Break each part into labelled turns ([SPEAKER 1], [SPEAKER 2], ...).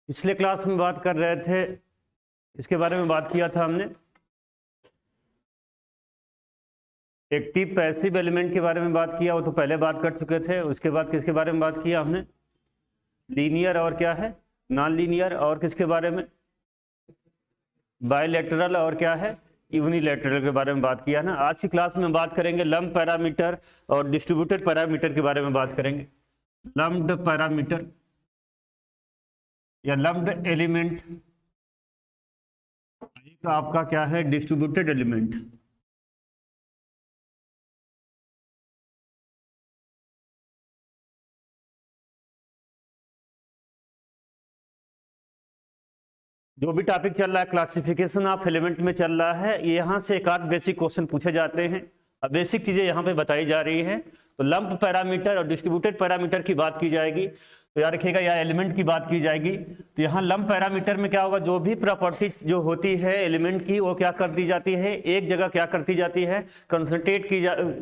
[SPEAKER 1] पिछले क्लास में बात कर रहे थे, इसके बारे में बात किया था हमने, एक्टिव पैसिव एलिमेंट के बारे में बात किया। वो तो पहले बात कर चुके थे। उसके बाद किसके बारे में बात किया हमने? लीनियर और क्या है नॉन लीनियर, और किसके बारे में? बायलैटरल और क्या है यूनिलैटरल के बारे में बात किया ना। आज की क्लास में बात करेंगे लम्प पैरामीटर और डिस्ट्रीब्यूटेड पैरामीटर के बारे में बात करेंगे। लम्प्ड पैरामीटर या लम्प्ड एलिमेंट आपका क्या है? Distributed element. जो भी टॉपिक चल रहा है क्लासिफिकेशन ऑफ एलिमेंट में चल रहा है, यहाँ से एक आध बेसिक क्वेश्चन पूछे जाते हैं। अब बेसिक चीजें यहाँ पे बताई जा रही हैं। तो लंप पैरामीटर और डिस्ट्रीब्यूटेड पैरामीटर की बात की जाएगी, तो याद रखिएगा या एलिमेंट की बात की जाएगी। तो यहाँ लंप पैरामीटर में क्या होगा? जो भी प्रॉपर्टी जो होती है एलिमेंट की, वो क्या कर दी जाती है? एक जगह क्या करती जाती है? कंसंट्रेट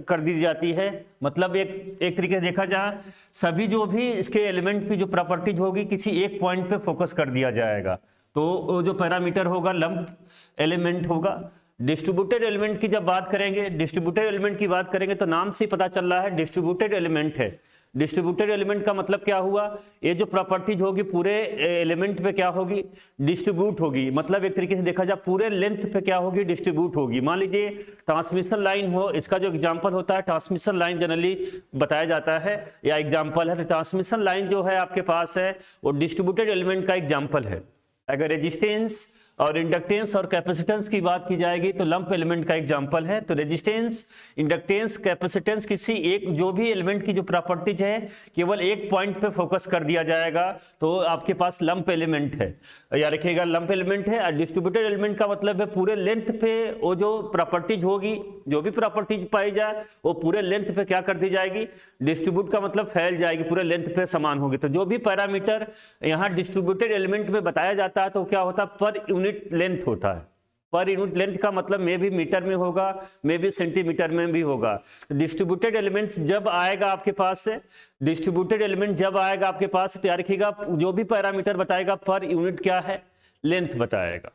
[SPEAKER 1] कर दी जाती है। मतलब एक तरीके से देखा जाए, सभी जो भी इसके एलिमेंट की जो प्रॉपर्टीज होगी किसी एक पॉइंट पे फोकस कर दिया जाएगा। तो जो पैरामीटर होगा लंप एलिमेंट होगा। डिस्ट्रीब्यूटेड एलिमेंट की जब बात करेंगे, डिस्ट्रीब्यूटेड एलिमेंट की बात करेंगे तो नाम से पता चल रहा है डिस्ट्रीब्यूटेड एलिमेंट है। डिस्ट्रीब्यूटेड एलिमेंट का मतलब क्या हुआ? ये जो प्रॉपर्टीज होगी पूरे एलिमेंट पे क्या होगी? डिस्ट्रीब्यूट होगी। मतलब एक तरीके से देखा जाए पूरे लेंथ पे क्या होगी? डिस्ट्रीब्यूट होगी। मान लीजिए ट्रांसमिशन लाइन हो, इसका जो एग्जांपल होता है ट्रांसमिशन लाइन जनरली बताया जाता है या एग्जांपल है। तो ट्रांसमिशन लाइन जो है आपके पास है वो डिस्ट्रीब्यूटेड एलिमेंट का एग्जांपल है। अगर रेजिस्टेंस और इंडक्टेंस और कैपेसिटेंस की बात की जाएगी तो लंप एलिमेंट का एग्जांपल है। तो रेजिस्टेंस, इंडक्टेंस, कैपेसिटेंस किसी एक जो भी एलिमेंट की जो प्रॉपर्टीज है केवल एक पॉइंट पे फोकस कर दिया जाएगा तो आपके पास लंप एलिमेंट है। याद रखिएगा लंप एलिमेंट है। और डिस्ट्रीब्यूटेड एलिमेंट का मतलब है पूरे लेंथ पे वो जो प्रॉपर्टीज होगी, जो भी प्रॉपर्टीज पाई जाए वो पूरे लेंथ पे क्या कर दी जाएगी? डिस्ट्रीब्यूट का मतलब फैल जाएगी, पूरे लेंथ पे समान होगी। तो जो भी पैरामीटर यहाँ डिस्ट्रीब्यूटेड एलिमेंट में बताया जाता है तो क्या होता है? पर यूनिट लेंथ होता है। पर यूनिट लेंथ का मतलब मे भी मीटर में होगा, मे भी सेंटीमीटर में भी होगा। डिस्ट्रीब्यूटेड एलिमेंट्स जब आएगा आपके पास से, डिस्ट्रीब्यूटेड एलिमेंट जब आएगा आपके पास तो याद रखिएगा जो भी पैरामीटर बताएगा पर यूनिट क्या है? लेंथ बताएगा।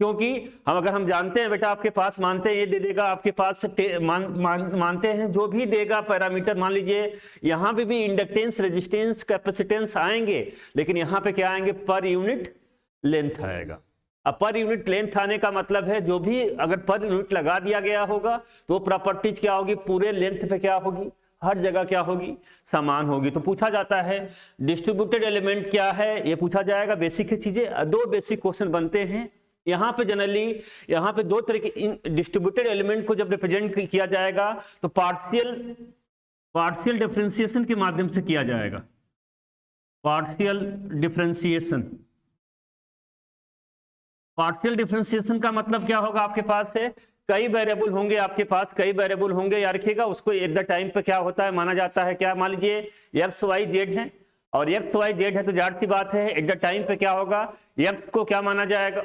[SPEAKER 1] क्योंकि अगर हम जानते हैं बेटा आपके पास मानते हैं ये दे देगा आपके पास मानते हैं जो भी देगा पैरामीटर, मान लीजिए यहाँ पे भी इंडक्टेंस, रेजिस्टेंस, कैपेसिटेंस आएंगे, लेकिन यहाँ पे क्या आएंगे? पर यूनिट लेंथ आएगा। अब पर यूनिट लेंथ आने का मतलब है जो भी अगर पर यूनिट लगा दिया गया होगा तो प्रॉपर्टीज क्या होगी? पूरे लेंथ पे क्या होगी? हर जगह क्या होगी? समान होगी। तो पूछा जाता है डिस्ट्रीब्यूटेड एलिमेंट क्या है, ये पूछा जाएगा। बेसिक चीजें, दो बेसिक क्वेश्चन बनते हैं यहाँ पे जनरली। यहाँ पे दो तरह के डिस्ट्रीब्यूटेड एलिमेंट को जब रिप्रेजेंट किया जाएगा तो पार्शियल डिफरेंशिएशन के माध्यम से किया जाएगा। Partial differentiation. पार्शियल डिफरेंशिएशन का मतलब क्या होगा? आपके पास है कई वेरिएबल होंगे, आपके पास कई वेरिएबल होंगे। याद रखिएगा उसको एट द टाइम पे क्या होता है माना जाता है? क्या मान लीजिए एक्स वाई जेड है और एक्स वाई जेड है तो जाहिर सी बात है एट द टाइम पे क्या होगा? एक्स को क्या माना जाएगा?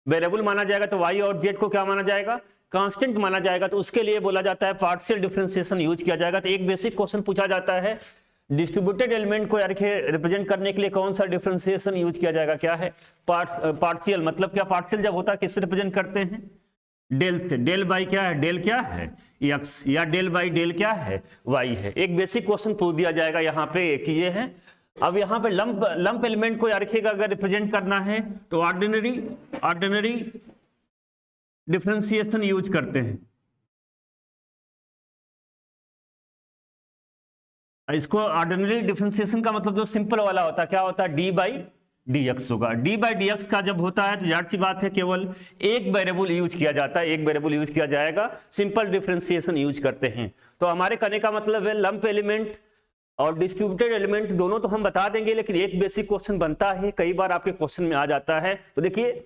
[SPEAKER 1] वेरिएबल माना जाएगा। तो वाई और जेड को क्या माना जाएगा? कांस्टेंट माना जाएगा। तो उसके लिए बोला जाता है पार्शियल डिफरेंशिएशन यूज किया जाएगा। तो एक बेसिक क्वेश्चन पूछा जाता है डिस्ट्रीब्यूटेड एलिमेंट को रिप्रेजेंट करने के लिए कौन सा डिफरेंशिएशन यूज किया जाएगा? क्या है? पार्शियल। मतलब क्या? पार्शियल जब होता है किससे रिप्रेजेंट करते हैं? डेल से। डेल बाई क्या है? डेल क्या है? एक्स। या डेल बाई डेल क्या है? वाई है। एक बेसिक क्वेश्चन पूछ दिया जाएगा यहाँ पे कि ये है। अब यहाँ पे लंप एलिमेंट को याद रखिएगा अगर रिप्रेजेंट करना है तो ऑर्डिनरी डिफरेंशिएशन यूज करते हैं। इसको ऑर्डिनरी डिफरेंशिएशन का मतलब जो सिंपल वाला होता है क्या होता है? डी बाई डी एक्स होगा। डी बाई डी एक्स का जब होता है तो जाहिर सी बात है केवल एक वेरिएबल यूज किया जाता है, एक वेरिएबल यूज किया जाएगा। सिंपल डिफरेंशिएशन यूज करते हैं। तो हमारे कहने का मतलब है लंप एलिमेंट और डिस्ट्रीब्यूटेड एलिमेंट दोनों तो हम बता देंगे, लेकिन एक बेसिक क्वेश्चन बनता है, कई बार आपके क्वेश्चन में आ जाता है। तो देखिए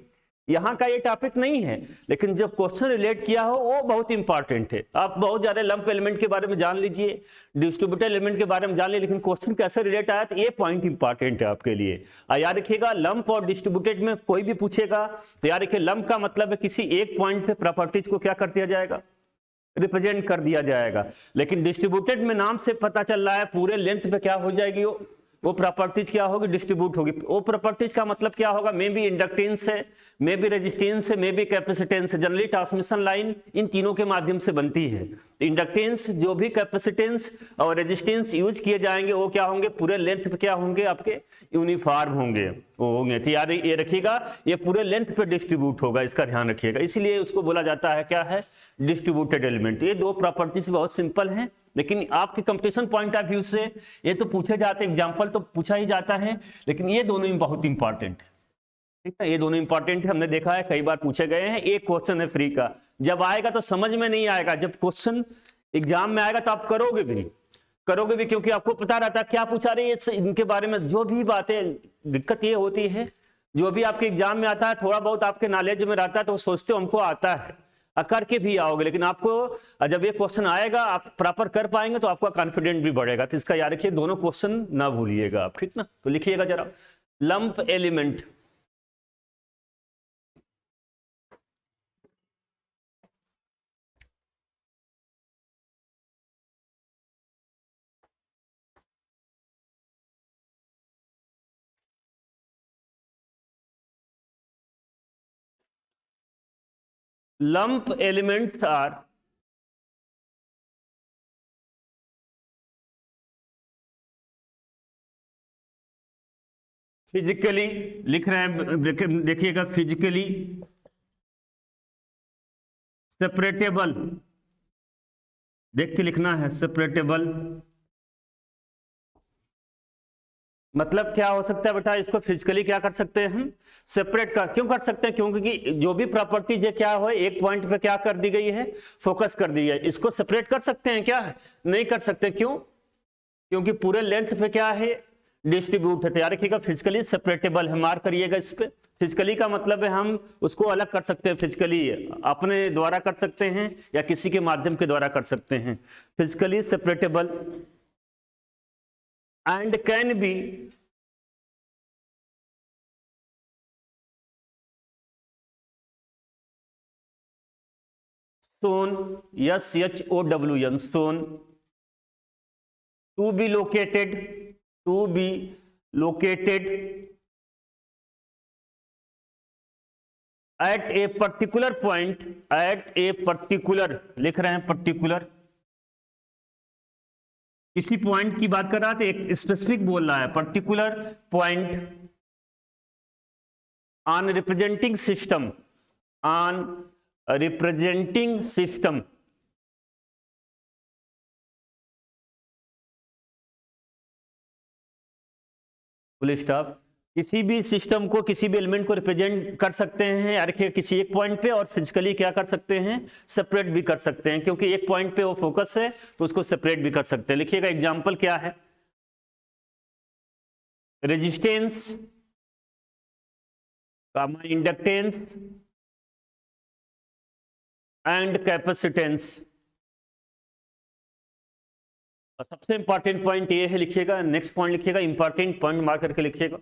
[SPEAKER 1] यहाँ का ये टॉपिक नहीं है, लेकिन जब क्वेश्चन रिलेट किया हो वो बहुत इंपॉर्टेंट है। आप बहुत ज्यादा लंप एलिमेंट के बारे में जान लीजिए, डिस्ट्रीब्यूटेड एलिमेंट के बारे में जान लीजिए, लेकिन क्वेश्चन कैसे रिलेट आया तो ये पॉइंट इंपॉर्टेंट है आपके लिए। याद रखिएगा लंप और डिस्ट्रीब्यूटेड में कोई भी पूछेगा तो याद रखिए लंप का मतलब है किसी एक पॉइंट पे प्रॉपर्टीज को क्या कर दिया जाएगा? रिप्रेजेंट कर दिया जाएगा। लेकिन डिस्ट्रीब्यूटेड में नाम से पता चल रहा है पूरे लेंथ पे क्या हो जाएगी? वो वो प्रॉपर्टीज क्या होगी, डिस्ट्रीब्यूट होगी। वो प्रॉपर्टीज का मतलब क्या होगा, मे बी इंडक्टेंस है, मे बी रेजिस्टेंस है, मे बी कैपेसिटेंस है। जनरली ट्रांसमिशन लाइन इन तीनों के माध्यम से बनती है। इंडक्टेंस जो भी कैपेसिटेंस और रेजिस्टेंस यूज किए जाएंगे वो क्या होंगे, पूरे लेंथ पे क्या होंगे, आपके यूनिफॉर्म होंगे, वो होंगे। तो यार ये रखिएगा, ये पूरे लेंथ पे डिस्ट्रीब्यूट होगा, इसका ध्यान रखिएगा। इसीलिए उसको बोला जाता है क्या है, डिस्ट्रीब्यूटेड एलिमेंट। ये दो प्रॉपर्टीज बहुत सिंपल हैं, लेकिन आपके कंपटीशन पॉइंट ऑफ व्यू से ये तो पूछे जाते हैं, एग्जाम्पल तो पूछा ही जाता है, लेकिन ये दोनों ही बहुत इंपॉर्टेंट है। ठीक है, ये दोनों इंपॉर्टेंट है, हमने देखा है कई बार पूछे गए हैं। एक क्वेश्चन है फ्री का, जब आएगा तो समझ में नहीं आएगा, जब क्वेश्चन एग्जाम में आएगा तो आप करोगे भी, क्योंकि आपको पता रहता है क्या पूछा रही है, इनके बारे में जो भी बातें। दिक्कत ये होती है, जो भी आपके एग्जाम में आता है थोड़ा बहुत आपके नॉलेज में रहता है, तो सोचते हो हमको आता है, करके भी आओगे, लेकिन आपको जब ये क्वेश्चन आएगा आप प्रॉपर कर पाएंगे तो आपका कॉन्फिडेंस भी बढ़ेगा। तो इसका याद रखिए, दोनों क्वेश्चन ना भूलिएगा आप, ठीक ना। तो लिखिएगा जरा, lump element lump elements are physically, लिख रहे हैं, देखिएगा, फिजिकली सेपरेटेबल, देख के लिखना है, सेपरेटेबल मतलब क्या हो सकता है बेटा, इसको फिजिकली क्या कर सकते हैं हम, सेपरेट कर, क्यों कर सकते हैं, क्योंकि जो भी प्रॉपर्टीज है क्या हो, एक पॉइंट पे क्या कर दी गई है, फोकस कर दी है। इसको सेपरेट कर सकते हैं क्या, नहीं कर सकते, क्यों, क्योंकि पूरे लेंथ पे क्या है, डिस्ट्रीब्यूट है। तैयार रखिएगा, फिजिकली सेपरेटेबल है, मार्क करिएगा इस पे। फिजिकली का मतलब है हम उसको अलग कर सकते हैं, फिजिकली अपने द्वारा कर सकते हैं या किसी के माध्यम के द्वारा कर सकते हैं। Physically separable and can be shown, shown, shown to be located at a particular point, at a particular, लिख रहे हैं पर्टिकुलर, किसी पॉइंट की बात कर रहा था, एक स्पेसिफिक बोल रहा है, particular point on representing system full stop. किसी भी सिस्टम को, किसी भी एलिमेंट को रिप्रेजेंट कर सकते हैं यार किसी एक पॉइंट पे, और फिजिकली क्या कर सकते हैं, सेपरेट भी कर सकते हैं, क्योंकि एक पॉइंट पे वो फोकस है तो उसको सेपरेट भी कर सकते हैं। लिखिएगा एग्जांपल क्या है, रेजिस्टेंस, इंडक्टेंस एंड कैपेसिटेंस। सबसे इंपॉर्टेंट पॉइंट ये है, लिखिएगा, नेक्स्ट पॉइंट लिखिएगा, इंपॉर्टेंट पॉइंट मार्क करके लिखिएगा,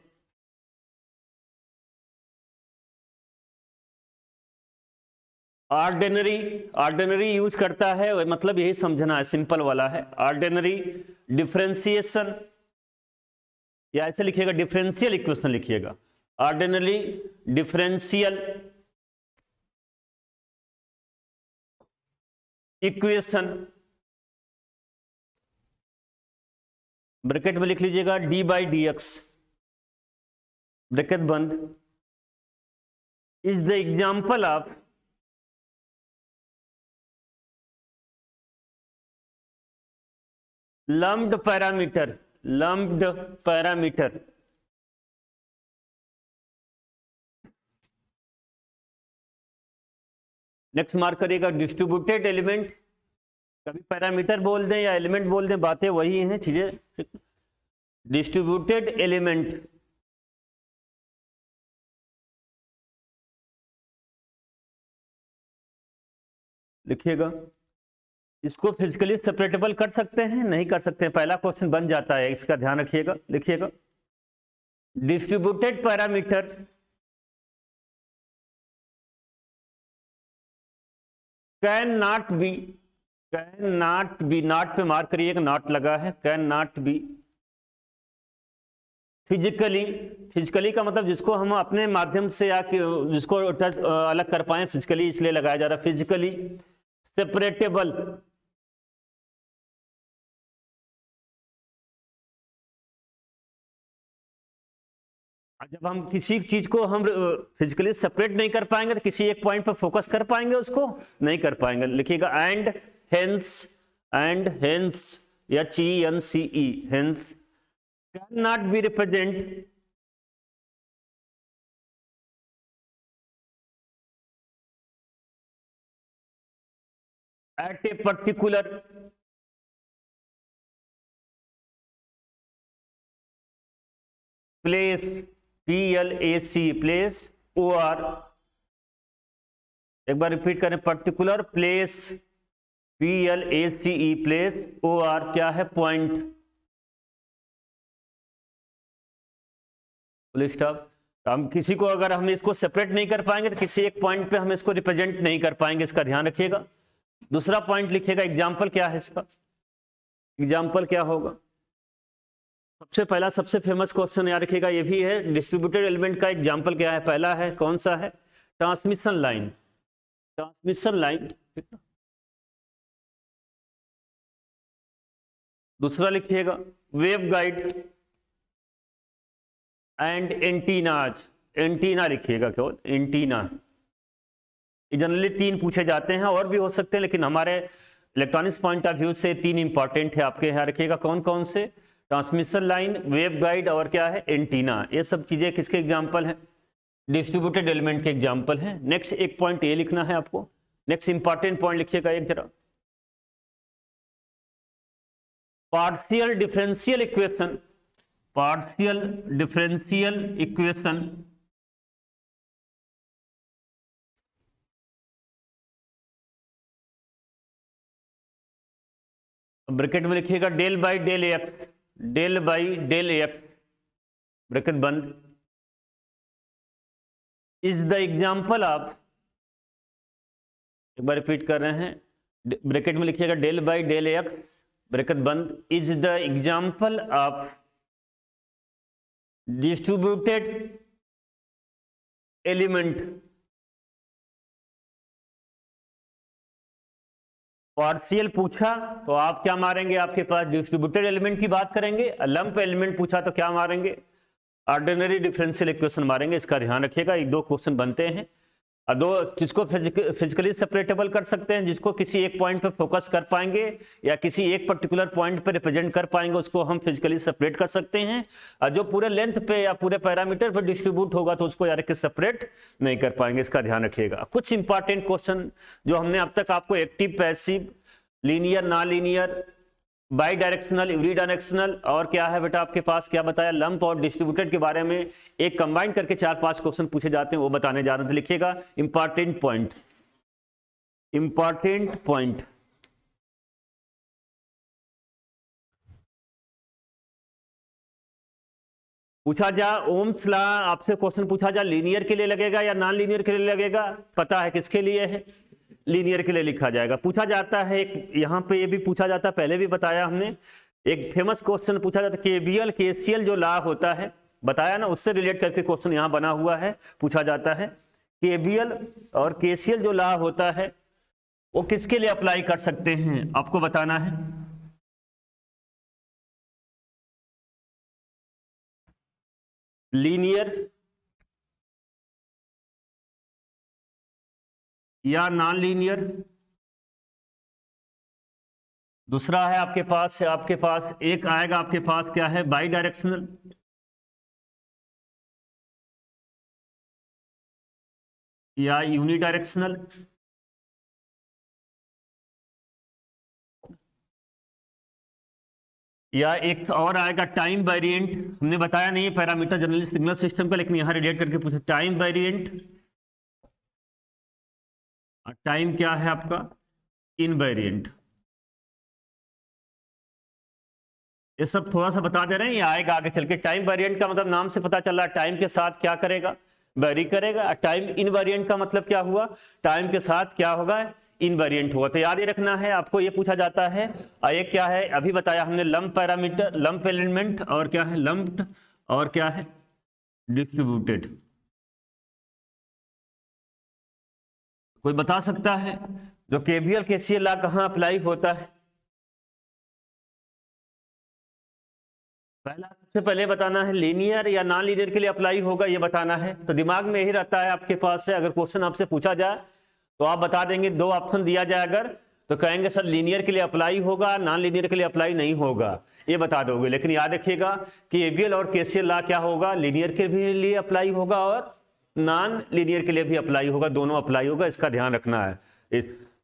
[SPEAKER 1] ऑर्डिनरी यूज करता है, मतलब यही समझना है, सिंपल वाला है। ऑर्डिनरी डिफरेंशिएशन, या ऐसे लिखिएगा, डिफरेंशियल इक्वेशन लिखिएगा, ऑर्डिनरी डिफरेंशियल इक्वेशन, ब्रैकेट में लिख लीजिएगा D by D X, bracket बंद, is the example of lumped parameter, next mark करिएगा, डिस्ट्रीब्यूटेड एलिमेंट, कभी पैरामीटर बोल दें या एलिमेंट बोल दें, बातें वही हैं चीजें। डिस्ट्रीब्यूटेड एलिमेंट लिखिएगा, इसको फिजिकली सेपरेटेबल कर सकते हैं, नहीं कर सकते हैं, पहला क्वेश्चन बन जाता है, इसका ध्यान रखिएगा। लिखिएगा, distributed parameter can not be, not पे मार्क करिएगा, नॉट लगा है, can not be physically, physically का मतलब जिसको हम अपने माध्यम से या जिसको टच अलग कर पाए, फिजिकली इसलिए लगाया जा रहा है। फिजिकली सेपरेटेबल, जब हम किसी चीज को हम फिजिकली सेपरेट नहीं कर पाएंगे तो किसी एक पॉइंट पर फोकस कर पाएंगे, उसको नहीं कर पाएंगे। लिखिएगा and hence HENCE, hence cannot be represent at a particular place, PLAC, place OR, एक बार रिपीट करें, particular place PLACE, place OR क्या है, पॉइंट, फुल स्टॉप। हम किसी को अगर हम इसको सेपरेट नहीं कर पाएंगे तो किसी एक पॉइंट पे हम इसको रिप्रेजेंट नहीं कर पाएंगे, इसका ध्यान रखिएगा। दूसरा पॉइंट लिखिएगा, एग्जाम्पल क्या है इसका, एग्जाम्पल क्या होगा। सबसे पहला सबसे फेमस क्वेश्चन याद रखिएगा, ये भी है, डिस्ट्रीब्यूटेड एलिमेंट का एग्जाम्पल क्या है। पहला है कौन सा है, ट्रांसमिशन लाइन, ट्रांसमिशन लाइन। दूसरा लिखिएगा wave guide and antennas, antenna लिखिएगा, केवल एंटीना। जनरली 3 पूछे जाते हैं, और भी हो सकते हैं, लेकिन हमारे इलेक्ट्रॉनिक्स पॉइंट ऑफ व्यू से 3 इंपॉर्टेंट है आपके यहाँ। रखिएगा कौन कौन से, ट्रांसमिशन लाइन, वेव गाइड और क्या है, एंटीना। ये सब चीजें किसके एग्जाम्पल हैं, डिस्ट्रीब्यूटेड एलिमेंट के एग्जाम्पल हैं। नेक्स्ट एक पॉइंट ये लिखना है आपको, नेक्स्ट इंपॉर्टेंट पॉइंट लिखिएगा एक जरा, partial differential equation, partial differential equation bracket में लिखिएगा del by del X, del by del X, bracket बंद, इज द एग्जाम्पल ऑफ, एक बार रिपीट कर रहे हैं, ब्रैकेट में लिखिएगा del by del X, bracket बंद, is the example of distributed element. Partial पूछा तो आप क्या मारेंगे, आपके पास डिस्ट्रीब्यूटेड एलिमेंट की बात करेंगे। लंप एलिमेंट पूछा तो क्या मारेंगे, ऑर्डिनरी डिफरेंशियल इक्वेशन मारेंगे। इसका ध्यान रखिएगा, 1-2 क्वेश्चन बनते हैं। और 2 जिसको फिजिकली सेपरेटेबल कर सकते हैं, जिसको किसी एक पॉइंट पे फोकस कर पाएंगे या किसी एक पर्टिकुलर पॉइंट पे रिप्रेजेंट कर पाएंगे, उसको हम फिजिकली सेपरेट कर सकते हैं। और जो पूरे लेंथ पे या पूरे पैरामीटर पे डिस्ट्रीब्यूट होगा तो उसको यार के सेपरेट नहीं कर पाएंगे। इसका ध्यान रखिएगा। कुछ इंपॉर्टेंट क्वेश्चन जो हमने अब तक आपको active, passive, linear, non linear, bidirectional, unidirectional और क्या है बेटा आपके पास, क्या बताया, लंप और डिस्ट्रीब्यूटेड के बारे में एक कंबाइन करके 4-5 क्वेश्चन पूछे जाते हैं, वो बताने जा रहे थे। लिखिएगा इंपॉर्टेंट पॉइंट, इंपॉर्टेंट पॉइंट। पूछा जा ओम्स लॉ, आपसे क्वेश्चन पूछा जा लीनियर के लिए लगेगा या नॉन लीनियर के लिए लगेगा, पता है किसके लिए है, लीनियर के लिए लिखा जाएगा। पूछा जाता है एक यहाँ पे, ये भी पूछा जाता है, पहले भी बताया हमने, एक फेमस क्वेश्चन पूछा जाता है, केवीएल केसीएल जो लॉ होता है, बताया ना, उससे रिलेट करके क्वेश्चन यहाँ बना हुआ है, पूछा जाता है केवीएल और केसीएल जो लॉ होता है वो किसके लिए अप्लाई कर सकते हैं, आपको बताना है। लीनियर या नॉन लीनियर। दूसरा है आपके पास एक आएगा आपके पास, क्या है, बाई डायरेक्शनल या यूनी डायरेक्शनल। या एक और आएगा टाइम वेरिएंट, हमने बताया नहीं पैरामीटर जनरली सिग्नल सिस्टम का, लेकिन यहां रिलेट करके पूछे टाइम वेरिएंट। टाइम क्या है आपका, इनवेरिएंट। ये सब थोड़ा सा बता दे रहे हैं, ये आएगा आगे चल के। टाइम वेरिएंट का मतलब नाम से पता चल रहा है, टाइम के साथ क्या करेगा, वेरी करेगा। टाइम इनवेरिएंट का मतलब क्या हुआ, टाइम के साथ क्या होगा, इनवेरिएंट हुआ। तो याद ही रखना है आपको, ये पूछा जाता है। ये क्या है, अभी बताया हमने, लंप पैरामीटर, लंप एलिमेंट और क्या है, लंप्ड और क्या है, डिस्ट्रीब्यूटेड। कोई बता सकता है जो केवीएल केसीएल लॉ कहां अप्लाई होता है? पहला सबसे पहले बताना है लीनियर या नॉन लीनियर के लिए अप्लाई होगा, ये बताना है। तो दिमाग में यही रहता है आपके पास से, अगर क्वेश्चन आपसे पूछा जाए तो आप बता देंगे, दो ऑप्शन दिया जाए अगर, तो कहेंगे सर लीनियर के लिए अप्लाई होगा, नॉन लीनियर के लिए अप्लाई नहीं होगा, ये बता दोगे। लेकिन याद रखिएगा कि केवीएल और केसीएल लॉ क्या होगा, लीनियर के भी लिए अप्लाई होगा और नॉन लीनियर के लिए भी अप्लाई होगा, दोनों अप्लाई होगा, इसका ध्यान रखना है।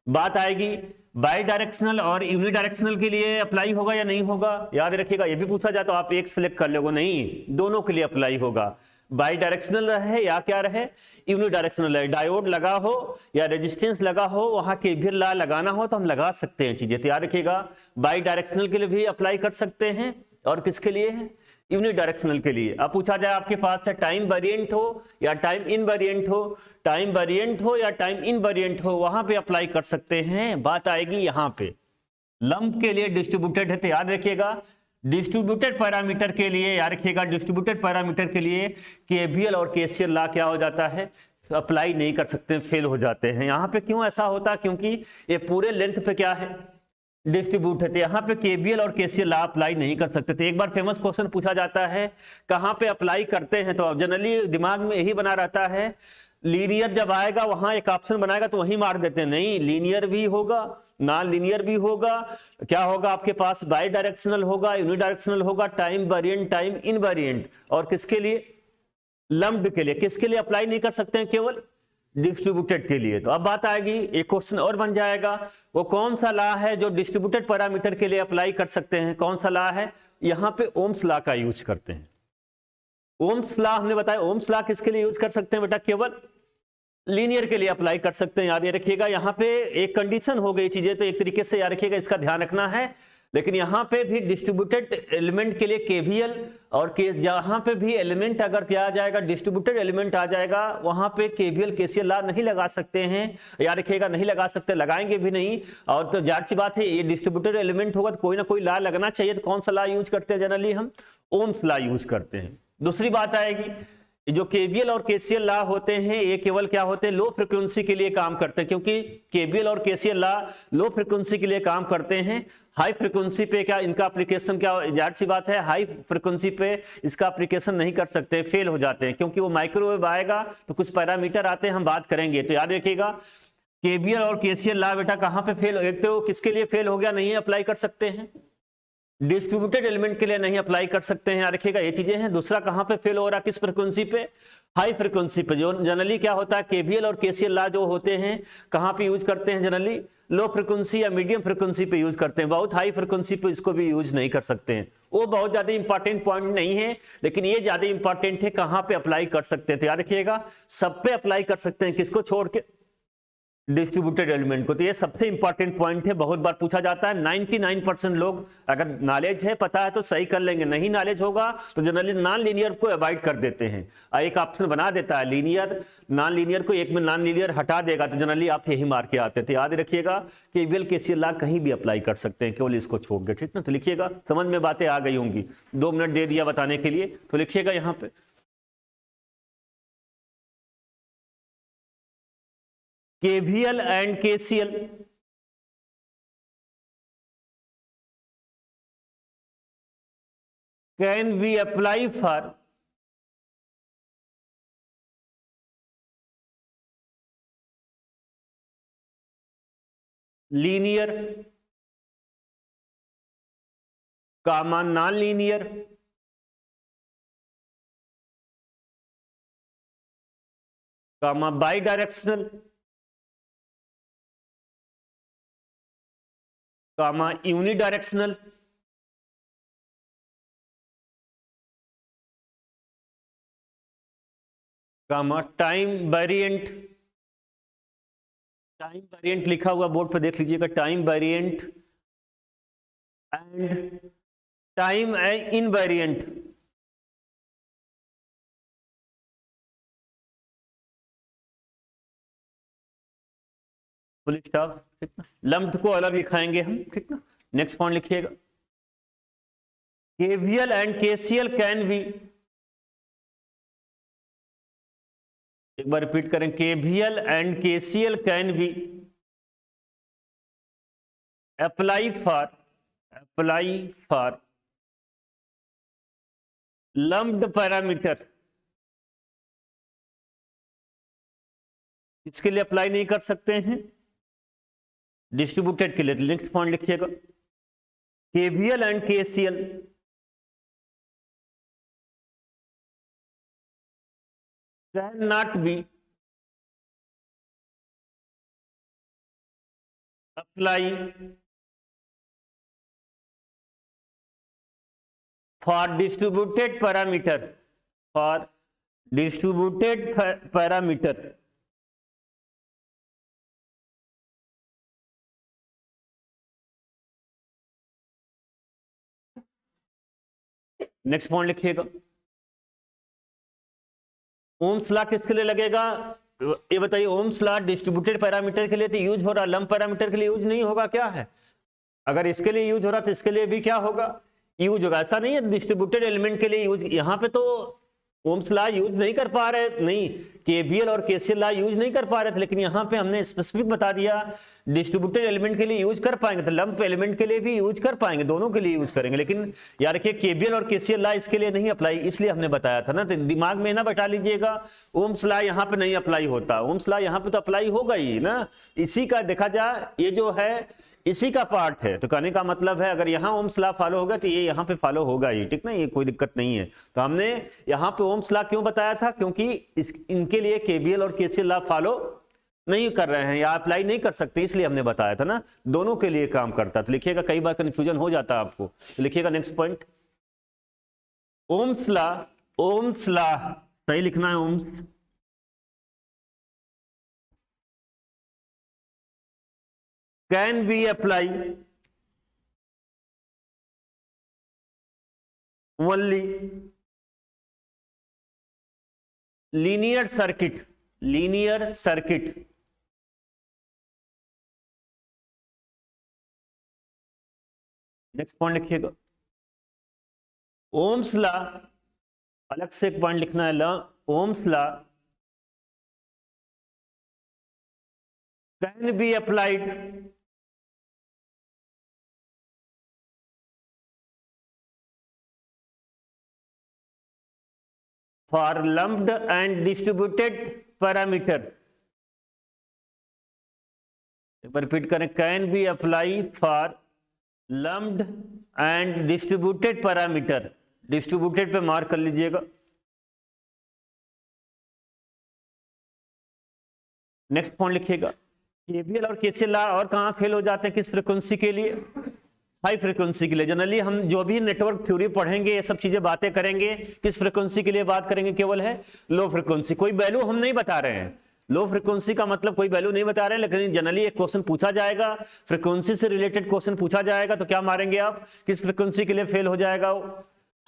[SPEAKER 1] बात आएगी बाई डायरेक्शनल और यूनिडायरेक्शनल के लिए अप्लाई होगा या नहीं होगा, याद रखिएगा ये भी पूछा जाए तो आप एक सिलेक्ट कर लोगे, नहीं, दोनों के लिए अप्लाई होगा। बाई डायरेक्शनल रहे या क्या रहे, यूनिडायरेक्शनल रहे, डायोड लगा हो या रेजिस्टेंस लगा हो, वहां केवीएल लॉ लगाना हो तो हम लगा सकते हैं चीजें। तो याद रखिएगा बाई डायरेक्शनल के लिए भी अप्लाई कर सकते हैं, और किसके लिए है, यूनिडायरेक्शनल के लिए। अब पूछा जाए आपके पास से टाइम वेरिएंट हो या टाइम इनवेरिएंट हो, टाइम वेरिएंट हो या टाइम इनवेरिएंट हो, वहां पे अप्लाई कर सकते हैं। बात आएगी यहां पे लंप के लिए डिस्ट्रीब्यूटेड है, तो याद रखिएगा डिस्ट्रीब्यूटेड पैरामीटर के लिए, याद रखिएगा डिस्ट्रीब्यूटेड पैरामीटर के लिए केवीएल और केसीएल लॉ क्या हो जाता है, अप्लाई नहीं कर सकते, फेल हो जाते हैं। यहां पे क्यों ऐसा होता है, क्योंकि ये पूरे लेंथ पे क्या है, डिस्ट्रीब्यूट है, तो यहाँ पे केवीएल और केसीएल लॉ अप्लाई नहीं कर सकते। तो एक बार फेमस क्वेश्चन पूछा जाता है कहाँ पे अप्लाई करते हैं, तो जनरली दिमाग में यही बना रहता है, लीनियर जब आएगा वहां एक ऑप्शन बनाएगा तो वहीं मार देते हैं, नहीं, लीनियर भी होगा, नॉन लीनियर भी होगा, क्या होगा आपके पास, बाई डायरेक्शनल होगा, यूनिडायरेक्शनल होगा, टाइम वेरिएंट, टाइम इनवेरिएंट, और किसके लिए, लम्प्ड के लिए। किसके लिए अप्लाई नहीं कर सकते हैं, केवल डिस्ट्रीब्यूटेड के लिए। तो अब बात आएगी, एक क्वेश्चन और बन जाएगा, वो कौन सा लॉ है जो डिस्ट्रीब्यूटेड पैरामीटर के लिए अप्लाई कर सकते हैं, कौन सा लॉ है, यहां पे ओम्स लॉ का यूज करते हैं। ओम्स लॉ हमने बताया, ओम्स लॉ किसके लिए यूज कर सकते हैं बेटा, केवल लीनियर के लिए अप्लाई कर सकते हैं। याद ये रखिएगा, यहाँ पे एक कंडीशन हो गई चीजें, तो एक तरीके से याद रखिएगा, इसका ध्यान रखना है। लेकिन यहाँ पे भी डिस्ट्रीब्यूटेड एलिमेंट के लिए केवीएल और जहां पे भी एलिमेंट अगर किया जाएगा, डिस्ट्रीब्यूटेड एलिमेंट आ जाएगा, वहां पे केवीएल केसीएल लॉ नहीं लगा सकते हैं, याद रखिएगा, नहीं लगा सकते, लगाएंगे भी नहीं। और तो जाहिर सी बात है, ये डिस्ट्रीब्यूटेड एलिमेंट होगा तो कोई ना कोई लॉ लगना चाहिए, तो कौन सा लॉ यूज करते हैं, जनरली हम ओम्स लॉ यूज करते हैं। दूसरी बात आएगी, जो केवीएल और केसीएल लॉ होते हैं ये केवल क्या होते हैं, लो फ्रीक्वेंसी के लिए काम करते हैं, क्योंकि केवीएल और केसीएल लॉ लो फ्रीक्वेंसी के लिए काम करते हैं। हाई फ्रीक्वेंसी पे क्या इनका एप्लीकेशन, क्या जाहिर सी बात है, हाई फ्रीक्वेंसी पे इसका एप्लीकेशन नहीं कर सकते, फेल हो जाते हैं, क्योंकि वो माइक्रोवेव आएगा तो कुछ पैरामीटर आते हैं, हम बात करेंगे। तो याद रखिएगा केवीएल और केसीएल लॉ बेटा कहां पे फेल, एक तो किसके लिए फेल हो गया, नहीं अप्लाई कर सकते हैं, डिस्ट्रीब्यूटेड एलिमेंट के लिए नहीं अप्लाई कर सकते हैं, याद रखिएगा ये चीजें हैं। दूसरा कहां पे फेल हो रहा है, किस फ्रीक्वेंसी पे, हाई फ्रीक्वेंसी पे। जो जनरली क्या होता है, केवीएल और केसीएल लॉ जो होते हैं कहां पे यूज करते हैं, जनरली लो फ्रीक्वेंसी या मीडियम फ्रीक्वेंसी पे यूज करते हैं, बहुत हाई फ्रीक्वेंसी पे इसको भी यूज नहीं कर सकते हैं। वो बहुत ज्यादा इंपॉर्टेंट पॉइंट नहीं है, लेकिन ये ज्यादा इंपॉर्टेंट है, कहां पे अप्लाई कर सकते हैं। तो याद रखिएगा सब पे अप्लाई कर सकते हैं, किसको छोड़ के, डिस्ट्रीब्यूटेड एलिमेंट को। तो ये सबसे इंपॉर्टेंट पॉइंट है, बहुत बार पूछा जाता है। 99% लोग अगर नॉलेज है, पता है तो सही कर लेंगे, नहीं नॉलेज होगा तो जनरली नॉन लीनियर को अवॉइड कर देते हैं, एक ऑप्शन बना देता है लीनियर, नॉन लीनियर को एक में नॉन लीनियर हटा देगा, तो जनरली आप यही मार के आते थे। याद रखिएगा केवीएल केसीएल लॉ कहीं भी अप्लाई कर सकते हैं, केवल इसको छोड़ के, ठीक ना। तो लिखिएगा, समझ में बातें आ गई होंगी, 2 मिनट दे दिया बताने के लिए, तो लिखिएगा यहां पे KVL and KCL can we apply for linear, comma non-linear, comma bidirectional, comma unidirectional, comma time variant। Time variant लिखा हुआ बोर्ड पर देख लीजिएगा, time variant and time invariant. Full stop, ठीक ना। लम्प्ड को अलग लिखाएंगे हम, ठीक ना। नेक्स्ट पॉइंट लिखिएगा, KVL and KCL can be एक बार रिपीट करें, KVL and KCL can be apply for lumped parameter. इसके लिए अप्लाई नहीं कर सकते हैं, डिस्ट्रीब्यूटेड के लिए। नेक्स्ट पॉइंट लिखिएगा, KVL and KCL can not be apply for distributed parameter, for distributed parameter. Next point लिखिएगा, ओम्स लॉ किसके लिए लगेगा, ये बताइए। ओम्स लॉ डिस्ट्रीब्यूटेड पैरामीटर के लिए तो यूज हो रहा, लंप पैरामीटर के लिए यूज नहीं होगा, क्या है? अगर इसके लिए यूज हो रहा तो इसके लिए भी क्या होगा, यूज होगा। ऐसा नहीं है डिस्ट्रीब्यूटेड एलिमेंट के लिए यूज, यहां पे तो ओम्स लॉ यूज नहीं कर पा रहे, नहीं केवीएल और केसीएल लॉ यूज नहीं कर पा रहे थे, लेकिन यहां पे हमने स्पेसिफिक बता दिया डिस्ट्रीब्यूटेड एलिमेंट के लिए यूज कर पाएंगे, तो लंप एलिमेंट के लिए भी यूज कर पाएंगे, दोनों के लिए यूज करेंगे। लेकिन याद रखिए केवीएल और केसीएल लॉ इसके लिए नहीं अप्लाई, इसलिए हमने बताया था ना, तो दिमाग में ना बैठा लीजिएगा ओम्स लॉ यहां पे नहीं अप्लाई होता, ओम्स लॉ यहां पे तो अप्लाई होगा ही ना। इसी का देखा जाए, ये जो है इसी का पार्ट है, तो कहने का मतलब है अगर यहाँ ओम्स लॉ फॉलो होगा तो ये यहाँ पे फॉलो होगा ही, ठीक ना, ये कोई दिक्कत नहीं है। तो हमने यहाँ पे ओम्स लॉ क्यों बताया था, क्योंकि इनके लिए केवीएल और केसीएल लॉ फॉलो नहीं कर रहे हैं या अप्लाई नहीं कर सकते, इसलिए हमने बताया था ना, दोनों के लिए काम करता। तो लिखिएगा, कई बार कंफ्यूजन हो जाता है आपको, तो लिखिएगा नेक्स्ट पॉइंट, ओम्स लॉ सही लिखना है, Ohm's can be apply only linear circuit next point लिखिएगा, ओम्स लॉ अलग से एक पॉइंट लिखना है, Ohm's law can be applied for lumped and distributed parameter। एक बार रिपीट करें, can be apply for lumped and distributed parameter. Distributed पे मार्क कर लीजिएगा। नेक्स्ट पॉइंट लिखिएगा, केवीएल और केसीएल लॉ और कहां फेल हो जाते हैं, किस फ्रीक्वेंसी के लिए, हाई फ्रीक्वेंसी के लिए। जनरली हम जो भी नेटवर्क थ्योरी पढ़ेंगे, ये सब चीजें बातें करेंगे, किस फ्रीक्वेंसी के लिए बात करेंगे, केवल है लो फ्रीक्वेंसी। कोई वैल्यू हम नहीं बता रहे हैं, लो फ्रीक्वेंसी का मतलब कोई वैल्यू नहीं बता रहे हैं, लेकिन जनरली एक क्वेश्चन पूछा जाएगा, फ्रीक्वेंसी से रिलेटेड क्वेश्चन पूछा जाएगा, तो क्या मारेंगे आप, किस फ्रीक्वेंसी के लिए फेल हो जाएगा,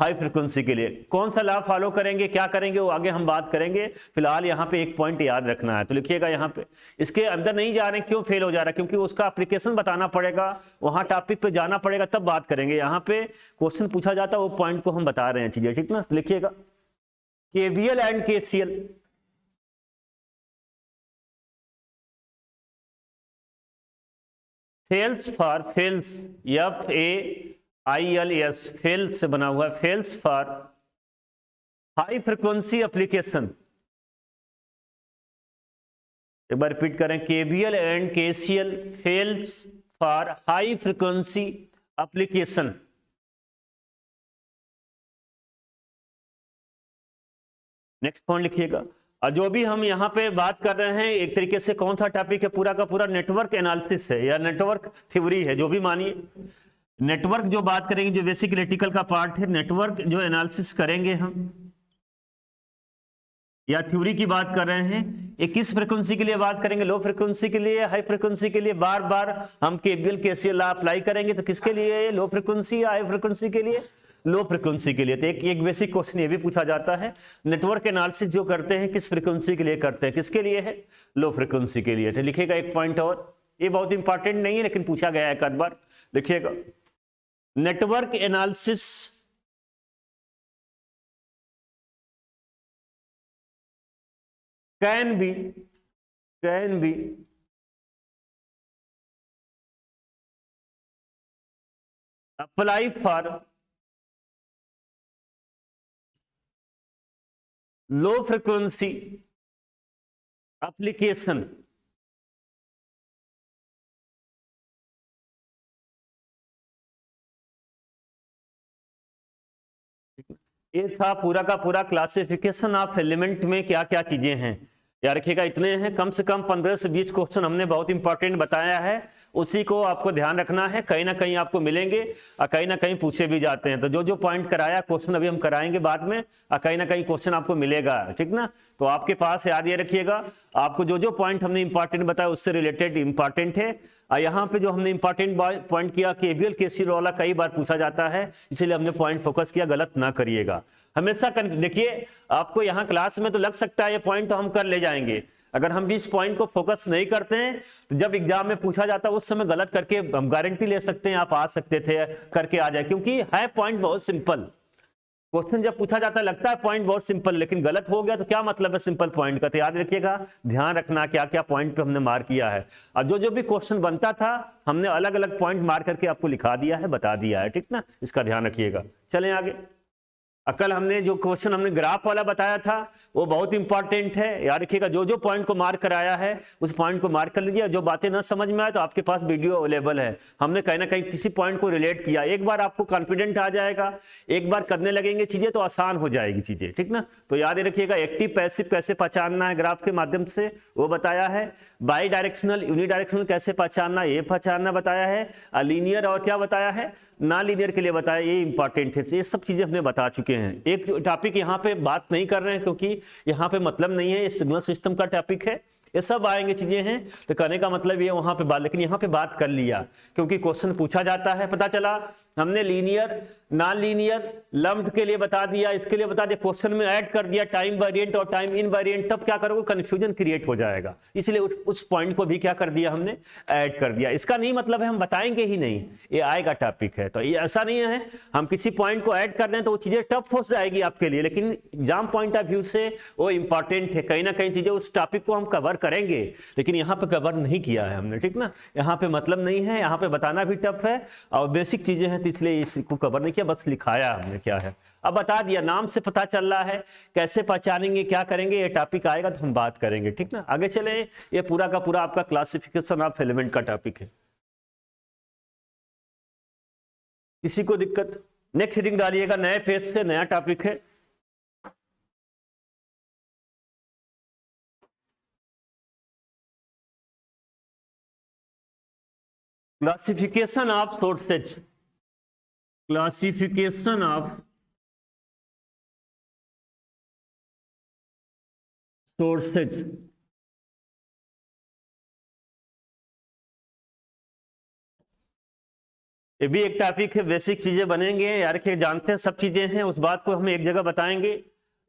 [SPEAKER 1] हाई फ्रीक्वेंसी के लिए। कौन सा लॉ फॉलो करेंगे, क्या करेंगे, वो आगे हम बात करेंगे। फिलहाल यहाँ पे एक पॉइंट याद रखना है, तो लिखिएगा यहाँ पे, इसके अंदर नहीं जा रहे, क्यों फेल हो जा रहा है, क्योंकि उसका एप्लीकेशन बताना पड़ेगा, वहां टॉपिक पे जाना पड़ेगा, तब बात करेंगे। यहाँ पे क्वेश्चन पूछा जाता है, वो पॉइंट को हम बता रहे हैं चीजें, ठीक ना। लिखिएगा, KVL and KCL fails for, fails FAILS, fail से बना हुआ है, fails for high frequency application. एक बार रिपीट करें, KVL and KCL fails for high frequency application. Next point लिखिएगा, और जो भी हम यहाँ पे बात कर रहे हैं, एक तरीके से कौन सा टॉपिक है, पूरा का पूरा नेटवर्क एनालिसिस है या नेटवर्क थ्योरी है, जो भी मानिए। नेटवर्क जो बात करेंगे, जो बेसिक इलेक्ट्रिकल का पार्ट है, नेटवर्क जो एनालिसिस करेंगे हम, या थ्योरी की बात कर रहे हैं, ये किस फ्रीक्वेंसी के लिए बात करेंगे, लो फ्रीक्वेंसी के लिए, हाई फ्रीक्वेंसी के लिए। बार बार हम केवीएल केसीएल लॉ अप्लाई करेंगे, तो किसके लिए, लो फ्रीक्वेंसी या हाई फ्रीक्वेंसी के लिए, लो फ्रीक्वेंसी के लिए। तो एक बेसिक क्वेश्चन ये भी पूछा जाता है, नेटवर्क एनालिसिस जो करते हैं किस फ्रीक्वेंसी के लिए करते हैं, किसके लिए है, लो फ्रीक्वेंसी के लिए। तो लिखिएगा एक पॉइंट और, ये बहुत इंपॉर्टेंट नहीं है लेकिन पूछा गया है एक आध बार। लिखिएगा, network analysis can be apply for low frequency application. ये था पूरा का पूरा क्लासिफिकेशन ऑफ एलिमेंट में क्या क्या चीजें हैं। याद रखिएगा, इतने हैं, कम से कम 15 से 20 क्वेश्चन हमने बहुत इंपॉर्टेंट बताया है, उसी को आपको ध्यान रखना है। कहीं ना कहीं आपको मिलेंगे और कहीं ना कहीं पूछे भी जाते हैं, तो जो जो पॉइंट कराया क्वेश्चन अभी हम कराएंगे बाद में, और कहीं ना कहीं क्वेश्चन आपको मिलेगा, ठीक ना। तो आपके पास याद ये रखिएगा, आपको जो जो पॉइंट हमने इंपॉर्टेंट बताया उससे रिलेटेड इंपॉर्टेंट है। और यहाँ पे जो हमने इंपॉर्टेंट पॉइंट किया, केवीएल केसीएल वाला कई बार पूछा जाता है, इसीलिए हमने पॉइंट फोकस किया, गलत ना करिएगा हमेशा। देखिए आपको यहाँ क्लास में तो लग सकता है ये पॉइंट तो हम कर ले जाएंगे, अगर हम भी इस पॉइंट को फोकस नहीं करते हैं तो जब एग्जाम में पूछा जाता है उस समय गलत करके हम गारंटी ले सकते हैं आप आ सकते थे, करके आ जाए, क्योंकि है पॉइंट बहुत सिंपल। क्वेश्चन जब पूछा जाता है लगता है पॉइंट बहुत सिंपल, लेकिन गलत हो गया तो क्या मतलब है सिंपल पॉइंट का। तो याद रखिएगा, ध्यान रखना क्या क्या पॉइंट पे हमने मार्क किया है, और जो जो भी क्वेश्चन बनता था हमने अलग अलग पॉइंट मार्क करके आपको लिखा दिया है, बता दिया है, ठीक ना। इसका ध्यान रखिएगा। चलें आगे। कल हमने जो क्वेश्चन हमने ग्राफ वाला बताया था वो बहुत इंपॉर्टेंट है, याद रखिएगा। जो जो पॉइंट को मार्क कराया है उस पॉइंट को मार्क कर लीजिए, जो बातें ना समझ में आए तो आपके पास वीडियो अवेलेबल है, हमने कहीं ना कहीं किसी पॉइंट को रिलेट किया। एक बार आपको कॉन्फिडेंट आ जाएगा, एक बार करने लगेंगे चीजें तो आसान हो जाएगी चीजें, ठीक ना। तो याद रखिएगा, एक्टिव पैसिव कैसे पहचानना है ग्राफ के माध्यम से वो बताया है, बाई डायरेक्शनल यूनिडायरेक्शनल कैसे पहचानना ये पहचानना बताया है, लीनियर और क्या बताया है, नॉन लीनियर के लिए बताया, ये इंपॉर्टेंट है। ये सब चीजें हमने बता चुके हैं। एक टॉपिक यहाँ पे बात नहीं कर रहे हैं क्योंकि यहाँ पे मतलब नहीं है, ये सिग्नल सिस्टम का टॉपिक है, ये सब आएंगे चीजें हैं, तो कहने का मतलब ये वहां पे बात, लेकिन यहाँ पे बात कर लिया क्योंकि क्वेश्चन पूछा जाता है। पता चला हमने लीनियर नॉन लीनियर लम्प्ड के लिए बता दिया, इसके लिए बता दिया, क्वेश्चन में ऐड कर दिया टाइम वेरिएंट और टाइम इनवेरिएंट, तब क्या करोगे कंफ्यूजन क्रिएट हो जाएगा, इसलिए उस पॉइंट को भी क्या कर दिया हमने, ऐड कर दिया। इसका नहीं मतलब है हम बताएंगे ही नहीं, ये आएगा टॉपिक है, तो ये ऐसा नहीं है हम किसी पॉइंट को ऐड कर दें तो वो चीजें टफ हो जाएगी आपके लिए, लेकिन एग्जाम पॉइंट ऑफ व्यू से वो इंपॉर्टेंट है। कहीं ना कहीं चीजें उस टॉपिक को हम कवर करेंगे, लेकिन यहाँ पे कवर नहीं किया है हमने, ठीक ना। यहाँ पे मतलब नहीं है, यहाँ पे बताना भी टफ है और बेसिक चीजें हैं, तो इसलिए इसको कवर नहीं किया, बस लिखाया हमने क्या है। अब बता दिया, नाम से पता चल रहा है, कैसे पहचानेंगे क्या करेंगे, ये टॉपिक आएगा तो हम बात करेंगे, ठीक ना। आगे चले, ये पूरा का पूरा आपका क्लासिफिकेशन ऑफ एलिमेंट का टॉपिक है। किसी को दिक्कत, नेक्स्ट रीडिंग डालिएगा, नए पेज से नया टॉपिक है। Classification of sources, classification of sources. ये भी एक टॉपिक है, बेसिक चीजें बनेंगे यार के, जानते हैं सब चीजें हैं, उस बात को हम एक जगह बताएंगे,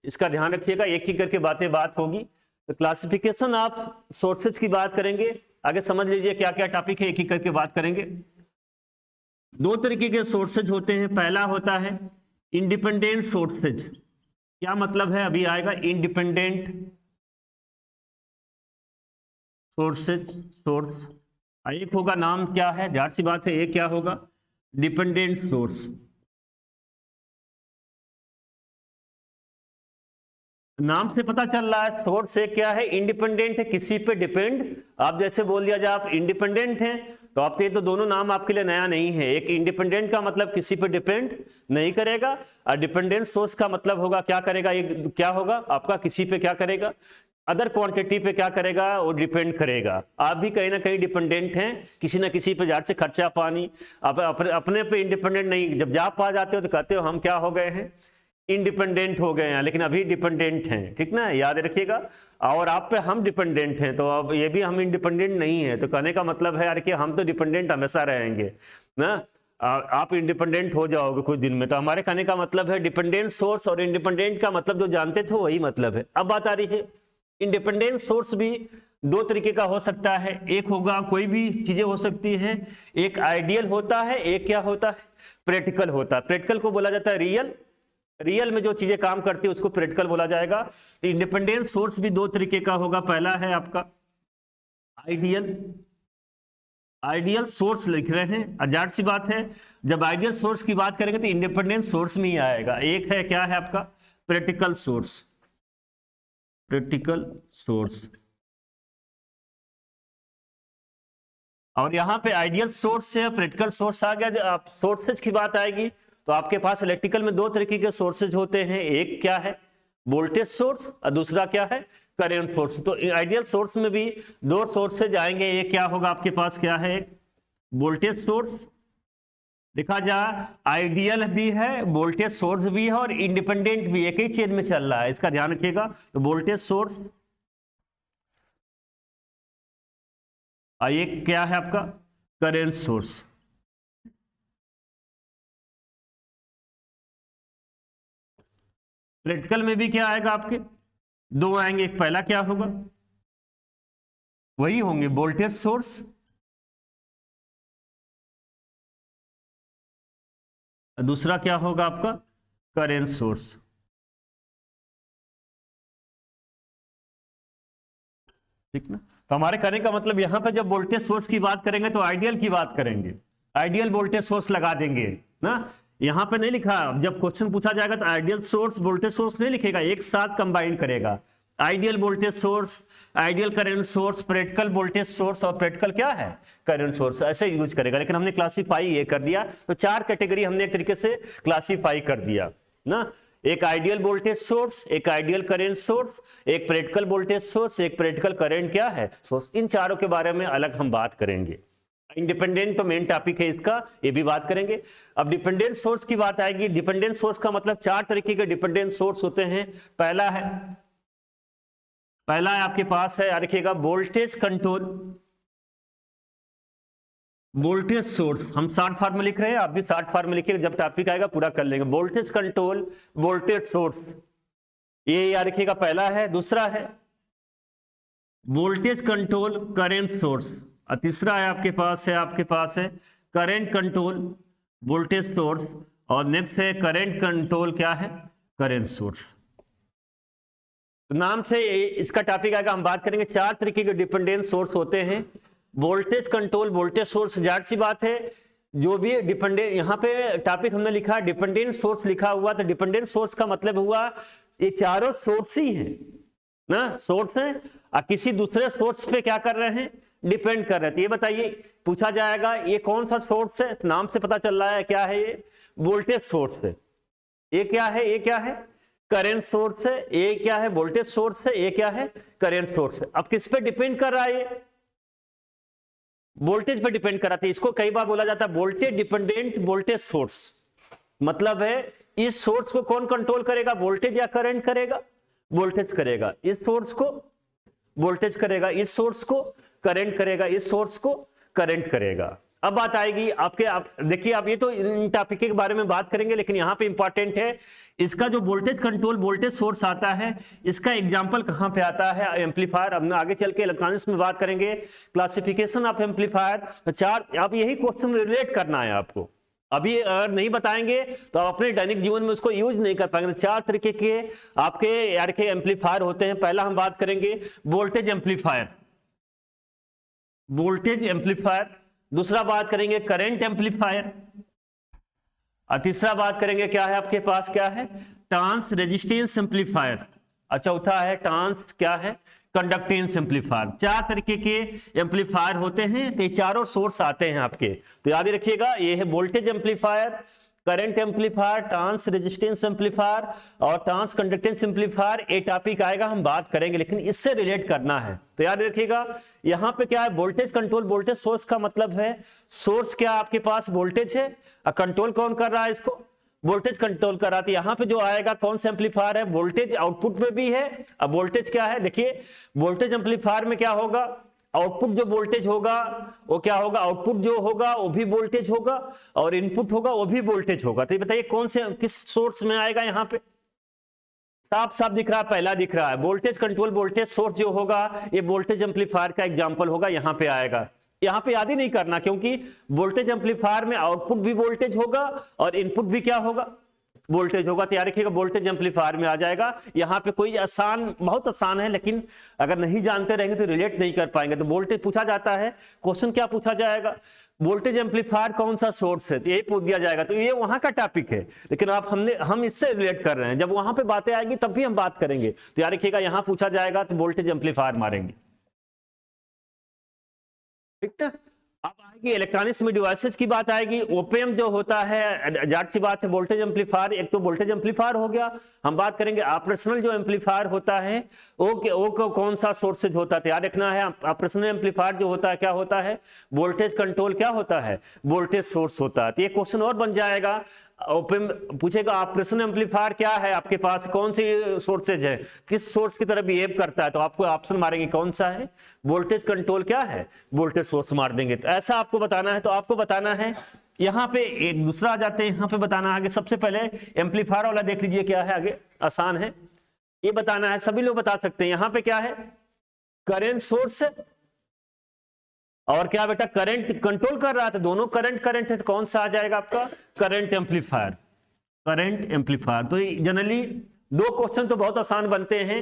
[SPEAKER 1] इसका ध्यान रखिएगा, एक ही करके बात होगी। तो क्लासिफिकेशन ऑफ सोर्सेज की बात करेंगे, आगे समझ लीजिए क्या क्या टॉपिक है, एक ही करके बात करेंगे। दो तरीके के सोर्सेज होते हैं, पहला होता है इंडिपेंडेंट सोर्सेज। क्या मतलब है अभी आएगा, इंडिपेंडेंट सोर्सेज, सोर्स। एक होगा नाम क्या है, जाहिर सी बात है, एक क्या होगा, डिपेंडेंट सोर्स। नाम से पता चल रहा है सोर्स से क्या है, इंडिपेंडेंट है, किसी पे डिपेंड। आप जैसे बोल दिया जाए आप इंडिपेंडेंट हैं तो आप ये तो दोनों नाम आपके लिए नया नहीं है। एक इंडिपेंडेंट का मतलब किसी पे डिपेंड नहीं करेगा, और डिपेंडेंट सोर्स का मतलब होगा क्या करेगा, ये क्या होगा आपका, किसी पे क्या करेगा, अदर क्वांटिटी पे क्या करेगा, वो डिपेंड करेगा। आप भी कहीं ना कहीं डिपेंडेंट हैं किसी ना किसी पे, जार से खर्चा पानी, अपने पे इंडिपेंडेंट नहीं। जब जॉब पा जाते हो तो कहते हो हम क्या हो गए हैं, इंडिपेंडेंट हो गए हैं, लेकिन अभी डिपेंडेंट हैं, ठीक ना, याद रखिएगा। और आप पे हम डिपेंडेंट हैं, तो अब ये भी हम इंडिपेंडेंट नहीं है, तो कहने का मतलब है यार कि हम तो डिपेंडेंट हमेशा रहेंगे ना। आप इंडिपेंडेंट हो जाओगे कुछ दिन में, तो हमारे कहने का मतलब है डिपेंडेंट सोर्स और इंडिपेंडेंट का मतलब जो जानते थे वही मतलब है। अब बात आ रही है, इंडिपेंडेंट सोर्स भी दो तरीके का हो सकता है, एक होगा कोई भी चीजें हो सकती है, एक आइडियल होता है, एक क्या होता है, प्रैक्टिकल होता है। प्रैक्टिकल को बोला जाता है रियल, रियल में जो चीजें काम करती है उसको प्रैक्टिकल बोला जाएगा। तो इंडिपेंडेंट सोर्स भी दो तरीके का होगा। पहला है आपका आइडियल सोर्स लिख रहे हैं, जाहिर सी बात है जब आइडियल सोर्स की बात करेंगे तो इंडिपेंडेंट सोर्स में ही आएगा। एक है क्या है आपका प्रैक्टिकल सोर्स, और यहां पे आइडियल सोर्स से प्रैक्टिकल सोर्स आ गया। जब आप सोर्सेज की बात आएगी तो आपके पास इलेक्ट्रिकल में दो तरीके के सोर्सेज होते हैं, एक क्या है वोल्टेज सोर्स और दूसरा क्या है करंट सोर्स। तो आइडियल सोर्स में भी दो सोर्सेज आएंगे, एक क्या होगा आपके पास क्या है वोल्टेज सोर्स, देखा जा आइडियल भी है वोल्टेज सोर्स भी है और इंडिपेंडेंट भी, एक ही चेन में चल रहा है, इसका ध्यान रखिएगा। तो वोल्टेज सोर्स और ये क्या है आपका करंट सोर्स। प्रैक्टिकल में भी क्या आएगा आपके दो आएंगे, एक पहला क्या होगा वही होंगे वोल्टेज सोर्स दूसरा क्या होगा आपका करंट सोर्स। ठीक ना। तो हमारे करने का मतलब यहां पे जब वोल्टेज सोर्स की बात करेंगे तो आइडियल की बात करेंगे, आइडियल वोल्टेज सोर्स लगा देंगे ना। यहां पे नहीं लिखा, जब क्वेश्चन पूछा जाएगा तो आइडियल सोर्स वोल्टेज सोर्स नहीं लिखेगा, एक साथ कंबाइन करेगा। Ideal voltage source, ideal current source, practical voltage source और प्रैक्टिकल क्या है करंट सोर्स, ऐसे यूज करेगा। लेकिन हमने क्लासीफाई ये कर दिया, तो चार कैटेगरी हमने एक तरीके से क्लासीफाई कर दिया ना। एक आइडियल वोल्टेज सोर्स, एक आइडियल करंट सोर्स, एक प्रैक्टिकल वोल्टेज सोर्स, एक प्रैक्टिकल करंट क्या है सोर्स। इन चारों के बारे में अलग हम बात करेंगे। इंडिपेंडेंट तो मेन टॉपिक है इसका, ये भी बात करेंगे। अब डिपेंडेंट सोर्स की बात आएगी। डिपेंडेंट सोर्स का मतलब चार तरीके के डिपेंडेंट सोर्स होते हैं। पहला है आपके पास है, रखिएगा वोल्टेज कंट्रोल वोल्टेज सोर्स। हम शॉर्ट फॉर्म में लिख रहे हैं, आप भी शॉर्ट फॉर्म में लिखिएगा, जब टॉपिक आएगा पूरा कर लेंगे। वोल्टेज कंट्रोल वोल्टेज सोर्स, ये याद रखिएगा पहला है। दूसरा है वोल्टेज कंट्रोल करंट सोर्स और तीसरा है आपके पास है करंट कंट्रोल वोल्टेज सोर्स और नेक्स्ट है करंट कंट्रोल क्या है करंट सोर्स। तो नाम से इसका टॉपिक आएगा, हम बात करेंगे चार तरीके के डिपेंडेंट सोर्स होते हैं। वोल्टेज कंट्रोल वोल्टेज सोर्स, जाहिर सी बात है जो भी डिपेंडेंट, यहाँ पे टॉपिक हमने लिखा डिपेंडेंट सोर्स लिखा हुआ, तो डिपेंडेंट सोर्स का मतलब हुआ ये चारों सोर्स ही हैं ना, सोर्स हैं और किसी दूसरे सोर्स पे क्या कर रहे हैं डिपेंड कर रहे हैं। तो ये बताइए पूछा जाएगा ये कौन सा सोर्स है, तो नाम से पता चल रहा है क्या है ये वोल्टेज सोर्स है। ये क्या है करंट सोर्स है। ये क्या है वोल्टेज सोर्स है। ये क्या है करंट सोर्स है। अब किस पे डिपेंड कर रहा है ये वोल्टेज पे डिपेंड कर रहा था। इसको कई बार बोला जाता है वोल्टेज डिपेंडेंट वोल्टेज सोर्स। मतलब है इस सोर्स को कौन कंट्रोल करेगा, वोल्टेज या करंट करेगा, वोल्टेज करेगा। इस सोर्स को वोल्टेज करेगा, इस सोर्स को करंट करेगा, इस सोर्स को करंट करेगा। अब बात आएगी आपके, आप देखिए आप ये तो इन टॉपिक के बारे में बात करेंगे, लेकिन यहां पे इंपॉर्टेंट है इसका जो वोल्टेज कंट्रोल वोल्टेज सोर्स आता है, इसका एग्जांपल कहां पे आता है एम्पलीफायर। हम आगे चल के इलेक्ट्रॉनिक्स में बात करेंगे क्लासिफिकेशन ऑफ एम्पलीफायर। तो चार, आप यही क्वेश्चन रिलेट करना है आपको। अभी अगर नहीं बताएंगे तो आप अपने दैनिक जीवन में उसको यूज नहीं कर पाएंगे। तो चार तरीके के आपके यार के एम्पलीफायर होते हैं। पहला हम बात करेंगे वोल्टेज एम्पलीफायर, दूसरा बात करेंगे करंट एम्पलीफायर और तीसरा बात करेंगे क्या है आपके पास क्या है ट्रांस रेजिस्टेंस एम्पलीफायर और चौथा है ट्रांस क्या है कंडक्टेंस एम्पलीफायर। चार तरीके के एम्पलीफायर होते हैं। तो ये चारों सोर्स आते हैं आपके, तो याद रखिएगा ये है voltage amplifier, current amplifier, transresistance amplifier और ट्रांस कंडक्टेंस एम्पलीफायर। ये टॉपिक आएगा हम बात करेंगे, लेकिन इससे रिलेट करना है। तो याद रखिएगा यहां पे क्या है वोल्टेज कंट्रोल वोल्टेज सोर्स का मतलब है सोर्स क्या आपके पास वोल्टेज है और कंट्रोल कौन कर रहा है इसको वोल्टेज कंट्रोल कर रहा था। यहां पे जो आएगा कौन सा एम्पलीफायर है वोल्टेज आउटपुट में भी है। अब वोल्टेज क्या है देखिए वोल्टेज एम्पलीफायर में क्या होगा आउटपुट जो वोल्टेज होगा वो क्या होगा आउटपुट जो होगा वो भी वोल्टेज होगा और इनपुट होगा वो भी वोल्टेज होगा। तो ये बताइए कौन से किस सोर्स में आएगा। यहाँ पे साफ साफ दिख रहा है, पहला दिख रहा है वोल्टेज कंट्रोल वोल्टेज सोर्स जो होगा ये वोल्टेज एम्पलीफायर का एग्जांपल होगा, यहाँ पे आएगा। यहाँ पे याद ही नहीं करना क्योंकि वोल्टेज एम्पलीफायर में आउटपुट भी वोल्टेज होगा और इनपुट भी क्या होगा वोल्टेज होगा। तो याद रखिएगा वोल्टेज एम्पलीफायर में आ जाएगा। यहाँ पे कोई आसान, बहुत आसान है, लेकिन अगर नहीं जानते रहेंगे तो रिलेट नहीं कर पाएंगे। तो वोल्टेज पूछा जाता है, क्वेश्चन क्या पूछा जाएगा, वोल्टेज एम्पलीफायर कौन सा सोर्स है, तो यही पूछ दिया जाएगा। तो ये वहां का टॉपिक है, लेकिन हम इससे रिलेट कर रहे हैं। जब वहां पे बातें आएंगी तब भी हम बात करेंगे। तो याद रखिएगा यहाँ पूछा जाएगा तो वोल्टेज एम्पलीफायर मारेंगे, ठीक है। अब आएगी इलेक्ट्रॉनिक्स में डिवाइसेस की बात आएगी। ओपेम जो होता है, जाहिर सी बात है, वोल्टेज एम्पलीफायर, एक तो वोल्टेज एम्पलीफायर हो गया। हम बात करेंगे ऑपरेशनल जो एम्पलीफायर होता है वो कौन सा सोर्सेज होता है। याद रखना है ऑपरेशनल एम्पलीफायर जो होता है क्या होता है, वोल्टेज कंट्रोल क्या होता है, वोल्टेज सोर्स होता है। तो ये क्वेश्चन और बन जाएगा। ओपेम पूछेगा ऑपरेशनल एम्पलीफायर क्या है, आपके पास कौन सी सोर्सेज है, किस सोर्स की तरफ बिहेव करता है, तो आपको ऑप्शन मारेंगे कौन सा है, वोल्टेज कंट्रोल क्या है, वोल्टेज सोर्स मार देंगे। तो ऐसा आपको बताना है। तो आपको बताना है यहाँ पे एक दूसरा आ जाते हैं, यहाँ पे बताना है आगे। सबसे पहले एम्पलीफायर वाला देख लीजिए क्या है आगे, आसान है, ये बताना है, सभी लोग बता सकते हैं। यहाँ पे क्या है, करेंट सोर्स और क्या बेटा, करंट कंट्रोल कर रहा था, दोनों करंट है, तो कौन सा आ जाएगा आपका, करंट एम्पलीफायर, करंट एम्पलीफायर। तो जनरली दो क्वेश्चन तो बहुत आसान बनते हैं,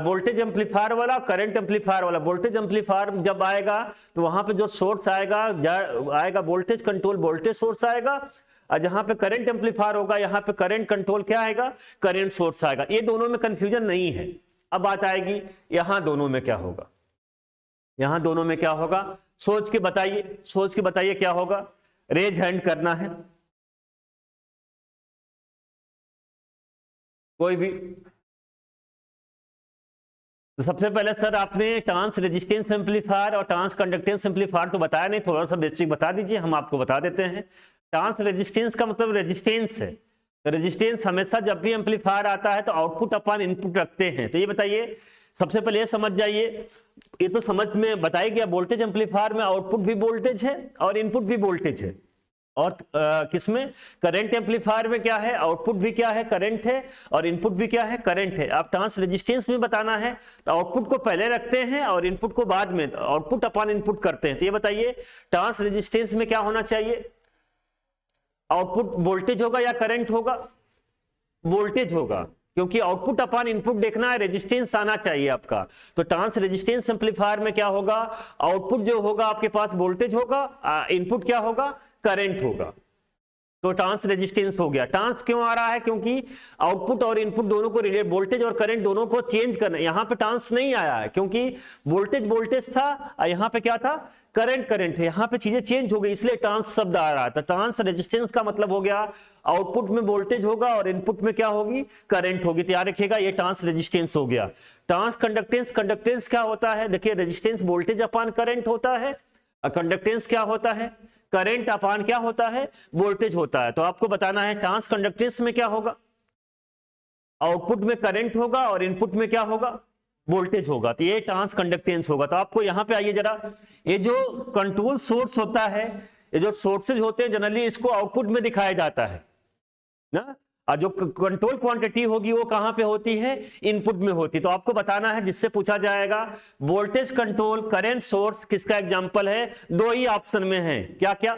[SPEAKER 1] वोल्टेज एम्पलीफायर वाला, करंट एम्पलीफायर वाला। वोल्टेज एम्पलीफायर जब आएगा तो वहां पे जो सोर्स आएगा वोल्टेज कंट्रोल वोल्टेज सोर्स आएगा, और जहां पे करंट एम्पलीफायर होगा यहाँ पे करंट कंट्रोल क्या आएगा, करंट सोर्स आएगा। ये दोनों में कंफ्यूजन नहीं है। अब बात आएगी यहाँ दोनों में क्या होगा, यहाँ दोनों में क्या होगा, सोच के बताइए क्या होगा। रेज हैंड करना है कोई भी। तो सबसे पहले सर आपने ट्रांस रेजिस्टेंस एम्पलीफायर और ट्रांस कंडक्टेंस एम्पलीफायर तो बताया नहीं, थोड़ा सा बेसिक बता दीजिए, हम आपको बता देते हैं। ट्रांस रेजिस्टेंस का मतलब रेजिस्टेंस है। तो रेजिस्टेंस हमेशा जब भी एम्पलीफायर आता है तो आउटपुट अपन इनपुट रखते हैं। तो ये बताइए, सबसे पहले ये समझ जाइए, ये तो समझ में बताया गया, वोल्टेज एम्पलीफायर में आउटपुट भी वोल्टेज है और इनपुट भी वोल्टेज है। और किसमें, करंट एम्पलीफायर में क्या है, आउटपुट भी क्या है, करंट है, और इनपुट भी क्या है, करंट है। अब ट्रांस रेजिस्टेंस में बताना है तो आउटपुट को पहले रखते हैं और इनपुट को बाद में, आउटपुट अपन इनपुट करते हैं। तो ये बताइए ट्रांस रेजिस्टेंस में क्या होना चाहिए, आउटपुट वोल्टेज होगा या करंट होगा, वोल्टेज होगा, क्योंकि आउटपुट अपन इनपुट देखना है, रेजिस्टेंस आना चाहिए आपका। तो ट्रांस रेजिस्टेंस एम्पलीफायर में क्या होगा, आउटपुट जो होगा आपके पास वोल्टेज होगा, इनपुट क्या होगा, करंट होगा। तो ट्रांस रेजिस्टेंस हो गया। ट्रांस क्यों आ रहा है, क्योंकि आउटपुट और इनपुट दोनों को रिलेट, वोल्टेज और करंट दोनों को चेंज करना। यहाँ पे ट्रांस नहीं आया है क्योंकि वोल्टेज था, यहाँ पे क्या था, करंट है, यहाँ पे चीजें चेंज हो गई, इसलिए ट्रांस शब्द आ रहा था। ट्रांस रेजिस्टेंस का मतलब हो गया आउटपुट में वोल्टेज होगा और इनपुट में क्या होगी, करंट होगी। तैयार रखिएगा, ये ट्रांस रेजिस्टेंस हो गया। ट्रांस कंडक्टेंस क्या होता है, देखिए रेजिस्टेंस वोल्टेज अपान करंट होता है, कंडक्टेंस क्या होता है, करंट अपान क्या होता है, वोल्टेज होता है। तो आपको बताना है ट्रांस कंडक्टेंस में क्या होगा, आउटपुट में करंट होगा और इनपुट में क्या होगा, वोल्टेज होगा। तो ये ट्रांस कंडक्टेंस होगा। तो आपको यहां पे आइए जरा, ये जो कंट्रोल सोर्स होता है, ये जो सोर्सेज होते हैं जनरली इसको आउटपुट में दिखाया जाता है ना, और जो कंट्रोल क्वांटिटी होगी वो कहां पे होती है, इनपुट में होती। तो आपको बताना है, जिससे पूछा जाएगा वोल्टेज कंट्रोल करंट सोर्स किसका एग्जांपल है, दो ही ऑप्शन में है, क्या क्या,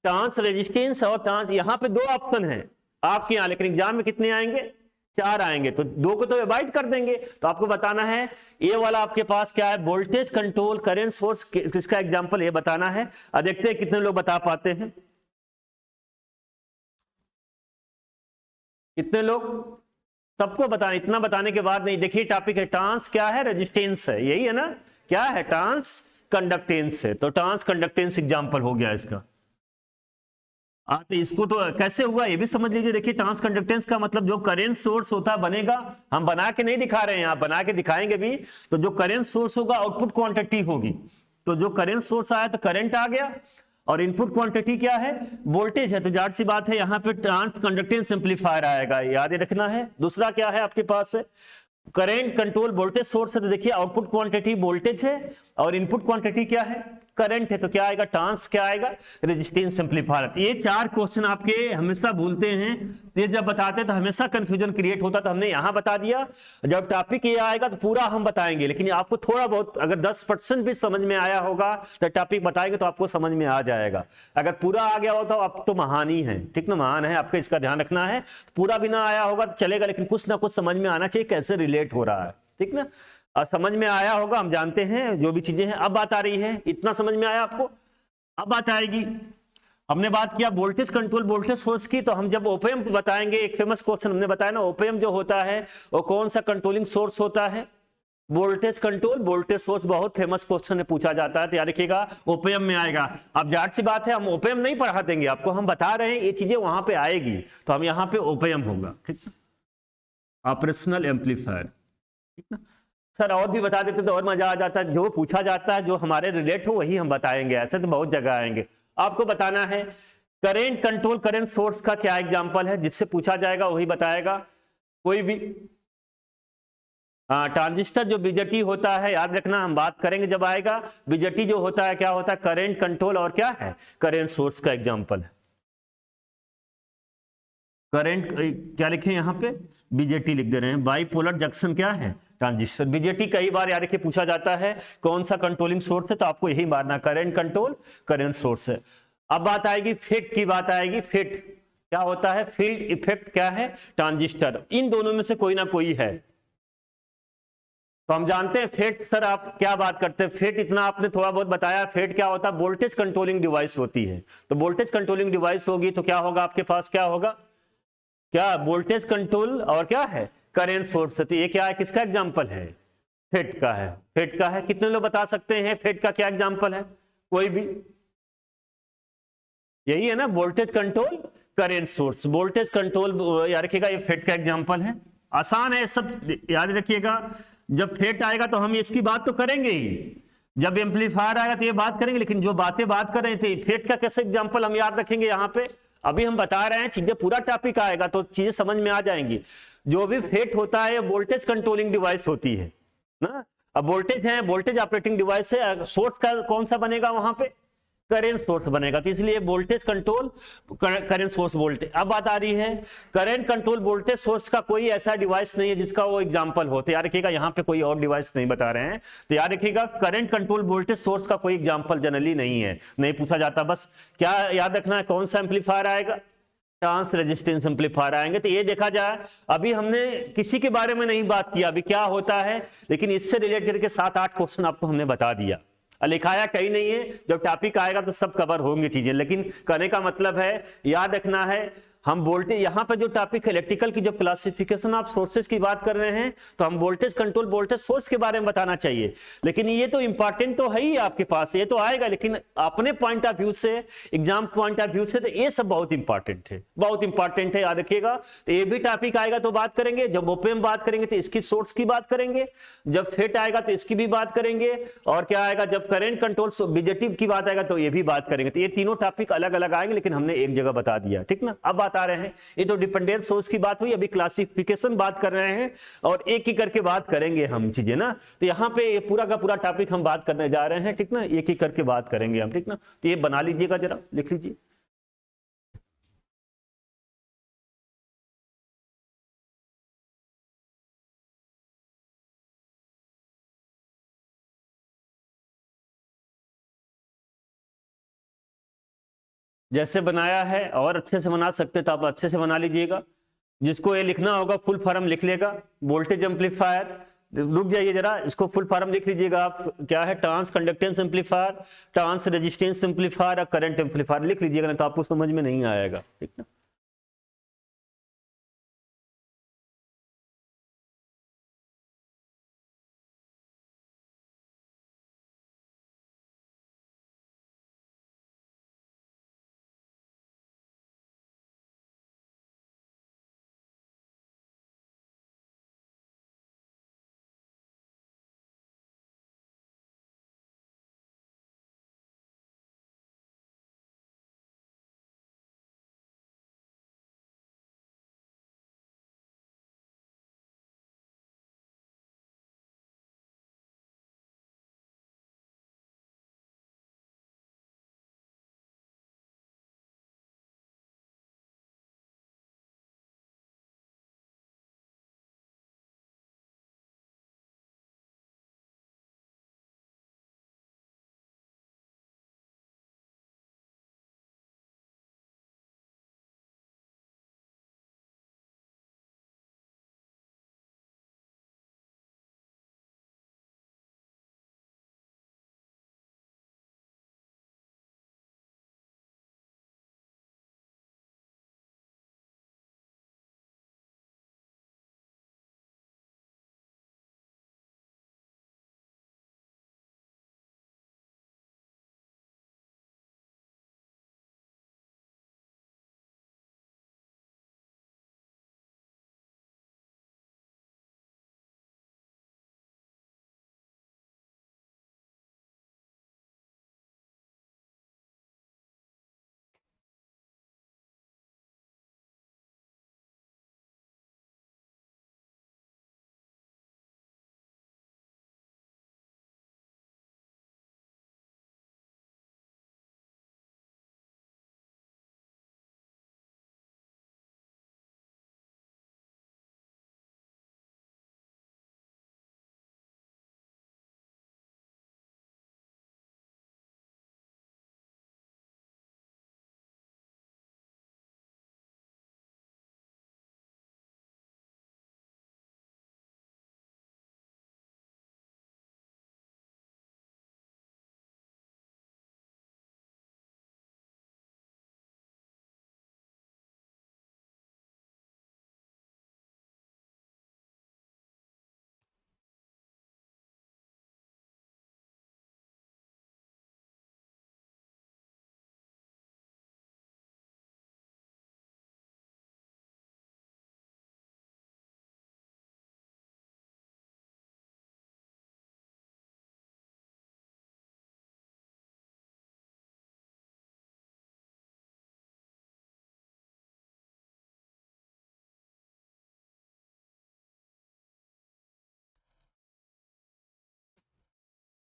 [SPEAKER 1] ट्रांस रेजिस्टेंस और ट्रांस। यहां पे दो ऑप्शन है आपके यहां, लेकिन एग्जाम में कितने आएंगे, 4 आएंगे, तो 2 को तो अवॉइड कर देंगे। तो आपको बताना है ये वाला आपके पास क्या है, वोल्टेज कंट्रोल करंट सोर्स किसका एग्जांपल, ये बताना है। और देखते हैं कितने लोग बता पाते हैं, कितने लोग, सबको बताना, इतना बताने के बाद नहीं। देखिए टॉपिक है ट्रांस क्या है, रेजिस्टेंस है, यही है ना, क्या है, ट्रांस कंडक्टेंस है। तो ट्रांस कंडक्टेंस एग्जांपल हो गया इसका। तो इसको तो कैसे हुआ ये भी समझ लीजिए। देखिए ट्रांस कंडक्टेंस का मतलब जो करंट सोर्स होता है बनेगा, हम बना के नहीं दिखा रहे हैं, आप बना के दिखाएंगे भी, तो जो करंट सोर्स होगा आउटपुट क्वांटिटी होगी। तो जो करंट सोर्स आया तो करंट आ गया, और इनपुट क्वांटिटी क्या है, वोल्टेज है। तो जाहिर सी बात है यहाँ पे ट्रांस कंडक्टेंस एम्पलीफायर आएगा, याद रखना है। दूसरा क्या है आपके पास है, करंट कंट्रोल वोल्टेज सोर्स है। तो देखिए आउटपुट क्वांटिटी वोल्टेज है और इनपुट क्वांटिटी क्या है, करंट है तो क्या आएगा, ट्रांस क्या आएगा, रेजिस्टेंस एम्पलीफायर। ये 4 क्वेश्चन आपके हमेशा भूलते हैं, ये जब बताते हैं तो हमेशा कंफ्यूजन क्रिएट होता, तो हमने यहां बता दिया। जब टॉपिक ये आएगा तो पूरा हम बताएंगे, लेकिन आपको थोड़ा बहुत अगर 10% भी समझ में आया होगा तो टॉपिक बताएंगे तो आपको समझ में आ जाएगा। अगर पूरा आ गया हो तो आप तो महान ही है, ठीक ना, महान है, आपको इसका ध्यान रखना है। पूरा भी ना आया होगा तो चलेगा, लेकिन कुछ ना कुछ समझ में आना चाहिए कैसे रिलेट हो रहा है, ठीक ना। और समझ में आया होगा, हम जानते हैं जो भी चीजें हैं। अब बात आ रही है, इतना समझ में आया आपको, अब बात आएगी। हमने बात किया वोल्टेज कंट्रोल वोल्टेज सोर्स की, तो हम जब ओपेम बताएंगे, एक फेमस क्वेश्चन हमने बताया ना, ओपेम जो होता है वो कौन सा कंट्रोलिंग सोर्स होता है, वोल्टेज कंट्रोल वोल्टेज सोर्स। बहुत फेमस क्वेश्चन है, पूछा जाता है, तो याद रखिएगा ओपेम में आएगा। अब जाहिर सी बात है हम ओपेम नहीं पढ़ा देंगे आपको, हम बता रहे हैं ये चीजें वहां पे आएगी, तो हम यहाँ पे ओपेम होगा, ठीक ना, ऑपरेशनल एम्पलीफायर, ठीक ना। सर और भी बता देते तो और मजा आ जाता है, जो पूछा जाता है जो हमारे रिलेट हो वही हम बताएंगे, ऐसे तो बहुत जगह आएंगे। आपको बताना है करेंट कंट्रोल करंट सोर्स का क्या एग्जांपल है, जिससे पूछा जाएगा वही बताएगा। कोई भी ट्रांजिस्टर जो बीजेटी होता है, याद रखना हम बात करेंगे जब आएगा। बीजेटी जो होता है क्या होता है, करेंट कंट्रोल और क्या है, करेंट सोर्स का एग्जांपल है। करंट क्या लिखे यहाँ पे, बीजेटी लिख दे रहे हैं। बाइपोलर जंक्शन क्या है, ट्रांजिस्टर। बीजेटी कई बार याद रखिए पूछा जाता है कौन सा कंट्रोलिंग सोर्स है, तो आपको यही मारना, करंट कंट्रोल करंट सोर्स है। अब बात आएगी फिट की, बात आएगी फिट क्या होता है, फील्ड इफेक्ट क्या है, ट्रांजिस्टर। इन दोनों में से कोई ना कोई है, तो हम जानते हैं फेट। सर आप क्या बात करते हैं, फेट इतना आपने थोड़ा बहुत बताया। फेट क्या होता है, वोल्टेज कंट्रोलिंग डिवाइस होती है। तो वोल्टेज कंट्रोलिंग डिवाइस होगी तो क्या होगा आपके पास, क्या होगा, क्या वोल्टेज कंट्रोल और क्या है, करेंट सोर्स। तो ये क्या है, किसका एग्जांपल है, फेट का है, फेट का है। कितने लोग बता सकते हैं फेट का क्या एग्जांपल है, कोई भी, यही है ना, voltage control current source. Voltage control याद रखिएगा, ये फेट का एग्जांपल है, आसान है सब याद रखिएगा। जब फेट आएगा तो हम इसकी बात तो करेंगे ही, जब एम्पलीफायर आएगा तो ये बात करेंगे, लेकिन जो बातें बात कर रहे थे फेट का कैसे एग्जांपल हम याद रखेंगे यहाँ पे। अभी हम बता रहे हैं चीजें, पूरा टॉपिक आएगा तो चीजें समझ में आ जाएंगी। जो भी फेट होता है वोल्टेज कंट्रोलिंग डिवाइस होती है ना। अब वोल्टेज है, वोल्टेज ऑपरेटिंग डिवाइस है, सोर्स का कौन सा बनेगा वहां पे, करेंट सोर्स बनेगा। तो इसलिए voltage control current source voltage. अब बात आ रही है करेंट कंट्रोल वोल्टेज सोर्स का कोई ऐसा डिवाइस नहीं है जिसका वो एग्जांपल हो। तो याद रखिएगा यहाँ पे कोई और डिवाइस नहीं बता रहे हैं, तो याद रखिएगा करंट कंट्रोल वोल्टेज सोर्स का कोई एग्जांपल जनरली नहीं है, नहीं पूछा जाता। बस क्या याद रखना है, कौन सा एम्पलीफायर आएगा, ट्रांस रेजिस्टेंस एम्पलीफायर आएंगे। तो ये देखा जाए, अभी हमने किसी के बारे में नहीं बात किया अभी क्या होता है, लेकिन इससे रिलेट करके 7-8 क्वेश्चन आपको हमने बता दिया। लिखाया कहीं नहीं है, जब टॉपिक आएगा तो सब कवर होंगे चीजें, लेकिन कहने का मतलब है याद रखना है। हम वोल्टेज यहाँ पे जो टॉपिक इलेक्ट्रिकल की जो क्लासिफिकेशन ऑफ सोर्सेज की बात कर रहे हैं, तो हम वोल्टेज कंट्रोल वोल्टेज सोर्स के बारे में बताना चाहिए। लेकिन ये तो इंपॉर्टेंट तो है ही आपके पास, ये तो आएगा, लेकिन अपने पॉइंट ऑफ व्यू से, एग्जाम पॉइंट ऑफ व्यू से, तो ये सब बहुत इंपॉर्टेंट है, बहुत इंपॉर्टेंट है, याद रखिएगा। तो ये भी टॉपिक आएगा तो बात करेंगे, जब ओपेम बात करेंगे तो इसकी सोर्स की बात करेंगे, जब फेट आएगा तो इसकी भी बात करेंगे, और क्या आएगा जब करंट कंट्रोल बीजेटी की बात आएगा तो ये भी बात करेंगे। तो ये तीनों टॉपिक अलग अलग आएंगे, लेकिन हमने एक जगह बता दिया, ठीक ना। अब बात आ रहे हैं, ये तो डिपेंडेंट सोर्स की बात हुई, अभी क्लासिफिकेशन बात कर रहे हैं, और एक ही करके बात करेंगे हम चीजें ना। तो यहाँ पे ये पूरा का पूरा टॉपिक हम बात करने जा रहे हैं, ठीक ना, एक ही करके बात करेंगे हम, ठीक ना। तो ये बना लीजिएगा, जरा लिख लीजिए। जैसे बनाया है और अच्छे से बना सकते तो आप अच्छे से बना लीजिएगा। जिसको ये लिखना होगा फुल फॉर्म लिख लेगा, वोल्टेज एम्पलीफायर। रुक जाइए जरा, इसको फुल फॉर्म लिख लीजिएगा आप, क्या है, transconductance amplifier, transresistance amplifier और करंट एम्पलीफायर लिख लीजिएगा, नहीं तो आपको समझ में नहीं आएगा, ठीक ना।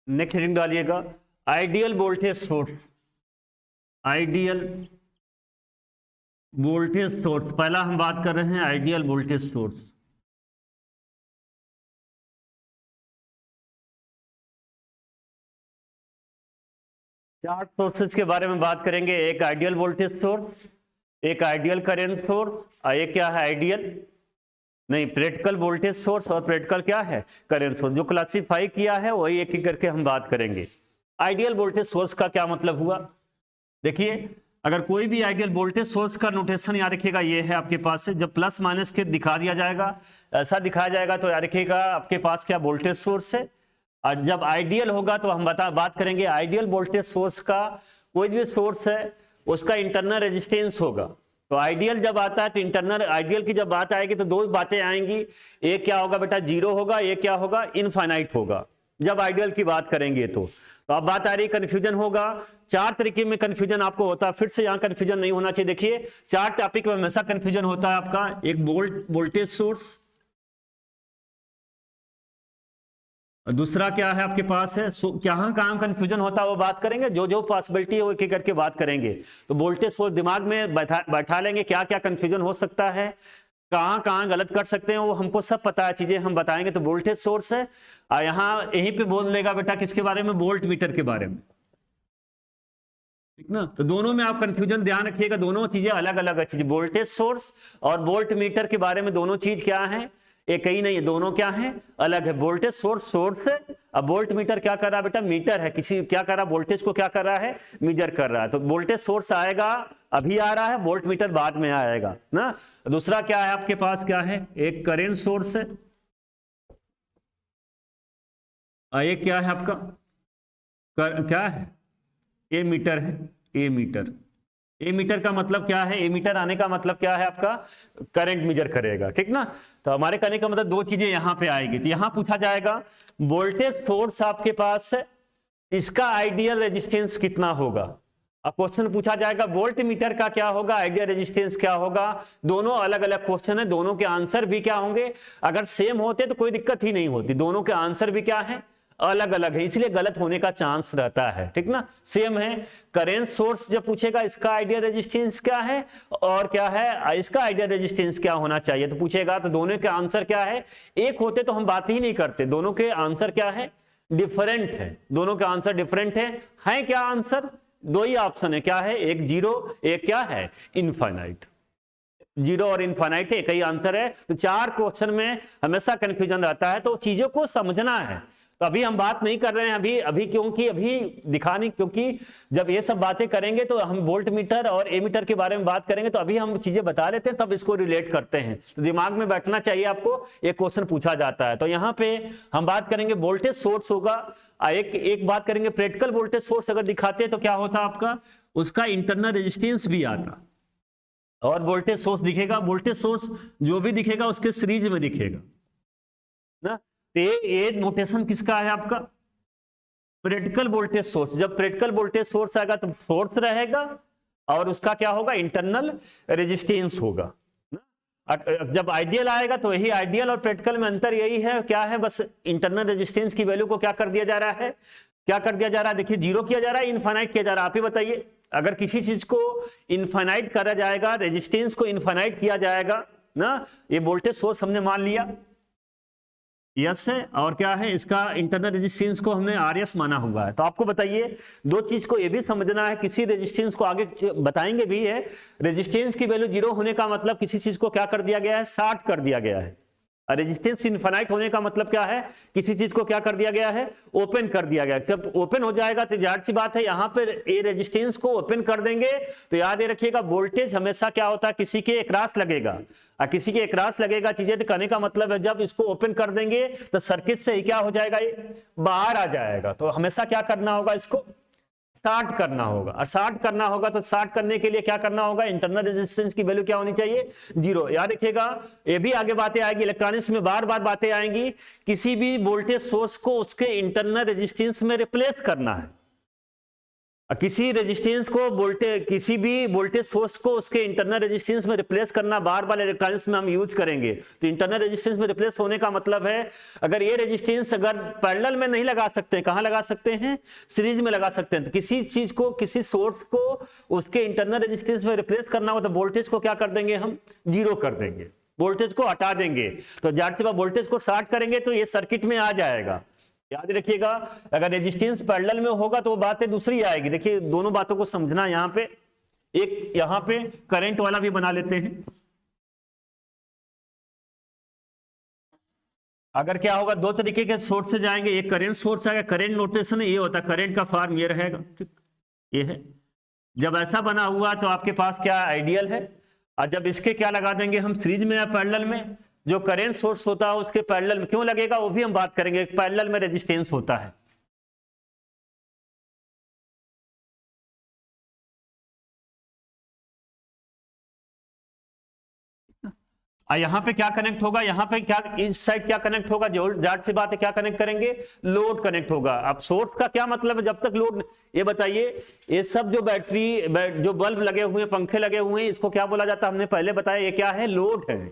[SPEAKER 1] नेक्स्ट हेडिंग डालिएगा ideal voltage source. Ideal voltage source, पहला हम बात कर रहे हैं आइडियल वोल्टेज सोर्स। चार सोर्सेज के बारे में बात करेंगे, एक आइडियल वोल्टेज सोर्स, एक आइडियल करंट सोर्स, और एक क्या है आइडियल नहीं प्रैक्टिकल वोल्टेज सोर्स, और प्रैक्टिकल क्या है करंट सोर्स। जो क्लासिफाई किया है वही एक एक करके हम बात करेंगे। आइडियल वोल्टेज सोर्स का क्या मतलब हुआ, देखिए अगर कोई भी आइडियल वोल्टेज सोर्स का नोटेशन याद रखिएगा, ये है आपके पास है, जब प्लस माइनस के दिखा दिया जाएगा, ऐसा दिखाया जाएगा तो याद रखिएगा आपके पास क्या वोल्टेज सोर्स है। और जब आइडियल होगा तो हम बात करेंगे आइडियल वोल्टेज सोर्स का, कोई भी सोर्स है उसका इंटरनल रेजिस्टेंस होगा। तो आइडियल जब आता है तो इंटरनल, आइडियल की जब बात आएगी तो दो बातें आएंगी, एक क्या होगा बेटा जीरो होगा, एक क्या होगा इनफाइनाइट होगा जब आइडियल की बात करेंगे। तो अब बात आ रही कंफ्यूजन होगा, चार तरीके में कंफ्यूजन आपको होता है, फिर से यहां कंफ्यूजन नहीं होना चाहिए। देखिए चार टॉपिक में हमेशा कंफ्यूजन होता है आपका, एक वोल्टेज सोर्स, दूसरा क्या है आपके पास है कहां कंफ्यूजन होता है वो बात करेंगे, जो जो पॉसिबिलिटी है वो एक एक करके बात करेंगे। तो वोल्टेज सोर्स दिमाग में बैठा लेंगे, क्या क्या कंफ्यूजन हो सकता है, कहां कहां गलत कर सकते हैं, वो हमको सब पता है, चीजें हम बताएंगे। तो वोल्टेज सोर्स है, यहाँ यहीं पे बोल लेगा बेटा किसके बारे में, वोल्ट मीटर के बारे में, ठीक ना। तो दोनों में आप कंफ्यूजन ध्यान रखिएगा, दोनों चीजें अलग अलग चीज, वोल्टेज सोर्स और वोल्ट मीटर के बारे में दोनों चीज क्या है, एक ही नहीं है, दोनों क्या है अलग है। वोल्टेज सोर्स सोर्स है, अब वोल्ट मीटर क्या कर रहा है बेटा, मीटर है, किसी क्या कर रहा है वोल्टेज को क्या कर रहा है मीजर कर रहा है। तो वोल्टेज सोर्स आएगा अभी आ रहा है, वोल्ट मीटर बाद में आएगा ना। दूसरा क्या है आपके पास, क्या है एक करेंट सोर्स है, एक क्या है आपका क्या है ए मीटर है, ए मीटर। ए मीटर का मतलब क्या है, ए मीटर आने का मतलब क्या है आपका करंट मेजर करेगा, ठीक ना। तो हमारे कहने का मतलब दो चीजें यहां पे आएगी। तो यहां पूछा जाएगा वोल्टेज सोर्स आपके पास है, इसका आइडियल रेजिस्टेंस कितना होगा। अब क्वेश्चन पूछा जाएगा वोल्ट मीटर का क्या होगा, आइडियल रेजिस्टेंस क्या होगा। दोनों अलग अलग क्वेश्चन है, दोनों के आंसर भी क्या होंगे, अगर सेम होते तो कोई दिक्कत ही नहीं होती, दोनों के आंसर भी क्या है अलग अलग है, इसलिए गलत होने का चांस रहता है, ठीक ना। सेम है, करेंट सोर्स जब पूछेगा इसका आइडियल रेजिस्टेंस क्या है और क्या है इसका आइडियल रेजिस्टेंस क्या होना चाहिए, तो पूछेगा तो दोनों के आंसर क्या है, एक होते तो हम बात ही नहीं करते, दोनों के आंसर क्या है डिफरेंट है, दोनों के आंसर डिफरेंट है क्या आंसर, दो ही ऑप्शन है, क्या है एक जीरो एक क्या है इनफाइनाइट, जीरो और इनफाइनाइट एक ही आंसर है। तो चार क्वेश्चन में हमेशा कंफ्यूजन रहता है, तो चीजों को समझना है। तो अभी हम बात नहीं कर रहे हैं अभी क्योंकि अभी दिखानी, क्योंकि जब ये सब बातें करेंगे तो हम वोल्ट मीटर और ए मीटर के बारे में बात करेंगे, तो अभी हम चीजें बता लेते हैं तब इसको रिलेट करते हैं। तो दिमाग में बैठना चाहिए आपको, एक क्वेश्चन पूछा जाता है। तो यहाँ पे हम बात करेंगे वोल्टेज सोर्स होगा, एक बात करेंगे प्रैक्टिकल वोल्टेज सोर्स अगर दिखाते हैं तो क्या होता आपका, उसका इंटरनल रेजिस्टेंस भी आता, और वोल्टेज सोर्स दिखेगा, वोल्टेज सोर्स जो भी दिखेगा उसके सीरीज में दिखेगा ना। ये नोटेशन किसका है आपका प्रैक्टिकल वोल्टेज सोर्स। जब प्रैक्टिकल वोल्टेज सोर्स आएगा तो सोर्स रहेगा और उसका क्या होगा इंटरनल रेजिस्टेंस होगा ना। जब आइडियल आएगा तो यही आइडियल और प्रैक्टिकल में अंतर यही है, क्या है बस इंटरनल रेजिस्टेंस की वैल्यू को क्या कर दिया जा रहा है, क्या कर दिया जा रहा है, देखिए जीरो किया जा रहा है इनफाइनाइट किया जा रहा है। आप ही बताइए, अगर किसी चीज को इनफाइनाइट करा जाएगा, रेजिस्टेंस को इनफाइनाइट किया जाएगा ना, ये वोल्टेज सोर्स हमने मान लिया यस है, और क्या है इसका इंटरनल रेजिस्टेंस को हमने आरएस माना हुआ है। तो आपको बताइए दो चीज को ये भी समझना है, किसी रेजिस्टेंस को आगे बताएंगे भी है, रेजिस्टेंस की वैल्यू जीरो होने का मतलब किसी चीज को क्या कर दिया गया है शॉर्ट कर दिया गया है, रेजिस्टेंस इनफाइनाइट होने का मतलब क्या है, किसी चीज को क्या कर दिया गया है ओपन कर दिया गया। जब ओपन हो जाएगा तो जाहिर सी बात है यहां पर ये रेजिस्टेंस को ओपन कर देंगे तो याद रखिएगा वोल्टेज हमेशा क्या होता है किसी के क्रॉस लगेगा, किसी के क्रॉस लगेगा चीजें, तो कहने का मतलब है जब इसको ओपन कर देंगे तो सर्किट से ही क्या हो जाएगा ये बाहर आ जाएगा। तो हमेशा क्या करना होगा इसको शॉर्ट करना होगा, और शॉर्ट करना होगा तो शॉर्ट करने के लिए क्या करना होगा इंटरनल रेजिस्टेंस की वैल्यू क्या होनी चाहिए जीरो। याद रखिएगा ये भी आगे बातें आएगी, इलेक्ट्रॉनिक्स में बार बार बातें आएंगी, किसी भी वोल्टेज सोर्स को उसके इंटरनल रेजिस्टेंस में रिप्लेस करना है, किसी रेजिस्टेंस को वोल्टेज, किसी भी वोल्टेज सोर्स को उसके इंटरनल रेजिस्टेंस में रिप्लेस करना बार बार इलेक्ट्रॉनिक्स में हम यूज करेंगे। तो इंटरनल रेजिस्टेंस में रिप्लेस होने का मतलब है अगर ये रेजिस्टेंस अगर पैरेलल में नहीं लगा सकते, कहां लगा सकते हैं, सीरीज में लगा सकते हैं। तो किसी चीज को, किसी सोर्स को उसके इंटरनल रेजिस्टेंस में रिप्लेस करना हो तो वोल्टेज को क्या कर देंगे, हम जीरो कर देंगे, वोल्टेज को हटा देंगे। तो जाहिर सी बात वोल्टेज को शॉर्ट करेंगे तो ये सर्किट में आ जाएगा। याद रखिएगा अगर रेजिस्टेंस पैरेलल में होगा तो वो बातें दूसरी आएगी। देखिए दोनों बातों को समझना, यहां पे एक यहां पे करंट वाला भी बना लेते हैं। अगर क्या होगा, दो तरीके के सोर्स से जाएंगे, एक करंट सोर्स आएगा, करंट नोटेशन ये होता है, करंट का फॉर्म ये रहेगा, ठीक ये है। जब ऐसा बना हुआ तो आपके पास क्या आइडियल है, और जब इसके क्या लगा देंगे हम सीरीज में या पैरेलल में, जो करंट सोर्स होता है उसके पैरेलल में क्यों लगेगा वो भी हम बात करेंगे। पैरेलल में रेजिस्टेंस होता है, यहां पे क्या कनेक्ट होगा, यहां पे क्या, इस साइड क्या कनेक्ट होगा, जो जाहिर सी बात है क्या कनेक्ट करेंगे, लोड कनेक्ट होगा। अब सोर्स का क्या मतलब है, जब तक लोड, ये बताइए ये सब जो बैटरी, जो बल्ब लगे हुए हैं, पंखे लगे हुए हैं, इसको क्या बोला जाता है, हमने पहले बताया ये क्या है, लोड है।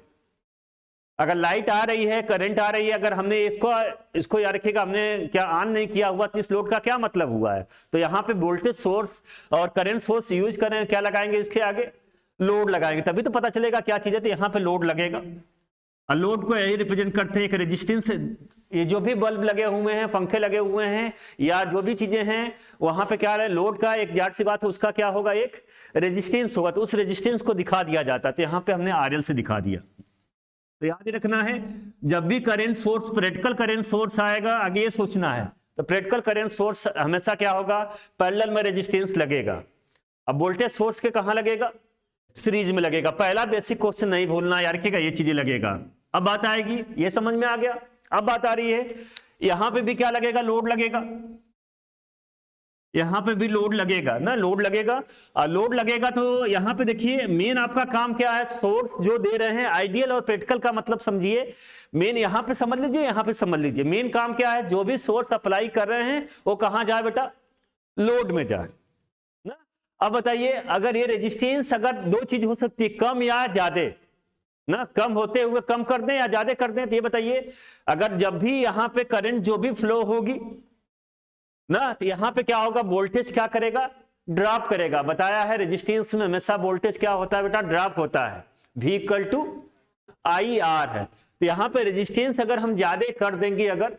[SPEAKER 1] अगर लाइट आ रही है, करंट आ रही है, अगर हमने इसको याद रखिएगा हमने क्या ऑन नहीं किया हुआ तो इस लोड का क्या मतलब हुआ है। तो यहाँ पे वोल्टेज सोर्स और करंट सोर्स यूज करें, क्या लगाएंगे इसके आगे, लोड लगाएंगे, तभी तो पता चलेगा क्या चीज है। तो यहाँ पे लोड लगेगा, और लोड को यही रिप्रेजेंट करते हैं एक रेजिस्टेंस। ये जो भी बल्ब लगे हुए हैं, पंखे लगे हुए हैं, या जो भी चीजें हैं, वहां पे क्या है, लोड का एक जाहिर सी बात है उसका क्या होगा, एक रेजिस्टेंस होगा। तो उस रेजिस्टेंस को दिखा दिया जाता है, तो यहाँ पे हमने RL से दिखा दिया। तो याद ही रखना है जब भी current source, practical current source आएगा, आगे ये सोचना है, तो प्रैक्टिकल करंट सोर्स हमेशा क्या होगा, पैरेलल में रेजिस्टेंस लगेगा। अब वोल्टेज सोर्स के कहां लगेगा, सीरीज में लगेगा। पहला बेसिक क्वेश्चन नहीं भूलना यार, कि ये चीजें लगेगा। अब बात आएगी, ये समझ में आ गया। अब बात आ रही है यहां पे भी क्या लगेगा, लोड लगेगा, यहां पे भी लोड लगेगा ना, लोड लगेगा। और लोड लगेगा तो यहां पे देखिए मेन आपका काम क्या है, सोर्स जो दे रहे हैं, आइडियल और प्रैक्टिकल का मतलब समझिए। मेन यहां पे समझ लीजिए, यहां पे समझ लीजिए, मेन काम क्या है, जो भी सोर्स अप्लाई कर रहे हैं वो कहां जाए बेटा, लोड में जाए ना। अब बताइए अगर ये रेजिस्टेंस, अगर दो चीज हो सकती है, कम या ज्यादा ना, कम होते हुए कम कर दें या ज्यादा कर दें। तो ये बताइए अगर जब भी यहां पे करंट जो भी फ्लो होगी ना, तो यहां पे क्या होगा, वोल्टेज क्या करेगा, ड्रॉप करेगा। बताया है रेजिस्टेंस में हमेशा वोल्टेज क्या होता है बेटा, ड्रॉप होता है, V इक्वल टू IR है। तो यहां पे रेजिस्टेंस अगर हम ज्यादा कर देंगे, अगर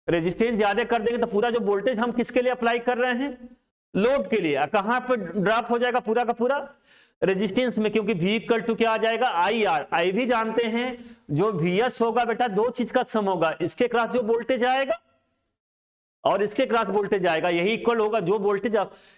[SPEAKER 1] रेजिस्टेंस ज्यादा कर देंगे तो पूरा जो वोल्टेज हम किसके लिए अप्लाई कर रहे हैं, लोड के लिए, कहां पे ड्रॉप हो जाएगा पूरा का पूरा, रेजिस्टेंस में, क्योंकि V इक्वल टू क्या आ जाएगा, IR। आई भी जानते हैं जो VS होगा बेटा, दो चीज का सम होगा, इसके क्रॉस जो वोल्टेज आएगा और इसके क्रॉस वोल्टेज आएगा, यही इक्वल होगा जो वोल्टेज,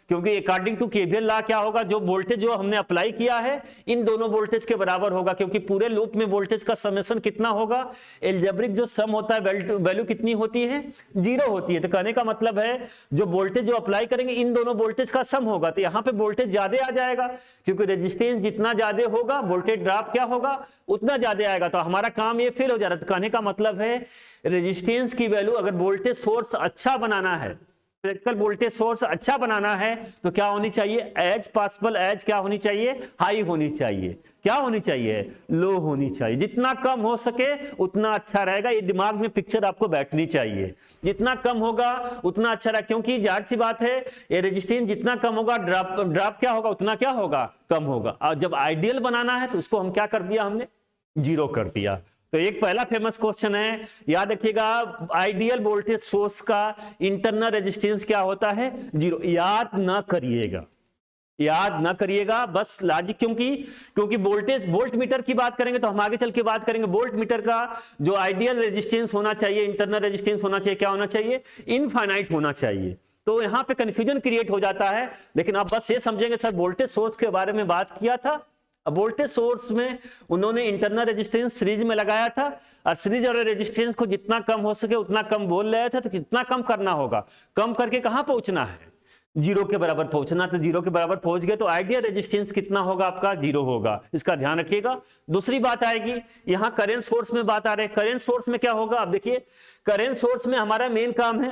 [SPEAKER 1] क्योंकि अकॉर्डिंग टू केवीएल लॉ क्या होगा, जो वोल्टेज जो हमने अप्लाई किया है इन दोनों वोल्टेज के बराबर होगा, क्योंकि पूरे लूप में वोल्टेज का समेशन कितना होगा, एल्जेब्रिक जो सम होता है वैल्यू कितनी होती है, 0 होती है। तो कहने का मतलब है जो वोल्टेज जो अप्लाई करेंगे इन दोनों वोल्टेज का सम होगा, तो यहाँ पे वोल्टेज ज्यादा आ जाएगा, क्योंकि रेजिस्टेंस जितना ज्यादा होगा वोल्टेज ड्रॉप क्या होगा, उतना ज्यादा आएगा। तो हमारा काम ये फेल हो जा रहा है। तो कहने का मतलब है रेजिस्टेंस की वैल्यू, अगर वोल्टेज सोर्स अच्छा बनाना है, प्रैक्टिकल वोल्टेज सोर्स अच्छा बनाना है, तो क्या होनी चाहिए, एज पॉसिबल एज क्या होनी चाहिए, हाई होनी चाहिए। क्या होनी चाहिए, लो होनी चाहिए। जितना कम हो सके उतना अच्छा रहेगा, ये दिमाग में पिक्चर आपको बैठनी चाहिए। जितना कम होगा उतना अच्छा रहेगा, क्योंकि जाहिर सी बात है ये रेजिस्टेंस जितना कम होगा, ड्रॉप क्या होगा, उतना क्या होगा, कम होगा। और जब आइडियल बनाना है तो उसको हम क्या कर दिया, हमने 0 कर दिया। तो एक पहला फेमस क्वेश्चन है, याद रखिएगा, आइडियल वोल्टेज सोर्स का इंटरनल रेजिस्टेंस क्या होता है, 0। याद ना करिएगा, याद ना करिएगा, बस लॉजिक, क्योंकि वोल्टेज, वोल्ट मीटर की बात करेंगे तो हम आगे चल के बात करेंगे। वोल्ट मीटर का जो आइडियल रेजिस्टेंस होना चाहिए, इंटरनल रेजिस्टेंस होना चाहिए, क्या होना चाहिए, इनफाइनाइट होना चाहिए। तो यहां पे कंफ्यूजन क्रिएट हो जाता है। लेकिन आप बस ये समझेंगे सर वोल्टेज सोर्स के बारे में बात किया था, अब वोल्टेज सोर्स में उन्होंने इंटरनल रेजिस्टेंस सीरीज में लगाया था, और सीरीज और रेजिस्टेंस को जितना कम हो सके उतना कम बोल रहे थे। तो कितना कम करना होगा, कम करके कहां पहुंचना है, 0 के बराबर पहुंचना। तो 0 के बराबर पहुंच गए तो आइडियल रेजिस्टेंस कितना होगा आपका, 0 होगा। इसका ध्यान रखिएगा। दूसरी बात आएगी, यहां करंट सोर्स में बात आ रही है। करंट सोर्स में क्या होगा, अब देखिए करंट सोर्स में हमारा मेन काम है,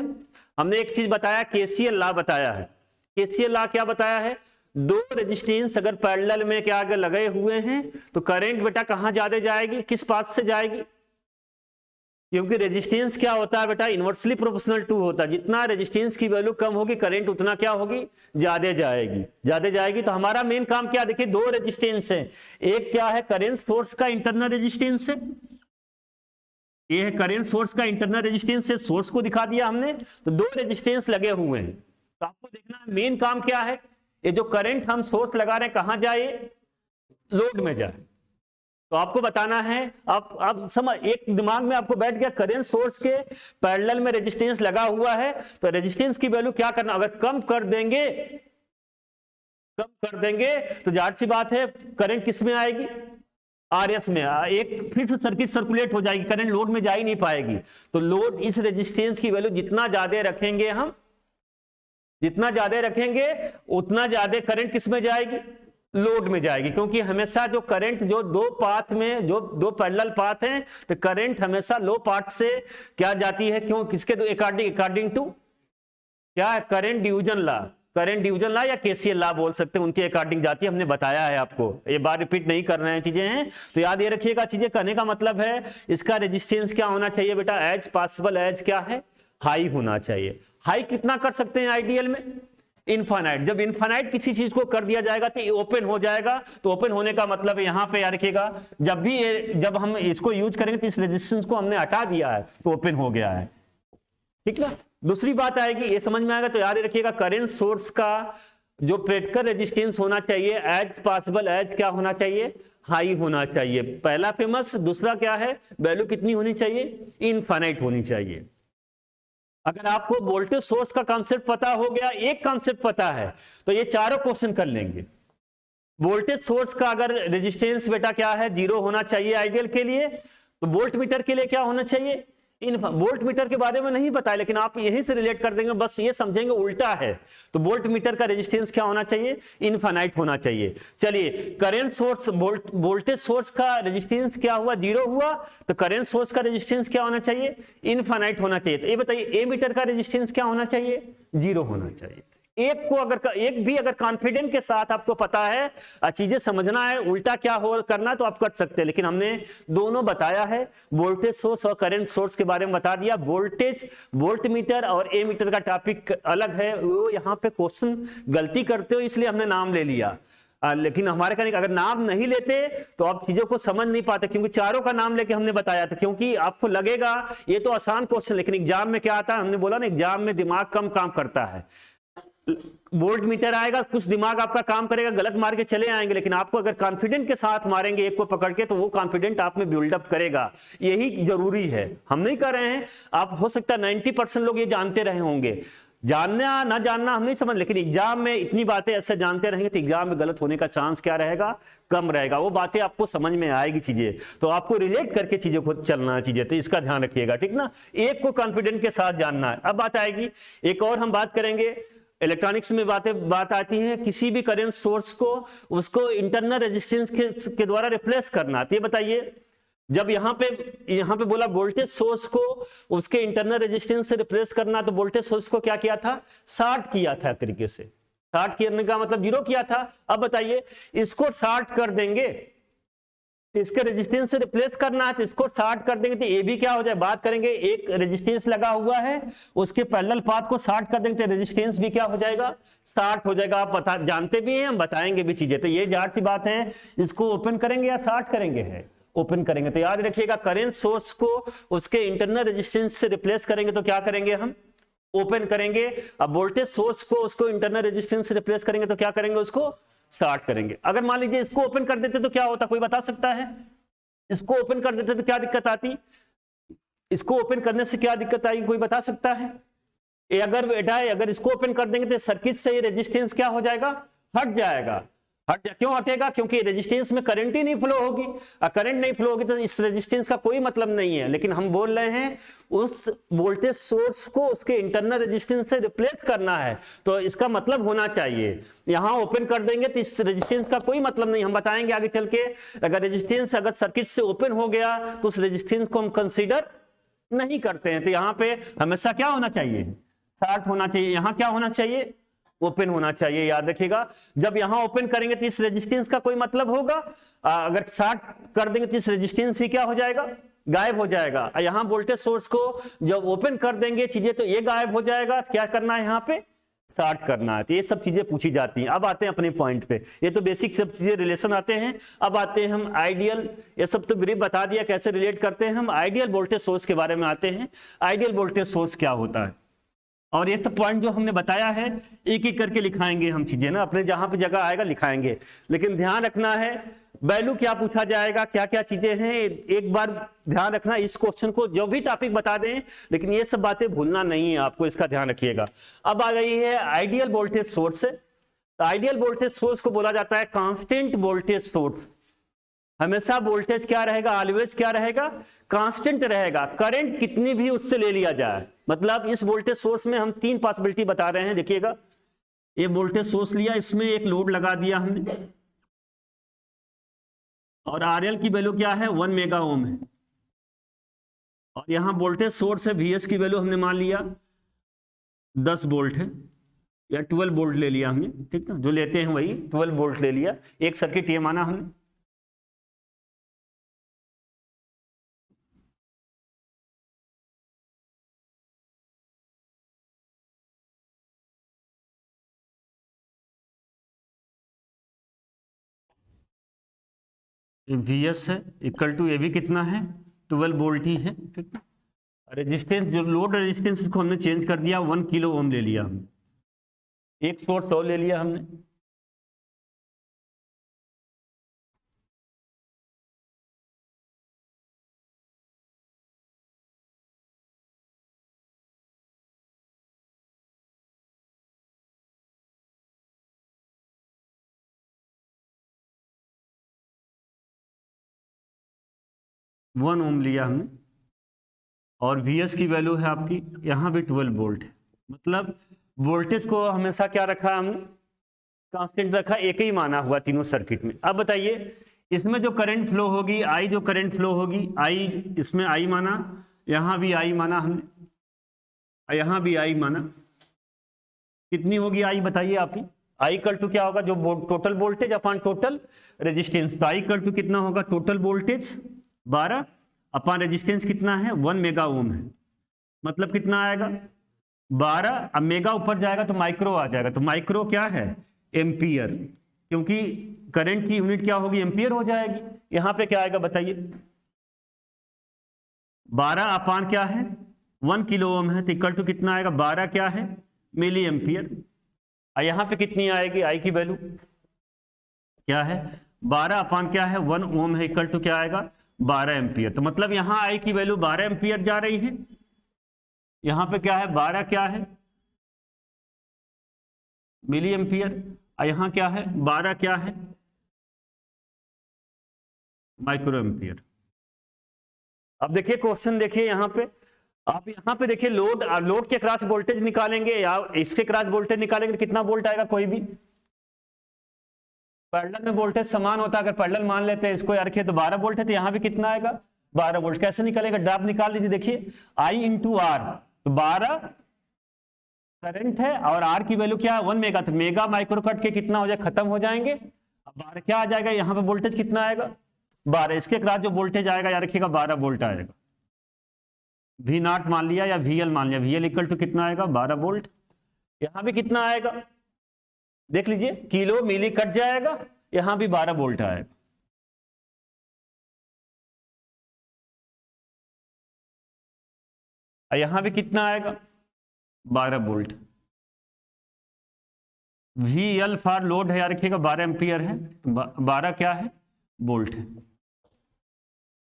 [SPEAKER 1] हमने एक चीज बताया, KCL लॉ बताया है। केसीएल लॉ क्या बताया है, दो रेजिस्टेंस अगर पैरेलल में क्या अगर लगे हुए हैं तो करंट बेटा कहां ज्यादा जाएगी, किस पाथ से जाएगी, क्योंकि रेजिस्टेंस क्या होता है बेटा, इनवर्सली प्रोपोर्शनल टू होता है, जितना रेजिस्टेंस की वैल्यू कम होगी करंट उतना क्या होगी, ज्यादा जाएगी, ज्यादा जाएगी। तो हमारा मेन काम क्या, देखिए दो रेजिस्टेंस है, एक क्या है करंट सोर्स का इंटरनल रेजिस्टेंस है, ये है करंट सोर्स का इंटरनल रेजिस्टेंस है, सोर्स को दिखा दिया हमने, तो दो रेजिस्टेंस लगे हुए हैं। तो आपको देखना है मेन काम क्या है, ये जो करंट हम सोर्स लगा रहे हैं कहां जाए, लोड में जाए। तो आपको बताना है, आप समझ, एक दिमाग में आपको बैठ गया करंट सोर्स के पैरेलल में रेजिस्टेंस लगा हुआ है, तो रेजिस्टेंस की वैल्यू क्या करना, अगर कम कर देंगे तो जाहिर सी बात है करंट किस में आएगी, आरएस में, एक फिर से सर्किट सर्कुलेट हो जाएगी, करंट लोड में जा ही नहीं पाएगी। तो लोड इस रेजिस्टेंस की वैल्यू जितना ज्यादा रखेंगे हम, जितना ज्यादा रखेंगे उतना ज्यादा करंट किस में जाएगी, लोड में जाएगी, क्योंकि हमेशा जो करंट जो दो पाथ में, जो दो पैरेलल पाथ हैं, तो करंट हमेशा लो पाथ से क्या जाती है, क्यों, किसके अकॉर्डिंग टू क्या, करंट डिवीजन ला या केसीएल ला बोल सकते हैं, उनके अकॉर्डिंग जाती है, हमने बताया है आपको, ये बार रिपीट नहीं कर रहे हैं चीजें हैं। तो याद ये रखिएगा, चीजें करने का मतलब है इसका रेजिस्टेंस क्या होना चाहिए बेटा, एज पॉसिबल एज क्या है, हाई होना चाहिए। हाई कितना कर सकते हैं आइडियल में, इनफाइनाइट। जब इनफाइनाइट किसी चीज को कर दिया जाएगा तो ये ओपन हो जाएगा, तो ओपन होने का मतलब यहां पे याद रखिएगा, जब हम इसको यूज करेंगे तो इस रेजिस्टेंस को हमने हटा दिया है तो ओपन हो गया है, ठीक ना। दूसरी बात आएगी, ये समझ में आएगा, तो याद रखिएगा करंट सोर्स का जो प्रैक्टिकल रेजिस्टेंस होना चाहिए एज पॉसिबल एज क्या होना चाहिए, हाई होना चाहिए। पहला फेमस, दूसरा क्या है, वैल्यू कितनी होनी चाहिए, इनफाइनाइट होनी चाहिए। अगर आपको वोल्टेज सोर्स का कॉन्सेप्ट पता हो गया, एक कॉन्सेप्ट पता है, तो ये चारों क्वेश्चन कर लेंगे। वोल्टेज सोर्स का अगर रेजिस्टेंस बेटा क्या है, 0 होना चाहिए आइडियल के लिए, तो वोल्ट मीटर के लिए क्या होना चाहिए, वोल्ट मीटर के बारे में नहीं बताया, लेकिन आप यहीं से रिलेट कर देंगे, बस ये समझेंगे उल्टा है। तो वोल्ट मीटर का रेजिस्टेंस क्या होना चाहिए, इनफाइनाइट होना चाहिए। चलिए करंट सोर्स, वोल्टेज सोर्स का रेजिस्टेंस क्या हुआ, 0 हुआ, तो करंट सोर्स का रेजिस्टेंस क्या होना चाहिए, इनफाइनाइट होना चाहिए। तो ये बताइए ए मीटर का रेजिस्टेंस क्या होना चाहिए, 0 होना चाहिए। एक भी अगर कॉन्फिडेंट के साथ आपको पता है, चीजें समझना है, उल्टा क्या हो करना तो आप कर सकते हैं, लेकिन हमने दोनों बताया है, वोल्टेज सोर्स और करंट सोर्स के बारे में बता दिया। वोल्ट मीटर और ए मीटर का टॉपिक अलग है, वो यहाँ पे क्वेश्चन गलती करते हो इसलिए हमने नाम ले लिया, लेकिन हमारे कहने अगर नाम नहीं लेते तो आप चीजों को समझ नहीं पाते, क्योंकि चारों का नाम लेके हमने बताया था। क्योंकि आपको लगेगा ये तो आसान क्वेश्चन, लेकिन एग्जाम में क्या आता है, हमने बोला ना एग्जाम में दिमाग कम काम करता है। वोल्ट मीटर आएगा, कुछ दिमाग आपका काम करेगा, गलत मार के चले आएंगे, लेकिन आपको अगर कॉन्फिडेंट के साथ मारेंगे एक को पकड़ के, तो वो कॉन्फिडेंट आप में बिल्डअप करेगा, यही जरूरी है। हम नहीं कर रहे हैं, आप हो सकता है 90% लोग ये जानते रहे होंगे, जानना ना जानना हम नहीं समझ, लेकिन एग्जाम में इतनी बातें ऐसे जानते रहेंगे तो एग्जाम में गलत होने का चांस क्या रहेगा, कम रहेगा। वो बातें आपको समझ में आएगी चीजें, तो आपको रिलेट करके चीजों को चलना है चीजें, तो इसका ध्यान रखिएगा, ठीक ना। एक को कॉन्फिडेंट के साथ जानना है। अब बात आएगी एक और, हम बात करेंगे इलेक्ट्रॉनिक्स में बात आती है, किसी भी करंट सोर्स को उसको इंटरनल रेजिस्टेंस के द्वारा रिप्लेस करना। तो ये बताइए, जब यहाँ पे बोला वोल्टेज सोर्स को उसके इंटरनल रेजिस्टेंस से रिप्लेस करना, तो वोल्टेज सोर्स को क्या किया था, शॉर्ट किया था, एक तरीके से शॉर्ट करने का मतलब 0 किया था। अब बताइए इसको शॉर्ट कर देंगे, इसके रेजिस्टेंस से रिप्लेस करना है, तो इसको शॉर्ट कर देंगे तो ये भी क्या हो जाए, बात करेंगे एक रेजिस्टेंस लगा हुआ है, उसके पैरेलल पाथ को शॉर्ट कर देंगे तो रेजिस्टेंस भी क्या हो जाएगा, शॉर्ट हो जाएगा। आप जानते भी हैं, हम बताएंगे भी चीजें, तो ये जाहिर सी बात है, इसको ओपन करेंगे या शॉर्ट करेंगे, है ओपन करेंगे। तो याद रखिएगा करंट सोर्स को उसके इंटरनल रेजिस्टेंस से रिप्लेस करेंगे तो क्या करेंगे, हम ओपन करेंगे। अब वोल्टेज सोर्स को उसको इंटरनल रेजिस्टेंस से रिप्लेस करेंगे तो क्या करेंगे, उसको शॉर्ट करेंगे। अगर मान लीजिए इसको ओपन कर देते तो क्या होता, कोई बता सकता है, इसको ओपन कर देते तो क्या दिक्कत आती, इसको ओपन करने से क्या दिक्कत आई, कोई बता सकता है। अगर इसको ओपन कर देंगे तो सर्किट से ये रेजिस्टेंस क्या हो जाएगा, हट जाएगा। क्यों हटेगा, क्योंकि रेजिस्टेंस में करंट ही नहीं फ्लो होगी, करंट नहीं फ्लो होगी तो इस रेजिस्टेंस का कोई मतलब नहीं है। लेकिन हम बोल रहे हैं उस वोल्टेज सोर्स को उसके इंटरनल रेजिस्टेंस से रिप्लेस करना है, तो इसका मतलब होना चाहिए, यहां ओपन कर देंगे तो इस रेजिस्टेंस का कोई मतलब नहीं। हम बताएंगे आगे चल के, अगर रेजिस्टेंस अगर सर्किट से ओपन हो गया तो उस रेजिस्टेंस को हम कंसीडर नहीं करते हैं। तो यहाँ पे हमेशा क्या होना चाहिए, शॉर्ट होना चाहिए। यहां क्या होना चाहिए, ओपन होना चाहिए, याद रखिएगा। जब यहां ओपन करेंगे तो इस रेजिस्टेंस का कोई मतलब होगा, अगर शॉर्ट कर देंगे तो इस रेजिस्टेंस ही क्या हो जाएगा, गायब हो जाएगा। यहां वोल्टेज सोर्स को जब ओपन कर देंगे चीजें तो ये गायब हो जाएगा। क्या करना है, यहाँ पे शॉर्ट करना है। तो ये सब चीजें पूछी जाती हैं। अब आते हैं अपने पॉइंट पे, ये तो बेसिक सब चीजें रिलेशन आते हैं। अब आते हैं हम आइडियल, ये सब तो ब्रीफ बता दिया कैसे रिलेट करते हैं। हम आइडियल वोल्टेज सोर्स के बारे में आते हैं। आइडियल वोल्टेज सोर्स क्या होता है, और ये सब पॉइंट जो हमने बताया है एक एक करके लिखाएंगे हम चीजें ना, अपने जहां पे जगह आएगा लिखाएंगे। लेकिन ध्यान रखना है वैल्यू क्या पूछा जाएगा, क्या क्या चीजें हैं, एक बार ध्यान रखना इस क्वेश्चन को, जो भी टॉपिक बता दें, लेकिन ये सब बातें भूलना नहीं है आपको, इसका ध्यान रखिएगा। अब आ गई है ideal voltage source. Ideal voltage source को बोला जाता है कांस्टेंट वोल्टेज सोर्स। हमेशा वोल्टेज क्या रहेगा, ऑलवेज क्या रहेगा, कांस्टेंट रहेगा। करंट कितनी भी उससे ले लिया जाए, मतलब इस वोल्टेज सोर्स में हम तीन पॉसिबिलिटी बता रहे हैं। देखिएगा, ये वोल्टेज सोर्स लिया, इसमें एक लोड लगा दिया हमने, और आरएल की वैल्यू क्या है, 1 मेगा ओम है। और यहां वोल्टेज सोर्स है, वीएस की वैल्यू हमने मान लिया 10 वोल्ट है, या 12 वोल्ट ले लिया हमने, ठीक ना, जो लेते हैं वही 12 वोल्ट ले लिया। एक सर्किट ये माना हमने। वीएस है इक्वल टू ए भी कितना है, 12 वोल्ट ही है, ठीक है। रेजिस्टेंस जो लोड रेजिस्टेंस को हमने चेंज कर दिया, 1 किलो ओम ले लिया हमने, एक सोर्स और ले लिया हमने। वन ओम लिया हमने, और वीएस की वैल्यू है आपकी यहाँ भी 12 वोल्ट है। मतलब वोल्टेज को हमेशा क्या रखा हमने, कांस्टेंट रखा, एक ही माना हुआ तीनों सर्किट में। अब बताइए इसमें जो करंट फ्लो होगी, आई जो करंट फ्लो होगी, आई, इसमें आई माना, यहाँ भी आई माना हमने, यहाँ भी आई माना, कितनी होगी आई बताइए आप ही। आई इक्वल टू क्या होगा, जो total voltage upon total resistance. तो आई इक्वल टू कितना होगा, टोटल वोल्टेज 12 अपॉन रेजिस्टेंस कितना है, 1 मेगा ओम है। मतलब कितना आएगा 12, अब मेगा ऊपर जाएगा तो माइक्रो आ जाएगा, तो माइक्रो क्या है, एम्पियर, क्योंकि करंट की यूनिट क्या होगी, एम्पियर हो जाएगी। यहां पे क्या आएगा बताइए, 12 अपॉन क्या है, 1 किलो ओम है, तो इक्वल टू कितना आएगा, 12 क्या है, मिली एम्पियर। और यहां पे कितनी आएगी आई की वैल्यू, क्या है 12 अपॉन क्या है, 1 ओम है, इक्वल टू क्या आएगा 12 एम्पियर। तो मतलब यहां आई की वैल्यू 12 एम्पियर जा रही है। यहां पे क्या है, 12 क्या है, मिली एम्पियर, और यहां क्या है 12 क्या है, माइक्रो एम्पियर। अब देखिए क्वेश्चन, देखिए यहां पे आप, यहां पे देखिए लोड के क्रॉस वोल्टेज निकालेंगे या इसके क्रॉस वोल्टेज निकालेंगे, कितना वोल्ट आएगा, कोई भी पैरेलल में वोल्टेज समान होता है। अगर पैरेलल मान लेते हैं इसको रखिए तो 12 वोल्ट है, तो यहां भी कितना आएगा 12 वोल्ट। कैसे निकलेगा, ड्रॉप निकाल लीजिए। देखिए आई इंटू आर, तो 12 करंट है और आर की वैल्यू क्या है 1 मेगा, तो मेगा माइक्रो कट के कितना हो जाए, खत्म हो जाएंगे। अब 12 क्या आ जाएगा, यहाँ पे वोल्टेज कितना आएगा 12, इसके क्रॉस जो वोल्टेज आएगा याद रखिएगा 12 वोल्ट आएगा। वी नॉट मान लिया या वीएल मान लिया, वीएल इक्वल टू कितना आएगा 12 वोल्ट। यहां भी कितना आएगा देख लीजिए, किलो मिली कट जाएगा, यहां भी 12 वोल्ट आएगा। यहां भी कितना आएगा 12 volt. V L for load है याद रखिएगा 12 एम्पियर है, 12 क्या है वोल्ट है।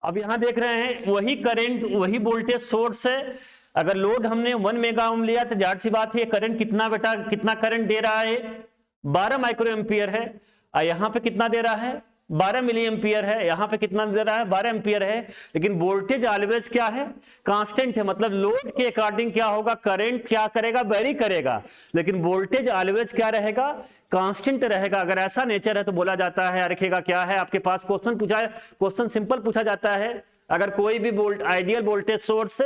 [SPEAKER 1] अब यहां देख रहे हैं वही करंट वही वोल्टेज सोर्स है। अगर लोड हमने 1 मेगा ओम लिया तो जाहिर सी बात है करंट कितना बेटा, कितना करंट दे रहा है 12 माइक्रो एम्पियर है। और यहां पे कितना दे रहा है 12 मिली एम्पियर है, यहां पे कितना दे रहा है 12 एम्पियर है। लेकिन वोल्टेज ऑलवेज क्या है, कांस्टेंट है। मतलब लोड के अकॉर्डिंग क्या होगा, करंट क्या करेगा, वेरी करेगा, लेकिन वोल्टेज ऑलवेज क्या रहेगा, कांस्टेंट रहेगा। अगर ऐसा नेचर है तो बोला जाता है, रखेगा क्या है, आपके पास क्वेश्चन पूछा है, क्वेश्चन सिंपल पूछा जाता है, अगर कोई भी आइडियल वोल्टेज सोर्स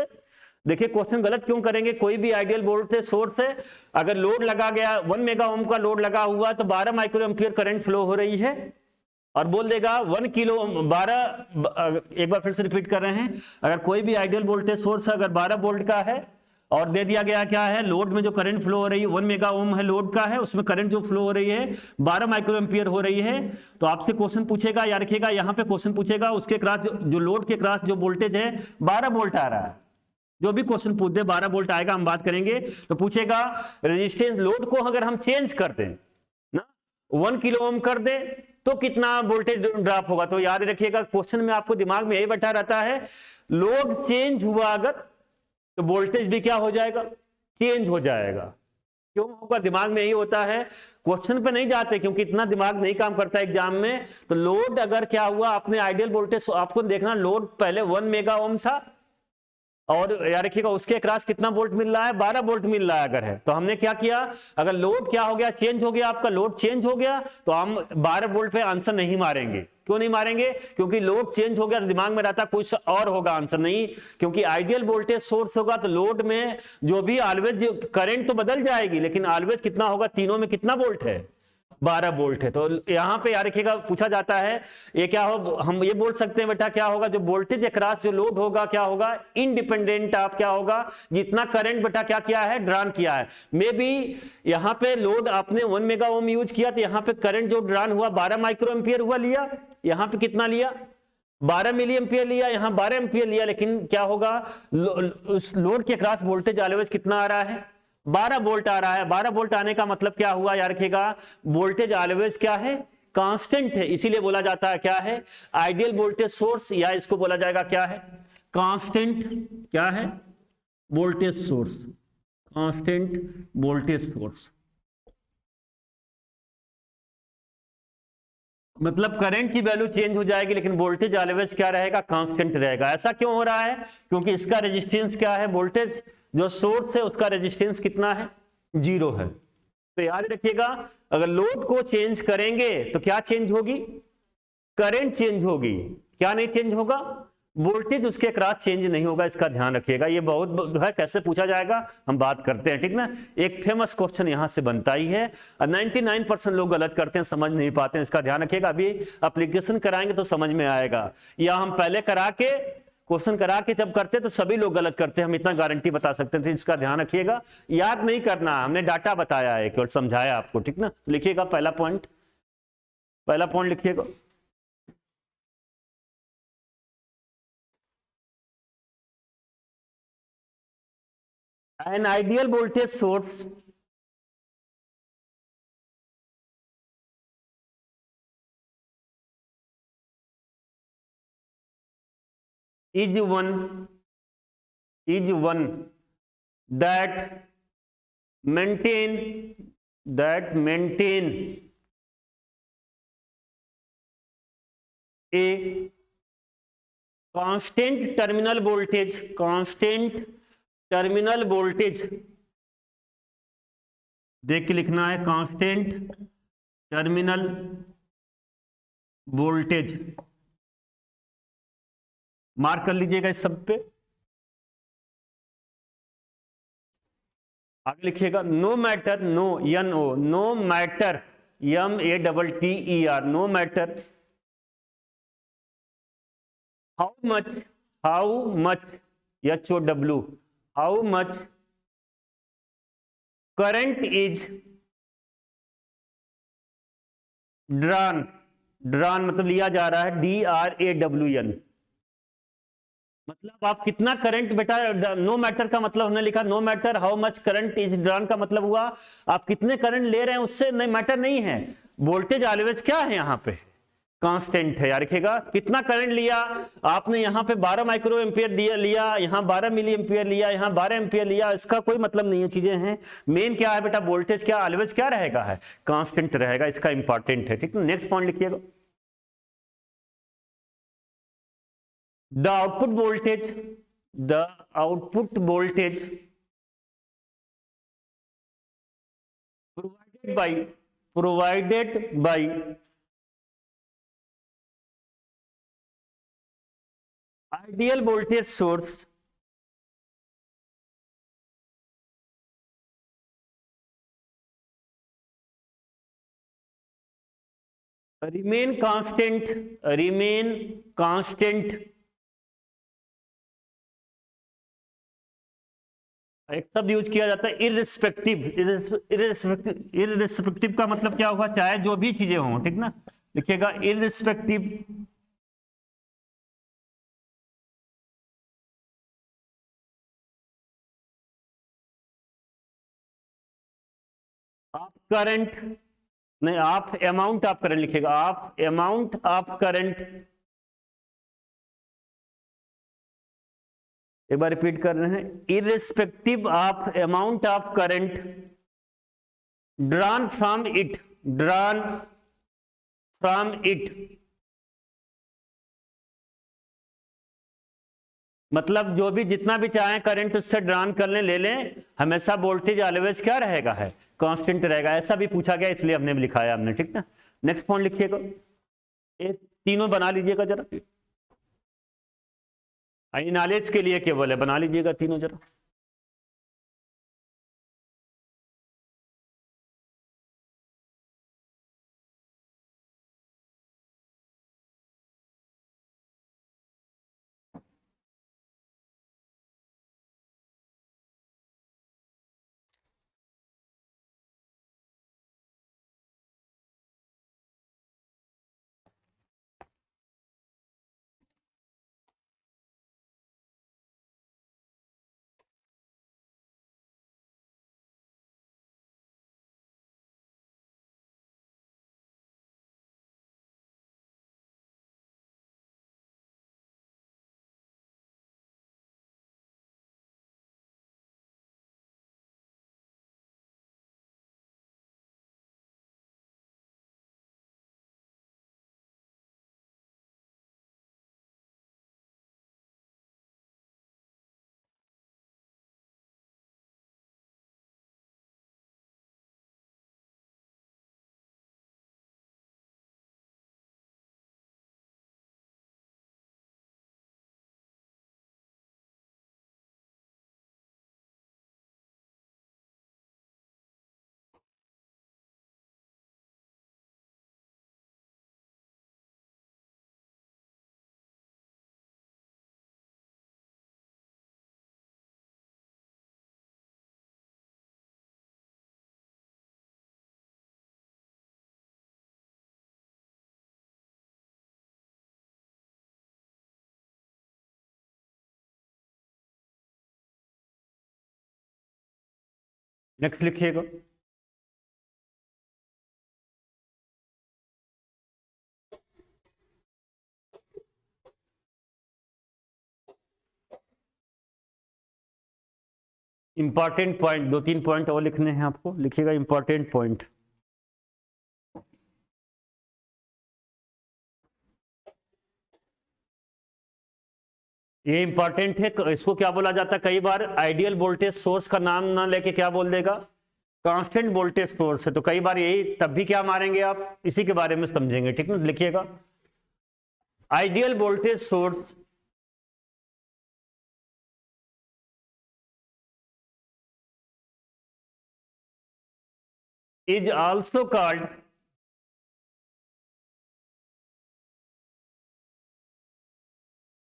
[SPEAKER 1] देखिए क्वेश्चन गलत क्यों करेंगे, कोई भी आइडियल वोल्टेज सोर्स है, अगर लोड लगा गया 1 मेगा ओम का लोड लगा हुआ तो 12 माइक्रो एम्पियर करंट फ्लो हो रही है, और बोल देगा 1 किलो 12, एक बार फिर से रिपीट कर रहे हैं, अगर कोई भी आइडियल वोल्टेज सोर्स अगर 12 वोल्ट का है और दे दिया गया क्या है, लोड में जो करंट फ्लो हो रही है 1 मेगा ओम है लोड का है, उसमें करंट जो फ्लो हो रही है 12 माइक्रो एम्पियर हो रही है, तो आपसे क्वेश्चन पूछेगा, याद रखिएगा यहाँ पे क्वेश्चन पूछेगा उसके क्रॉस जो लोड के क्रॉस जो वोल्टेज है 12 वोल्ट आ रहा है, जो भी क्वेश्चन पूछ दे 12 वोल्ट आएगा, हम बात करेंगे, तो पूछेगा रेजिस्टेंस लोड को अगर हम चेंज कर दें ना 1 किलो ओम कर दे तो कितना वोल्टेज ड्रॉप होगा। तो याद रखिएगा क्वेश्चन में आपको दिमाग में यही बैठा रहता है, लोड चेंज हुआ अगर तो वोल्टेज भी क्या हो जाएगा, चेंज हो जाएगा। क्यों होगा, दिमाग में यही होता है, क्वेश्चन पे नहीं जाते क्योंकि इतना दिमाग नहीं काम करता एग्जाम में। तो लोड अगर क्या हुआ, आपने आइडियल वोल्टेज आपको देखना, लोड पहले 1 मेगा ओम था और याद रखिएगा उसके क्रॉस कितना वोल्ट मिल रहा है, 12 वोल्ट मिल रहा है अगर है, तो हमने क्या किया, अगर लोड क्या हो गया, चेंज हो गया, आपका लोड चेंज हो गया, तो हम 12 वोल्ट पे आंसर नहीं मारेंगे। क्यों नहीं मारेंगे, क्योंकि लोड चेंज हो गया तो दिमाग में रहता कुछ और होगा आंसर, नहीं, क्योंकि आइडियल वोल्टेज सोर्स होगा तो लोड में जो भी ऑलवेज करंट तो बदल जाएगी, लेकिन ऑलवेज कितना होगा, तीनों में कितना वोल्ट है, 12 वोल्ट है। तो यहां पे याद रखिएगा पूछा जाता है, ये क्या हो, हम ये बोल सकते हैं बेटा क्या होगा, जो वोल्टेज अक्रॉस जो लोड होगा क्या होगा, इंडिपेंडेंट ऑफ क्या होगा, जितना करंट बेटा क्या किया है, ड्रॉन किया है। मे बी यहां पे लोड आपने 1 मेगा ओम यूज किया तो यहां पे करंट जो ड्रॉन हुआ 12 माइक्रो एम्पियर हुआ लिया, यहां पे कितना लिया, 12 मिली एम्पियर लिया, यहां 12 एम्पियर लिया, लेकिन क्या होगा, उस लोड के अक्रॉस वोल्टेज ऑलवेज कितना आ रहा है, 12 वोल्ट आ रहा है। 12 वोल्ट आने का मतलब क्या हुआ, याद रखिएगा वोल्टेज ऑलवेज क्या है, कांस्टेंट है, इसीलिए बोला जाता है क्या है, आइडियल वोल्टेज सोर्स, या इसको बोला जाएगा क्या है, कांस्टेंट क्या है, voltage source, constant voltage source. मतलब करंट की वैल्यू चेंज हो जाएगी लेकिन वोल्टेज ऑलवेज क्या रहेगा, कांस्टेंट रहेगा। ऐसा क्यों हो रहा है, क्योंकि इसका रेजिस्टेंस क्या है, वोल्टेज जो सोर्स है उसका रेजिस्टेंस कितना है, 0 है। तो याद रखिएगा अगर लोड को चेंज करेंगे तो क्या चेंज होगी, करंट चेंज होगी, क्या नहीं चेंज होगा, वोल्टेज उसके क्रॉस चेंज नहीं होगा, इसका ध्यान रखिएगा। ये बहुत है, कैसे पूछा जाएगा हम बात करते हैं, ठीक ना। एक फेमस क्वेश्चन यहां से बनता ही है, 99% लोग गलत करते हैं, समझ नहीं पाते हैं, इसका ध्यान रखिएगा। अभी एप्लीकेशन कराएंगे तो समझ में आएगा, या हम पहले करा के क्वेश्चन करा के जब करते तो सभी लोग गलत करते हैं, हम इतना गारंटी बता सकते थे, इसका ध्यान रखिएगा। याद नहीं करना, हमने डाटा बताया है और समझाया आपको, ठीक ना। लिखिएगा पहला पॉइंट, पहला पॉइंट लिखिएगा, an ideal voltage source is one that maintain a constant terminal voltage, देख के लिखना है, कांस्टेंट टर्मिनल वोल्टेज, मार्क कर लीजिएगा इस सब पे। आगे लिखिएगा, no matter, no NO, no matter, MATTER, no matter how much HOW, how much current is drawn, मतलब लिया जा रहा है, DRAWN, मतलब आप कितना करंट बेटा, नो मैटर का मतलब हमने लिखा, no matter how much current is drawn का मतलब हुआ आप कितने करंट ले रहे हैं उससे नहीं मैटर नहीं है, वोल्टेज ऑलवेज क्या है, यहाँ पे कांस्टेंट है। याद रखिएगा कितना करंट लिया आपने, यहाँ पे 12 माइक्रो एम्पियर लिया, यहाँ 12 मिली एम्पियर लिया, यहाँ 12 एम्पियर लिया, इसका कोई मतलब नहीं है, चीजें हैं। मेन क्या है बेटा, वोल्टेज क्या ऑलवेज क्या रहेगा, है कांस्टेंट रहेगा, इसका इंपॉर्टेंट है, ठीक है। नेक्स्ट पॉइंट लिखिएगा, the output voltage provided by ideal voltage source remain constant, remain constant, एक शब्द यूज किया जाता है इररिस्पेक्टिव। इररिस्पेक्टिव, इररिस्पेक्टिव का मतलब क्या होगा, चाहे जो भी चीजें हों, ठीक ना, लिखिएगा इररिस्पेक्टिव ऑफ करंट, नहीं आप अमाउंट ऑफ करंट लिखिएगा, आप अमाउंट ऑफ करंट, एक बार रिपीट कर रहे हैं, irrespective of amount of current drawn from it, drawn from it, मतलब जो भी जितना भी चाहे करंट उससे ड्रॉन कर लें, ले लें, हमेशा वोल्टेज ऑलवेज क्या रहेगा, है कांस्टेंट रहेगा। ऐसा भी पूछा गया इसलिए हमने लिखाया हमने, ठीक ना। नेक्स्ट पॉइंट लिखिएगा, ये तीनों बना लीजिएगा जरा, नॉलेज के लिए केवल है, बना लीजिएगा तीनों जरा। नेक्स्ट लिखिएगा, इंपॉर्टेंट पॉइंट, दो तीन पॉइंट और लिखने हैं आपको, लिखिएगा इंपॉर्टेंट पॉइंट। ये इंपॉर्टेंट है, इसको क्या बोला जाता है, कई बार आइडियल वोल्टेज सोर्स का नाम ना लेके क्या बोल देगा, कांस्टेंट वोल्टेज सोर्स है, तो कई बार यही तब भी क्या मारेंगे आप, इसी के बारे में समझेंगे, ठीक है। लिखिएगा ideal voltage source is also called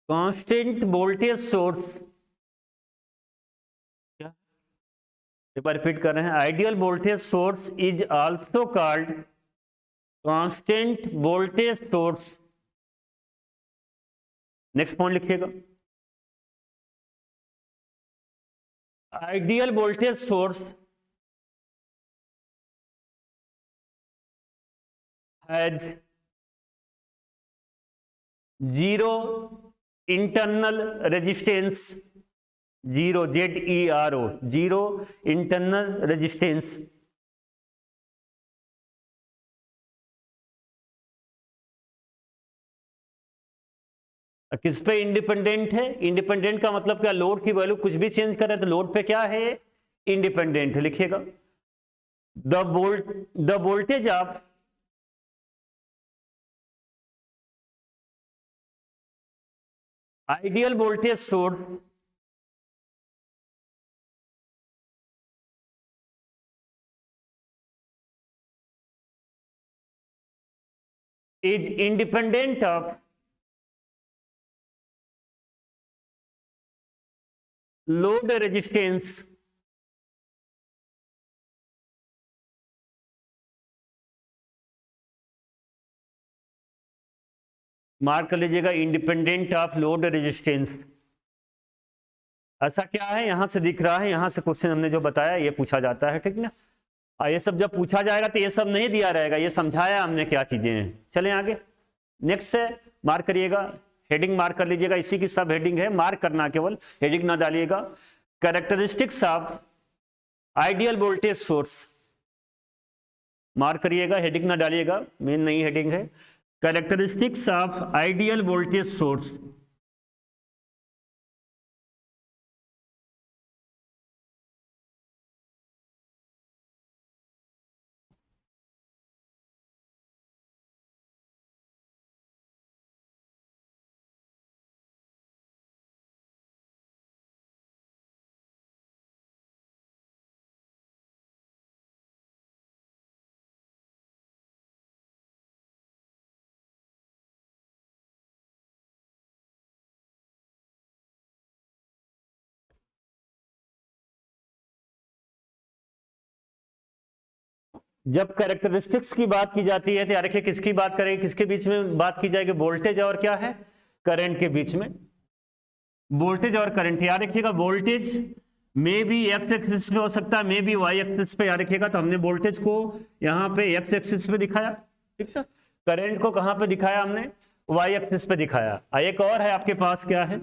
[SPEAKER 1] constant voltage source, क्या, एक बार रिपीट कर रहे हैं, ideal voltage source is also called constant voltage source. Next point लिखिएगा, ideal voltage source has zero internal resistance, zero ZERO, zero internal resistance. किस पे independent है, इंडिपेंडेंट का मतलब क्या, लोड की वैल्यू कुछ भी चेंज करे तो लोड पे क्या है, इंडिपेंडेंट है। लिखिएगा the voltage of ideal voltage source is independent of load resistance mark कर लीजिएगा, इंडिपेंडेंट ऑफ लोड रेजिस्टेंस। ऐसा क्या है, यहां से दिख रहा है, यहां से क्वेश्चन हमने जो बताया ये पूछा जाता है, ठीक ना। ये सब जब पूछा जाएगा तो ये सब नहीं दिया रहेगा, ये समझाया हमने क्या चीजें हैं। चलें आगे, नेक्स्ट है, मार्क करिएगा, हेडिंग मार्क कर लीजिएगा, इसी की सब हेडिंग है, मार्क करना, केवल हेडिंग ना डालिएगा। Characteristics of ideal voltage source, mark करिएगा, हेडिंग ना डालिएगा, मेन नई हेडिंग है। Characteristics of ideal voltage source, जब कैरेक्टरिस्टिक्स की बात की जाती है तो यार देखिए किसकी बात करेंगे, किसके बीच में बात की जाएगी, वोल्टेज और क्या है, करंट के बीच में। वोल्टेज और करंट, याद रखिएगा वोल्टेज में भी एक्स एक्सिस पे हो सकता है, में भी वाई एक्सिस पे, याद रखिएगा। तो हमने वोल्टेज को यहाँ पे एक्स एक्सिस पे दिखाया, ठीक है। करंट को कहाँ पे दिखाया हमने, वाई एक्सिस पे दिखाया। एक और है आपके पास, क्या है,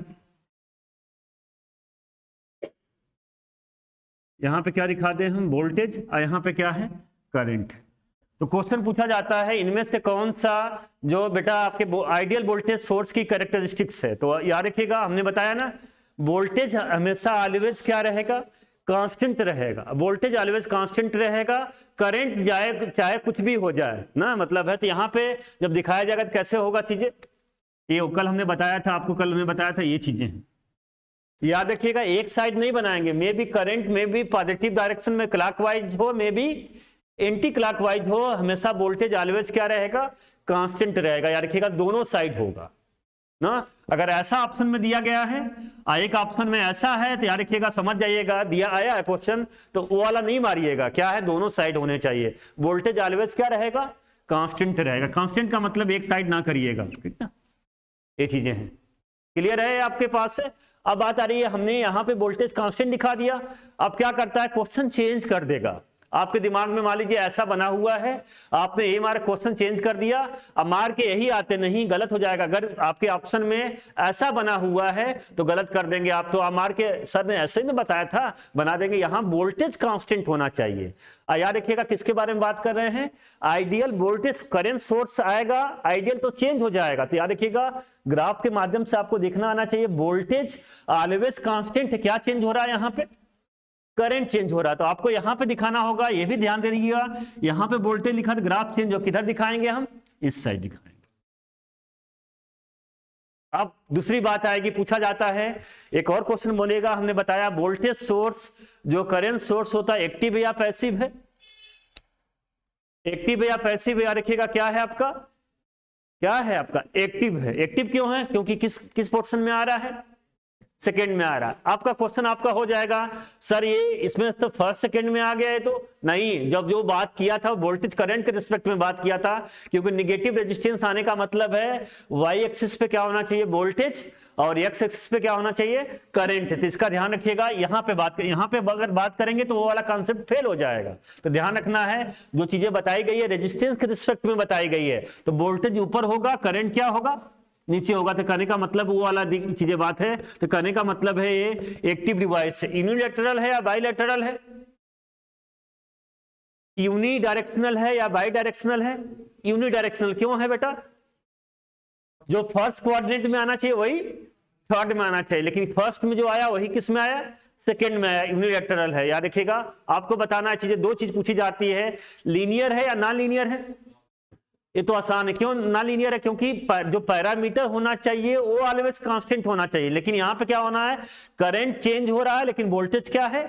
[SPEAKER 1] यहाँ पे क्या दिखाते हैं हम, वोल्टेज, और यहाँ पे क्या है, करंट। तो क्वेश्चन पूछा जाता है इनमें से कौन सा जो बेटा आपके आइडियल वोल्टेज सोर्स की कैरेक्टरिस्टिक्स है। तो याद रखिएगा हमने बताया ना, वोल्टेज हमेशा ऑलवेज क्या रहेगा, कांस्टेंट रहेगा। वोल्टेज ऑलवेज कांस्टेंट रहेगा, करंट जाए चाहे कुछ भी हो जाए ना, मतलब है। तो यहाँ पे जब दिखाया जाएगा तो कैसे होगा चीजें, ये कल हमने बताया था आपको, कल हमने बताया था ये चीजें हैं। याद रखिएगा एक साइड नहीं बनाएंगे, मे भी करंट में भी पॉजिटिव डायरेक्शन में क्लॉकवाइज हो, मे भी एंटी क्लॉकवाइज हो, हमेशा वोल्टेज ऑलवेज क्या रहेगा, कांस्टेंट रहेगा। याद रखिएगा दोनों साइड होगा ना। अगर ऐसा ऑप्शन में दिया गया है, एक ऑप्शन में ऐसा है, तो याद रखिएगा, समझ जाइएगा, दिया आया है क्वेश्चन तो वो वाला नहीं मारिएगा, क्या है, दोनों साइड होने चाहिए। वोल्टेज ऑलवेज क्या रहेगा, कांस्टेंट रहेगा। कांस्टेंट का मतलब एक साइड ना करिएगा, ठीक ना। ये चीजें हैं, क्लियर है आपके पास है। अब बात आ रही है, हमने यहाँ पे वोल्टेज कांस्टेंट दिखा दिया, अब क्या करता है क्वेश्चन चेंज कर देगा। आपके दिमाग में मान लीजिए ऐसा बना हुआ है, आपने ये मार्क क्वेश्चन चेंज कर दिया, अब मार के यही आते, नहीं गलत हो जाएगा। अगर आपके ऑप्शन में ऐसा बना हुआ है तो गलत कर देंगे आप, तो आप मार के सर ने ऐसे ही नहीं बताया था, बना देंगे। यहाँ वोल्टेज कांस्टेंट होना चाहिए। याद रखिएगा किसके बारे में बात कर रहे हैं, आइडियल वोल्टेज। करंट सोर्स आएगा, आइडियल तो चेंज हो जाएगा। तो याद रखिएगा ग्राफ के माध्यम से आपको देखना आना चाहिए, वोल्टेज ऑलवेज कांस्टेंट है, क्या चेंज हो रहा है यहाँ पे, करंट चेंज हो रहा है। तो आपको यहां पे दिखाना होगा, ये भी ध्यान दे दीजिएगा, यहां पे वोल्टेज लिखा तो ग्राफ चेंज हो, किधर दिखाएंगे हम, इस साइड दिखाएंगे। अब दूसरी बात आएगी, पूछा जाता है, एक और क्वेश्चन बोलेगा, हमने बताया वोल्टेज सोर्स जो करंट सोर्स होता है एक्टिव या पैसिव है, एक्टिव या पैसिव है। याद रखिएगा क्या है आपका, क्या है आपका, एक्टिव है। एक्टिव क्यों है, क्योंकि किस पोर्शन में आ रहा है, सेकेंड में आ रहा है। आपका क्वेश्चन आपका हो जाएगा, सर ये इसमें तो फर्स्ट सेकेंड में आ गया है, तो नहीं, जब जो बात किया था वोल्टेज करंट के रिस्पेक्ट में बात किया था, क्योंकि निगेटिव रेजिस्टेंस आने का मतलब है वाई एक्सिस पे क्या होना चाहिए, वोल्टेज, और एक्स एक्सिस पे क्या होना चाहिए, करंट। तो इसका ध्यान रखिएगा, यहाँ पे अगर बात करेंगे तो वो वाला कॉन्सेप्ट फेल हो जाएगा। तो ध्यान रखना है, जो चीजें बताई गई है रेजिस्टेंस के रिस्पेक्ट में बताई गई है, तो वोल्टेज ऊपर होगा, करंट क्या होगा, नीचे होगा। तो कहने का मतलब वो वाला चीजें बात है। तो कहने का मतलब है ये एक्टिव डिवाइस है, यूनिलैटरल है या बाइलैटरल है, यूनी डायरेक्शनल है या बाई डायरेक्शनल है, यूनी डायरेक्शनल क्यों है बेटा, जो फर्स्ट कोऑर्डिनेट में आना चाहिए वही थर्ड में आना चाहिए, लेकिन फर्स्ट में जो आया वही किस में आया, सेकेंड में आया, यूनिलैटरल है। याद रखिएगा आपको बताना है चीजें, दो चीज पूछी जाती है, लीनियर है या नॉन लीनियर है। ये तो आसान है, क्यों नॉन लीनियर है, क्योंकि जो पैरामीटर होना चाहिए वो ऑलवेज कांस्टेंट होना चाहिए, लेकिन यहां पे क्या होना है, करंट चेंज हो रहा है लेकिन वोल्टेज क्या है,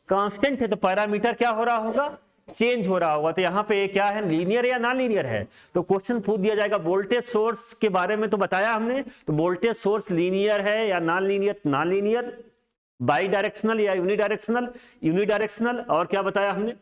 [SPEAKER 1] कांस्टेंट है। तो पैरामीटर क्या हो रहा होगा, चेंज हो रहा होगा। तो यहाँ पे क्या है, लीनियर या नॉन लीनियर है? तो क्वेश्चन पूछ दिया जाएगा वोल्टेज सोर्स के बारे में तो बताया हमने, तो वोल्टेज सोर्स लीनियर है या non linear? Non linear, by directional या यूनिडायरेक्शनल? यूनिडायरेक्शनल। और क्या बताया हमने,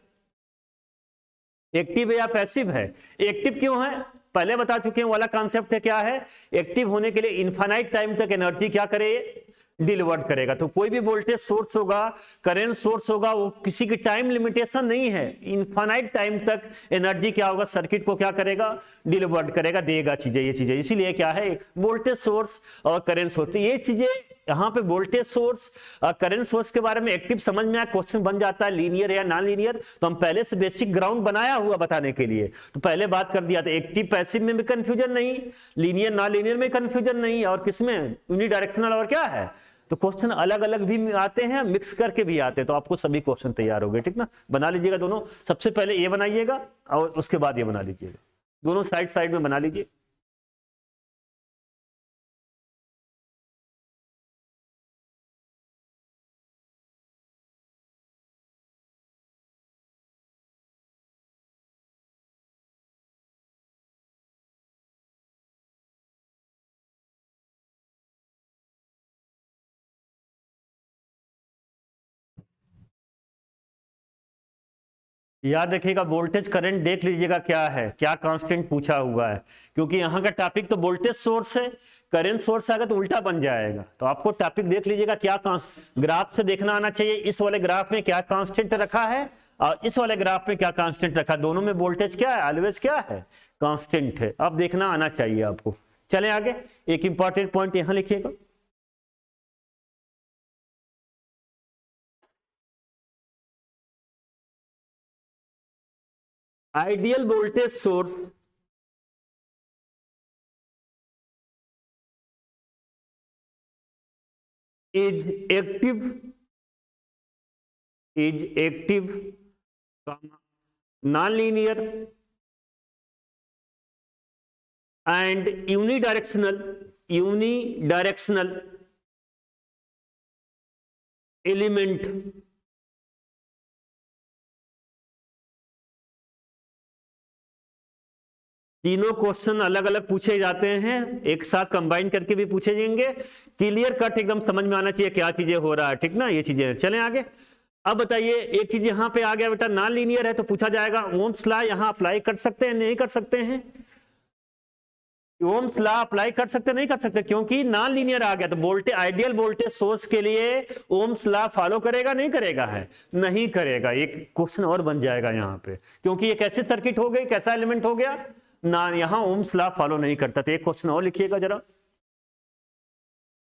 [SPEAKER 1] एक्टिव है या पैसिव है? एक्टिव क्यों है पहले बता चुके हैं, वाला कॉन्सेप्ट है। क्या है, एक्टिव होने के लिए इनफाइनाइट टाइम तक एनर्जी क्या करे, डिलीवर्ड करेगा। तो कोई भी वोल्टेज सोर्स होगा, करंट सोर्स होगा, वो किसी की टाइम लिमिटेशन नहीं है, इनफाइनाइट टाइम तक एनर्जी क्या होगा, सर्किट को क्या करेगा, डिलीवर्ड करेगा, देगा चीजें, ये चीजें। इसीलिए क्या है, वोल्टेज सोर्स और करंट सोर्स, ये चीजें यहाँ पे वोल्टेज सोर्स और करंट सोर्स के बारे में एक्टिव समझ में आया, क्वेश्चन बन जाता है लीनियर या नॉन लीनियर। तो हम पहले से बेसिक ग्राउंड बनाया हुआ बताने के लिए, तो पहले बात कर दिया था, एक्टिव पैसिव में भी कंफ्यूजन नहीं, लीनियर नॉन लीनियर में कंफ्यूजन नहीं, और किसमें, यूनिडायरेक्शनल और क्या है। तो क्वेश्चन अलग अलग भी आते हैं, मिक्स करके भी आते हैं, तो आपको सभी क्वेश्चन तैयार हो गए, ठीक ना। बना लीजिएगा दोनों, सबसे पहले ये बनाइएगा और उसके बाद ये बना लीजिएगा, दोनों साइड साइड में बना लीजिए। याद रखिएगा, वोल्टेज करंट देख लीजिएगा क्या है, क्या कांस्टेंट पूछा हुआ है, क्योंकि यहाँ का टॉपिक तो वोल्टेज सोर्स है, करंट सोर्स आएगा तो उल्टा बन जाएगा। तो आपको टॉपिक देख लीजिएगा, क्या ग्राफ से देखना आना चाहिए, इस वाले ग्राफ में क्या कांस्टेंट रखा है और इस वाले ग्राफ में क्या कांस्टेंट रखा है, दोनों में वोल्टेज क्या है, ऑलवेज क्या है, कांस्टेंट है। अब देखना आना चाहिए आपको। चले आगे, एक इंपॉर्टेंट पॉइंट यहां लिखिएगा, ideal voltage source is active, non-linear and unidirectional element तीनों क्वेश्चन अलग अलग पूछे जाते हैं, एक साथ कंबाइन करके भी पूछे जाएंगे। क्लियर कट एकदम समझ में आना चाहिए क्या चीजें हो रहा है, ठीक ना, ये चीजें। चलें आगे। अब बताइए, एक चीज यहां पे आ गया बेटा, नॉन लीनियर है तो पूछा जाएगा ओम्स लॉ यहां अप्लाई कर सकते हैं नहीं कर सकते हैं? ओम्स लॉ अप्लाई कर सकते नहीं कर सकते, क्योंकि नॉन लीनियर आ गया। तो वोल्टेज, आइडियल वोल्टेज सोर्स के लिए ओम्स लॉ फॉलो करेगा नहीं करेगा, है नहीं करेगा। एक क्वेश्चन और बन जाएगा यहां पे, क्योंकि ये कैसी सर्किट हो गई, कैसा एलिमेंट हो गया ना, यहां ओम्स लॉ फॉलो नहीं करता। तो एक क्वेश्चन और लिखिएगा जरा,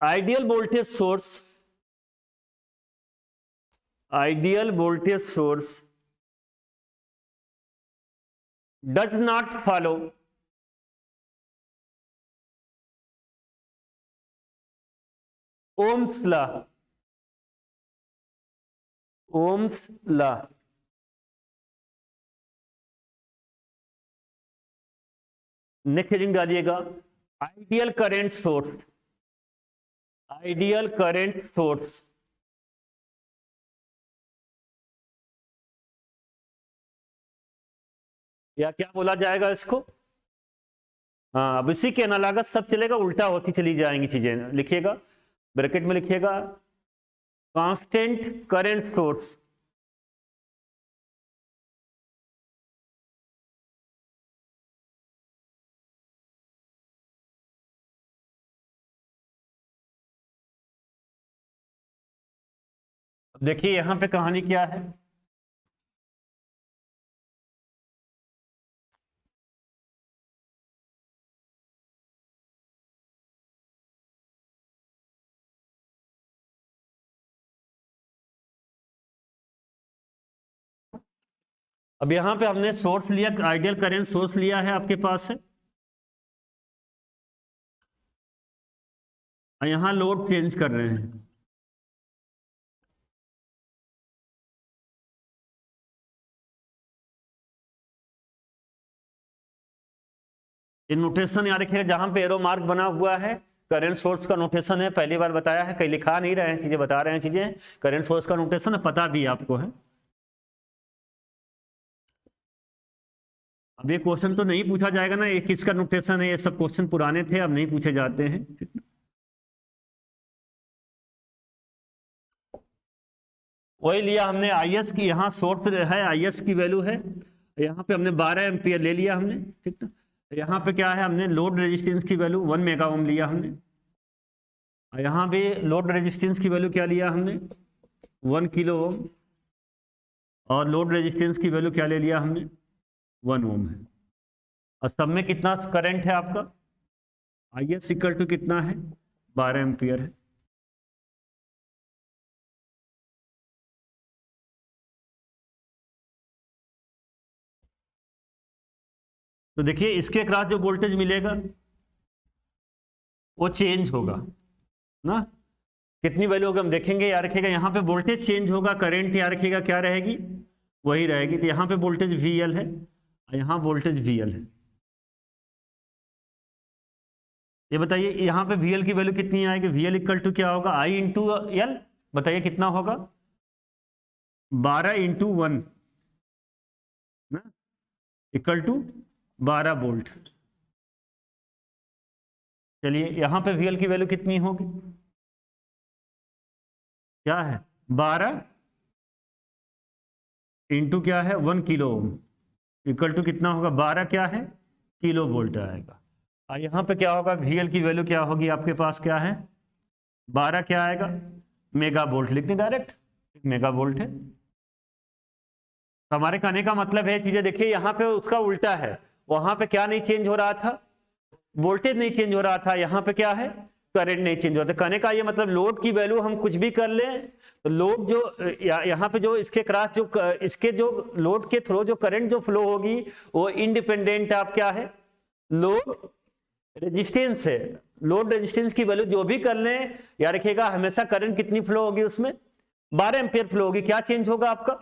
[SPEAKER 1] ideal voltage source does not follow Ohm's law. Next heading डालिएगा, आइडियल करंट सोर्स या क्या बोला जाएगा इसको, हाँ अब इसी के एनालॉगस सब चलेगा, उल्टा होती चली जाएंगी चीजें। लिखिएगा, ब्रैकेट में लिखिएगा, कांस्टेंट करंट सोर्स देखिए यहां पे कहानी क्या है, अब यहां पे हमने सोर्स लिया, आइडियल करंट सोर्स लिया है आपके पास है, और यहां लोड चेंज कर रहे हैं। ये नोटेशन याद रखिएगा, जहां पे एरो मार्क बना हुआ है करंट सोर्स का नोटेशन है, पहली बार बताया है, कहीं लिखा नहीं रहे हैं चीजें, बता रहे हैं चीजें, करंट सोर्स का नोटेशन है, पता भी आपको है। अब ये क्वेश्चन तो नहीं पूछा जाएगा ना, ये किसका नोटेशन है, ये सब क्वेश्चन पुराने थे, अब नहीं पूछे जाते हैं। वही लिया हमने IS की, यहाँ सोर्स है IS की वैल्यू है, यहाँ पे हमने 12 एम्पियर ले लिया हमने, ठीक ना। यहाँ पे क्या है, हमने लोड रेजिस्टेंस की वैल्यू 1 मेगा ओम लिया हमने, यहाँ भी लोड रेजिस्टेंस की वैल्यू क्या लिया हमने, 1 किलो ओम, और लोड रेजिस्टेंस की वैल्यू क्या ले लिया हमने, 1 ओम है। और सब में कितना करंट है आपका, IS इक्वल टू कितना है, 12 एम्पियर है। तो देखिए इसके अक्रॉस जो वोल्टेज मिलेगा वो चेंज होगा ना, कितनी वैल्यू होगा हम देखेंगे। याद रखिएगा यहाँ पे वोल्टेज चेंज होगा, करंट याद रखिएगा क्या रहेगी, वही रहेगी। तो यहाँ पे वोल्टेज VL है, यहाँ वोल्टेज VL है। ये बताइए यहाँ पे VL की वैल्यू कितनी आएगी, VL इक्वल टू क्या होगा, I इंटू L, बताइए कितना होगा, 12 इंटू 1 ना, इक्वल टू 12 वोल्ट। चलिए यहाँ पे VL की वैल्यू कितनी होगी, क्या है, 12 इंटू क्या है, 1 किलो ओम, इक्वल टू कितना होगा, 12 क्या है, किलो वोल्ट आएगा। और यहाँ पे क्या होगा, VL की वैल्यू क्या होगी आपके पास, क्या है, 12 क्या आएगा, मेगा वोल्ट, लिखते डायरेक्ट मेगा वोल्ट है। तो हमारे कहने का मतलब है चीजें देखिए, यहाँ पे उसका उल्टा है, वहां पे क्या नहीं चेंज हो रहा था, वोल्टेज नहीं चेंज हो रहा था, यहाँ पे क्या है, करंट नहीं चेंज हो रहा था। कहने का ये मतलब लोड की वैल्यू हम कुछ भी कर लें तो लोड जो यहाँ पे जो इसके क्रॉस जो इसके जो लोड के थ्रू जो करंट जो फ्लो होगी वो इंडिपेंडेंट आप क्या है, लोड रेजिस्टेंस है। लोड रेजिस्टेंस की वैल्यू जो भी कर लें, याद रखिएगा हमेशा करंट कितनी फ्लो होगी उसमें, 12 एम्पियर फ्लो होगी। क्या चेंज होगा आपका,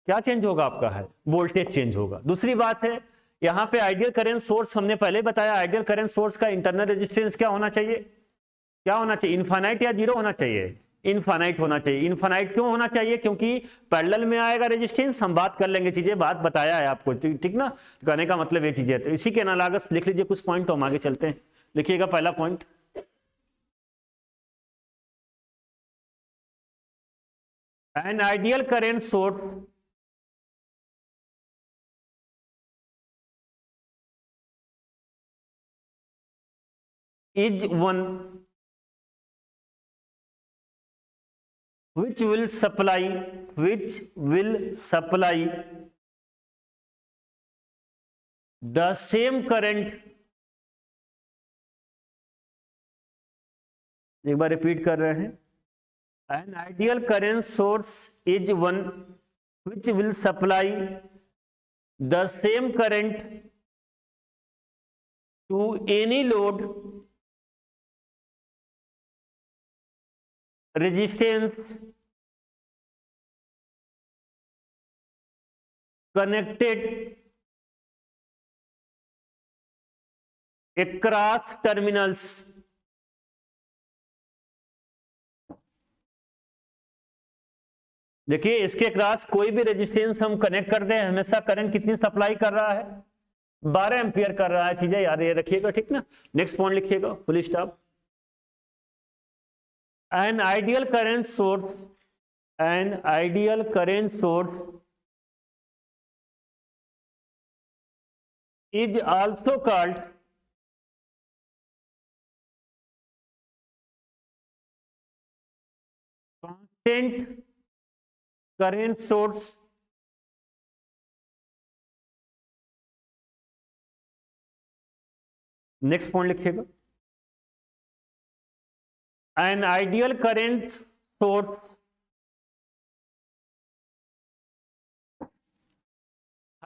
[SPEAKER 1] क्या चेंज होगा आपका है, वोल्टेज चेंज होगा। दूसरी बात है यहाँ पे आइडियल करंट सोर्स, हमने पहले बताया आइडियल करंट सोर्स का इंटरनल रेजिस्टेंस क्या होना चाहिए, क्या होना चाहिए, इनफाइनाइट या जीरो होना चाहिए, इनफाइनाइट होना चाहिए। इनफाइनाइट क्यों होना चाहिए, क्योंकि पैरेलल में आएगा रेजिस्टेंस, हम बात कर लेंगे चीजें, बात बताया है आपको, ठीक ना। कहने का मतलब ये चीजें, तो इसी के एनालॉगस लिख लीजिए कुछ पॉइंट, तो हम आगे चलते हैं। लिखिएगा पहला point, an ideal current source is one which will supply the same current, एक बार रिपीट कर रहे हैं, an ideal current source is one which will supply the same current to any load, resistance, connected across terminals। देखिए इसके across कोई भी resistance हम कनेक्ट कर दें, हमेशा करंट कितनी सप्लाई कर रहा है, 12 एम्पियर कर रहा है। चीजें याद ये रखिएगा, ठीक ना। नेक्स्ट पॉइंट लिखिएगा, full stop. An ideal current source is also called constant current source, next point लिखिएगा। An ideal current source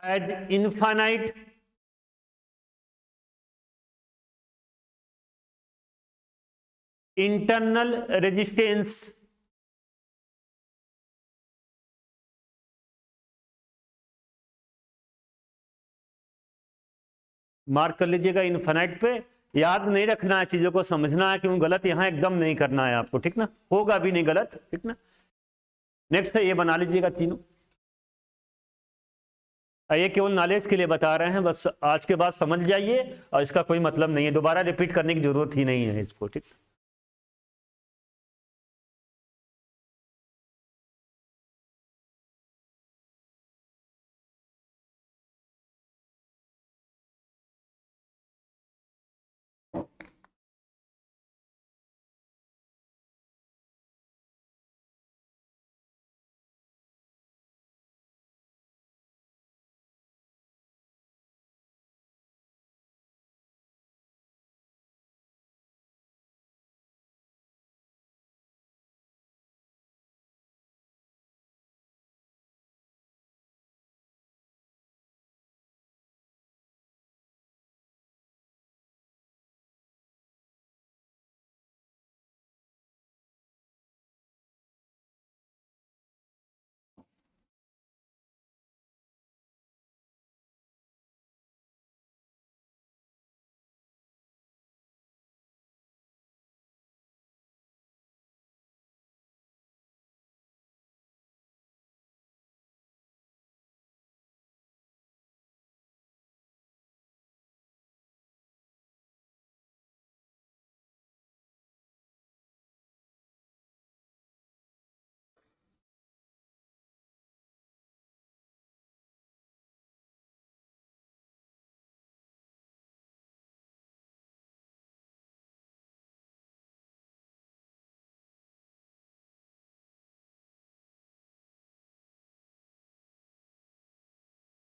[SPEAKER 1] has infinite internal resistance mark कर लीजिएगा इनफाइनाइट पे। याद नहीं रखना है, चीजों को समझना है, क्यों गलत यहां एकदम नहीं करना है आपको, ठीक ना, होगा भी नहीं गलत, ठीक ना। नेक्स्ट है ये बना लीजिएगा तीनों। ये केवल नॉलेज के लिए बता रहे हैं, बस आज के बाद समझ जाइए और इसका कोई मतलब नहीं है, दोबारा रिपीट करने की जरूरत ही नहीं है इसको, ठीक।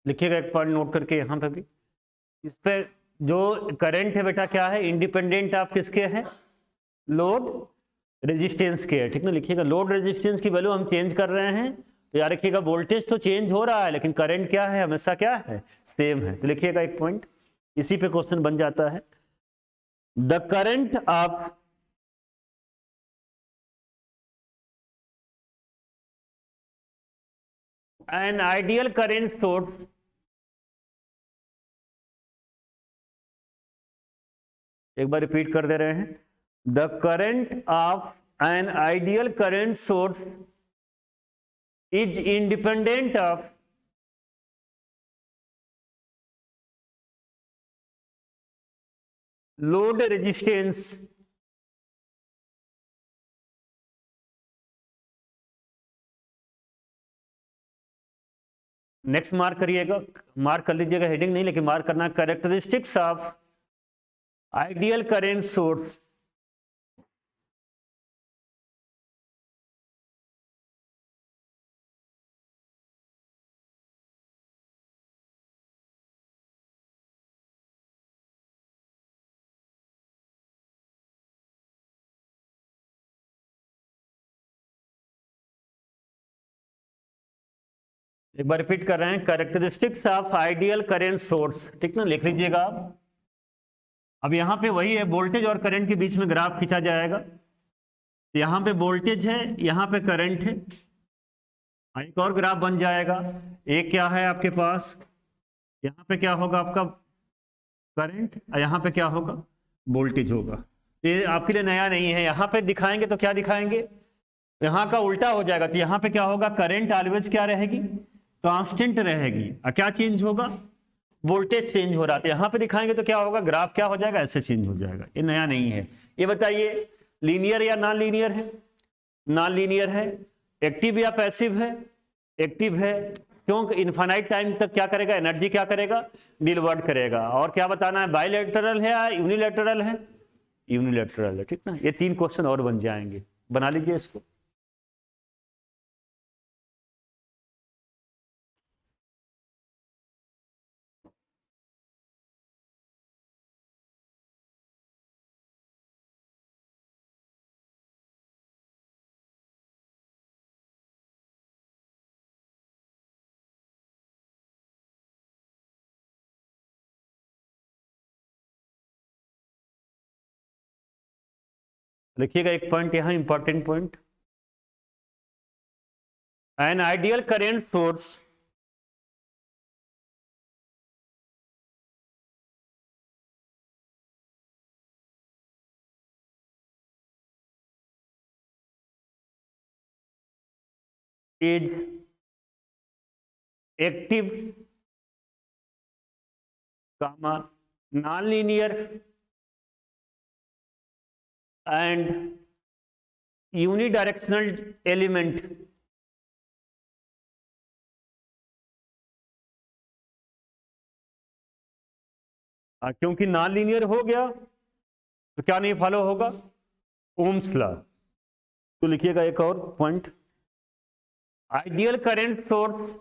[SPEAKER 1] लिखिएगा एक पॉइंट नोट करके यहाँ पे भी, इस पे जो करंट है बेटा क्या है, इंडिपेंडेंट आप किसके हैं, लोड रेजिस्टेंस के है, ठीक ना। लिखिएगा लोड रेजिस्टेंस की वैल्यू हम चेंज कर रहे हैं, तो याद रखिएगा वोल्टेज तो चेंज हो रहा है लेकिन करंट क्या है, हमेशा क्या है, सेम है। तो लिखिएगा एक पॉइंट, इसी पे क्वेश्चन बन जाता है। The current of an ideal current source एक बार रिपीट कर दे रहे हैं, the current of an ideal current source is independent of load resistance next mark करिएगा, मार्क कर लीजिएगा, हेडिंग नहीं लेकिन मार्क करना, characteristics of ideal current source एक बार रिपीट कर रहे हैं, characteristics of ideal current source, ठीक ना, लिख लीजिएगा आप। अब यहां पे वही है, वोल्टेज और करंट के बीच में ग्राफ खींचा जाएगा, तो यहां पे वोल्टेज है, यहां पे करंट है, एक और ग्राफ बन जाएगा, एक क्या है आपके पास, यहाँ पे क्या होगा आपका करंट, और यहाँ पे क्या होगा, वोल्टेज होगा। ये आपके लिए नया नहीं है, यहाँ पे दिखाएंगे तो क्या दिखाएंगे, यहाँ का उल्टा हो जाएगा, तो यहाँ पे क्या होगा, करंट ऑलवेज क्या रहेगी, कांस्टेंट रहेगी, और क्या चेंज होगा, वोल्टेज चेंज हो रहा था। यहाँ पे दिखाएंगे तो क्या होगा, ग्राफ क्या हो जाएगा, ऐसे चेंज हो जाएगा। ये नया नहीं है। ये बताइए लीनियर या नॉन लीनियर है, नॉन लीनियर है। एक्टिव या पैसिव है, एक्टिव है, क्योंकि इनफाइनाइट टाइम तक क्या करेगा, एनर्जी क्या करेगा, डिलीवर्ड करेगा। और क्या बताना है, बाइलेटरल है या यूनिलेटरल है, यूनिलेटरल है, ठीक ना। ये 3 क्वेश्चन और बन जाएंगे, बना लीजिए इसको। लिखिएगा एक पॉइंट यहां, important point, an ideal current source is active comma non linear and unidirectional element क्योंकि नॉन लीनियर हो गया तो क्या नहीं फॉलो होगा, ओम्स लॉ। तो लिखिएगा एक और point, ideal current source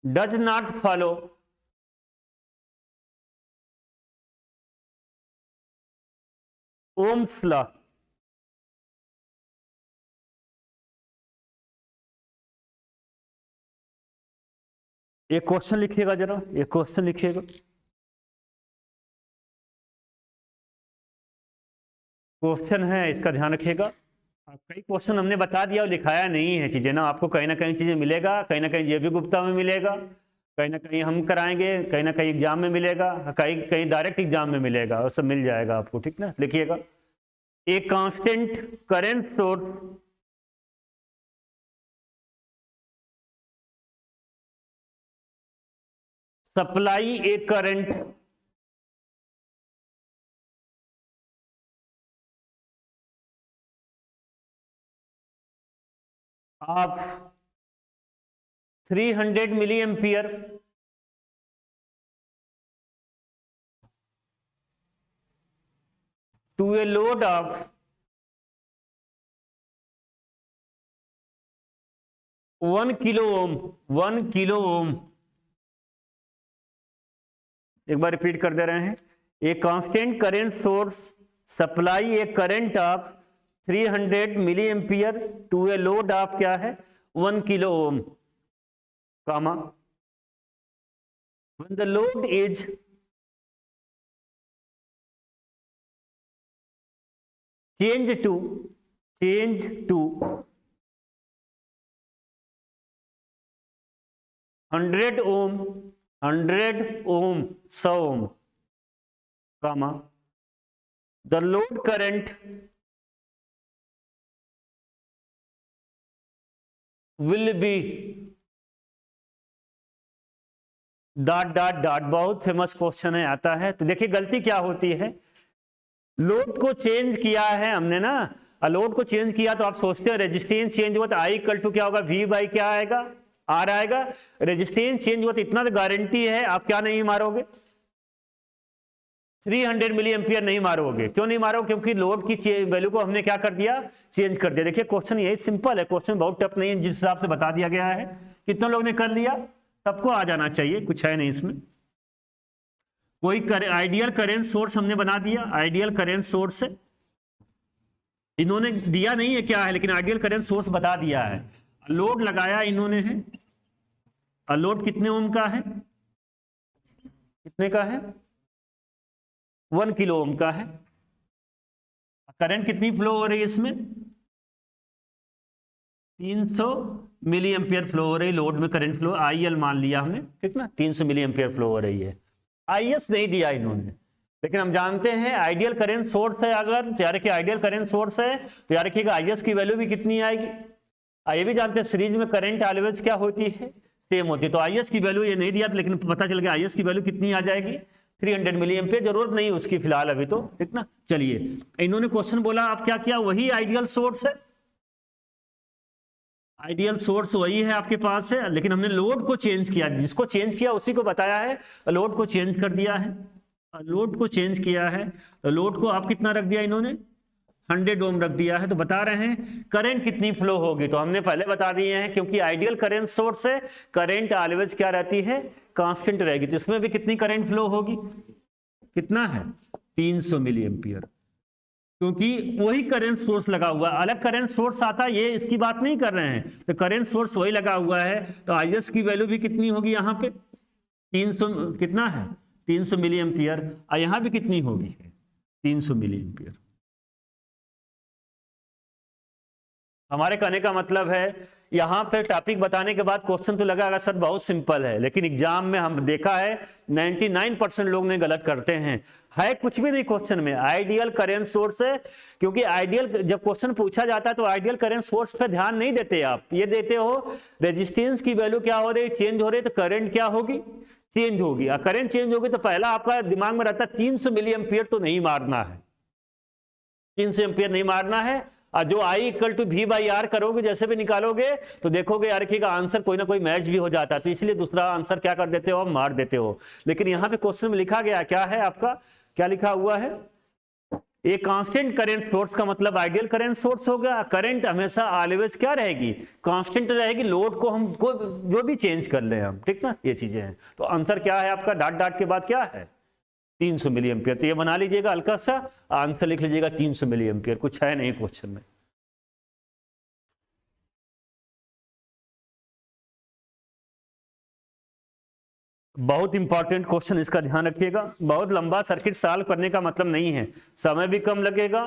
[SPEAKER 1] does not follow Ohm's law. एक क्वेश्चन लिखिएगा जरा, एक क्वेश्चन लिखिएगा, क्वेश्चन है इसका ध्यान रखिएगा। कई क्वेश्चन हमने बता दिया और लिखाया नहीं है चीजें ना, आपको कहीं ना कहीं चीजें मिलेगा, कहीं ना कहीं जेबी गुप्ता में मिलेगा, कहीं ना कहीं हम कराएंगे, कहीं ना कहीं एग्जाम में मिलेगा, कहीं कहीं डायरेक्ट एग्जाम में मिलेगा, और सब मिल जाएगा आपको, ठीक ना। लिखिएगा, a constant current source supply a current of 300 milliampere to a load of 1 kilo ohm, 1 kilo ohm. एक बार रिपीट कर दे रहे हैं, a constant current source supply a current of 300 milliampere to a load of क्या है, 1 kilo ohm, comma when the load is change to 100 ohm, 100 ohm, 100 ohm, comma the load current will be dot dot dot. बहुत famous question है, आता है। तो देखिए गलती क्या होती है, लोड को चेंज किया है हमने ना, लोड को चेंज किया तो आप सोचते हो रेजिस्टेंस चेंज हुआ तो आई इक्वल टू क्या होगा, वी बाई क्या आएगा, आर आएगा। रेजिस्टेंस चेंज हुआ तो इतना तो गारंटी है आप क्या नहीं मारोगे, 300 मिली एम्पियर नहीं मारोगे। क्यों नहीं मारोगे, क्योंकि लोड की वैल्यू को हमने क्या कर दिया, चेंज कर दिया। देखिए क्वेश्चन यही सिंपल है, क्वेश्चन बहुत टफ नहीं है, जिस हिसाब से बता दिया गया है। कितने लोग ने कर लिया, सबको आ जाना चाहिए, कुछ है नहीं इसमें। कोई आइडियल करेंट सोर्स हमने बना दिया, आइडियल करेंट सोर्स है, इन्होंने दिया नहीं है क्या है, लेकिन आइडियल करेंट सोर्स बता दिया है। लोड लगाया इन्होंने है, लोड कितने ओम का है, कितने का है, 1 किलो ओम का है। करंट कितनी फ्लो हो रही है इसमें, 300 मिली एम्पियर फ्लो हो रही है। लोड में करंट फ्लो आईएल मान लिया हमने, ठीक ना, 300 मिली एम्पियर फ्लो हो रही है। आईएस नहीं दिया इन्होंने, लेकिन हम जानते हैं आइडियल करंट सोर्स है, अगर यार कि आइडियल करंट सोर्स है तो यार रखिएगा आईएस की वैल्यू भी कितनी आएगी। ये भी जानते हैं सीरीज में करंट ऑलवेज क्या होती है, सेम होती है। तो आईएस की वैल्यू ये नहीं दिया, लेकिन पता चल गया आईएस की वैल्यू कितनी आ जाएगी, 300 मिली एम्पियर। जरूरत नहीं उसकी फिलहाल अभी तो, ठीक ना। चलिए इन्होंने क्वेश्चन बोला, आप क्या किया, वही आइडियल सोर्स है, आइडियल सोर्स वही है आपके पास है, लेकिन हमने लोड को चेंज किया, जिसको चेंज किया उसी को बताया है, लोड को चेंज कर दिया है, लोड को चेंज किया है। लोड को आप कितना रख दिया इन्होंने, 100 ओम रख दिया है। तो बता रहे हैं करंट कितनी फ्लो होगी, तो हमने पहले बता दिए हैं, क्योंकि आइडियल करंट सोर्स है, करंट ऑलवेज क्या रहती है, कांस्टेंट रहेगी। तो इसमें भी कितनी करंट फ्लो होगी, कितना है, 300 मिली एम्पियर, क्योंकि वही करंट सोर्स लगा हुआ है। अलग करंट सोर्स आता है, ये इसकी बात नहीं कर रहे हैं, तो करंट सोर्स वही लगा हुआ है। तो आईएस की वैल्यू भी कितनी होगी, यहाँ पे 300 कितना है, 300 मिली एम्पियर, और यहाँ भी कितनी होगी, 300 मिली एम्पियर। हमारे कहने का मतलब है यहाँ पे टॉपिक बताने के बाद क्वेश्चन तो लगा सर बहुत सिंपल है, लेकिन एग्जाम में हम देखा है 99% लोग ने गलत करते हैं। है कुछ भी नहीं क्वेश्चन में, आइडियल करेंट सोर्स है, क्योंकि आइडियल जब क्वेश्चन पूछा जाता है तो आइडियल करेंट सोर्स पे ध्यान नहीं देते आप, ये देते हो रेजिस्टेंस की वैल्यू क्या हो रही, चेंज हो रही, तो करंट क्या होगी, चेंज होगी। करंट चेंज होगी तो पहला आपका दिमाग में रहता है 300 मिली एम्पियर तो नहीं मारना है, 300 एम्पियर नहीं मारना है। और जो I equal to V by R करोगे, जैसे भी निकालोगे तो देखोगे यार कि आंसर कोई ना कोई मैच भी हो जाता है, तो इसलिए दूसरा आंसर क्या कर देते हो, आप मार देते हो। लेकिन यहाँ पे क्वेश्चन में लिखा गया क्या है, आपका क्या लिखा हुआ है, एक कांस्टेंट करंट सोर्स का मतलब आइडियल करंट सोर्स हो गया। करंट हमेशा ऑलवेज क्या रहेगी, कांस्टेंट रहेगी, लोड को हमको जो भी चेंज कर ले हम, ठीक ना, ये चीजें हैं। तो आंसर क्या है आपका, डॉट डॉट के बाद क्या है 300 मिली एम्पियर। तो ये बना लीजिएगा, हल्का सा आंसर लिख लीजिएगा 300 मिली एम्पियर, कुछ है नहीं क्वेश्चन में। बहुत इंपॉर्टेंट क्वेश्चन, इसका ध्यान रखिएगा। बहुत लंबा सर्किट सॉल्व करने का मतलब नहीं है, समय भी कम लगेगा,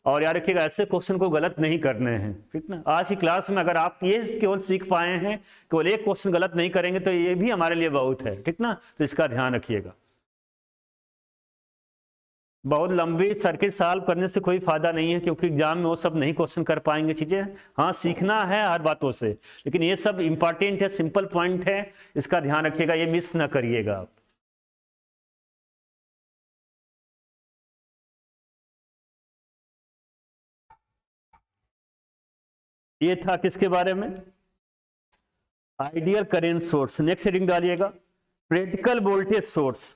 [SPEAKER 1] और याद रखिएगा ऐसे क्वेश्चन को गलत नहीं करने हैं, ठीक ना। आज की क्लास में अगर आप ये केवल सीख पाए हैं, केवल एक क्वेश्चन गलत नहीं करेंगे, तो ये भी हमारे लिए बहुत है, ठीक ना। तो इसका ध्यान रखिएगा। बहुत लंबी सर्किट सॉल्व करने से कोई फायदा नहीं है, क्योंकि एग्जाम में वो सब नहीं क्वेश्चन कर पाएंगे चीजें। हाँ, सीखना है हर बातों से, लेकिन ये सब इंपॉर्टेंट है, सिंपल पॉइंट है, इसका ध्यान रखिएगा, ये मिस ना करिएगा आप। ये था किसके बारे में, ideal current source. Next heading डालिएगा, practical voltage source,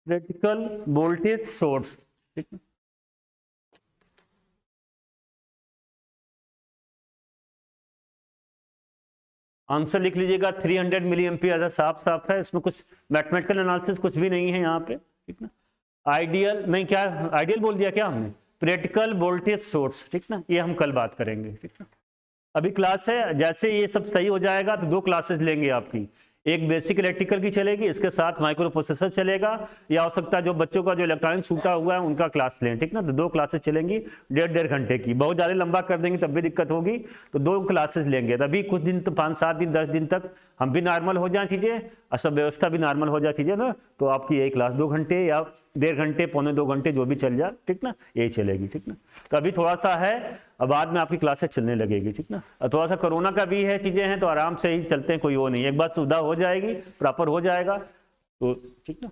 [SPEAKER 1] practical voltage source, ठीक है। आंसर लिख लीजिएगा 300 मिली एम्पियर, साफ साफ है, इसमें कुछ मैथमेटिकल एनालिसिस कुछ भी नहीं है यहाँ पे, ठीक ना। आइडियल नहीं, क्या आइडियल बोल दिया क्या हमने, प्रैक्टिकल वोल्टेज सोर्स, ठीक ना, ये हम कल बात करेंगे, ठीक ना। अभी क्लास है, जैसे ये सब सही हो जाएगा तो 2 क्लासेस लेंगे आपकी, एक बेसिक इलेक्ट्रिकल की चलेगी, इसके साथ माइक्रो प्रोसेसर चलेगा, या हो सकता है जो बच्चों का जो इलेक्ट्रॉनिक छूटा हुआ है उनका क्लास लें, ठीक ना। तो 2 क्लासेस चलेंगी 1.5 घंटे की, बहुत ज़्यादा लंबा कर देंगे तब भी दिक्कत होगी, तो 2 क्लासेस लेंगे। तभी कुछ दिन तो 5-7 दिन 10 दिन तक हम भी नॉर्मल हो जाए चीज़ें, और सब व्यवस्था भी नॉर्मल हो जाए चीज़ें ना, तो आपकी यही क्लास 2 घंटे या 1.5 घंटे, 1.25-2 घंटे जो भी चल जाए, ठीक ना, यही चलेगी, ठीक ना। तो अभी थोड़ा सा है, अब बाद में आपकी क्लासेस चलने लगेगी, ठीक ना। और थोड़ा सा कोरोना का भी है, चीज़ें हैं, तो आराम से ही चलते हैं, कोई वो नहीं, एक बार सुविधा हो जाएगी, प्रॉपर हो जाएगा तो, ठीक ना।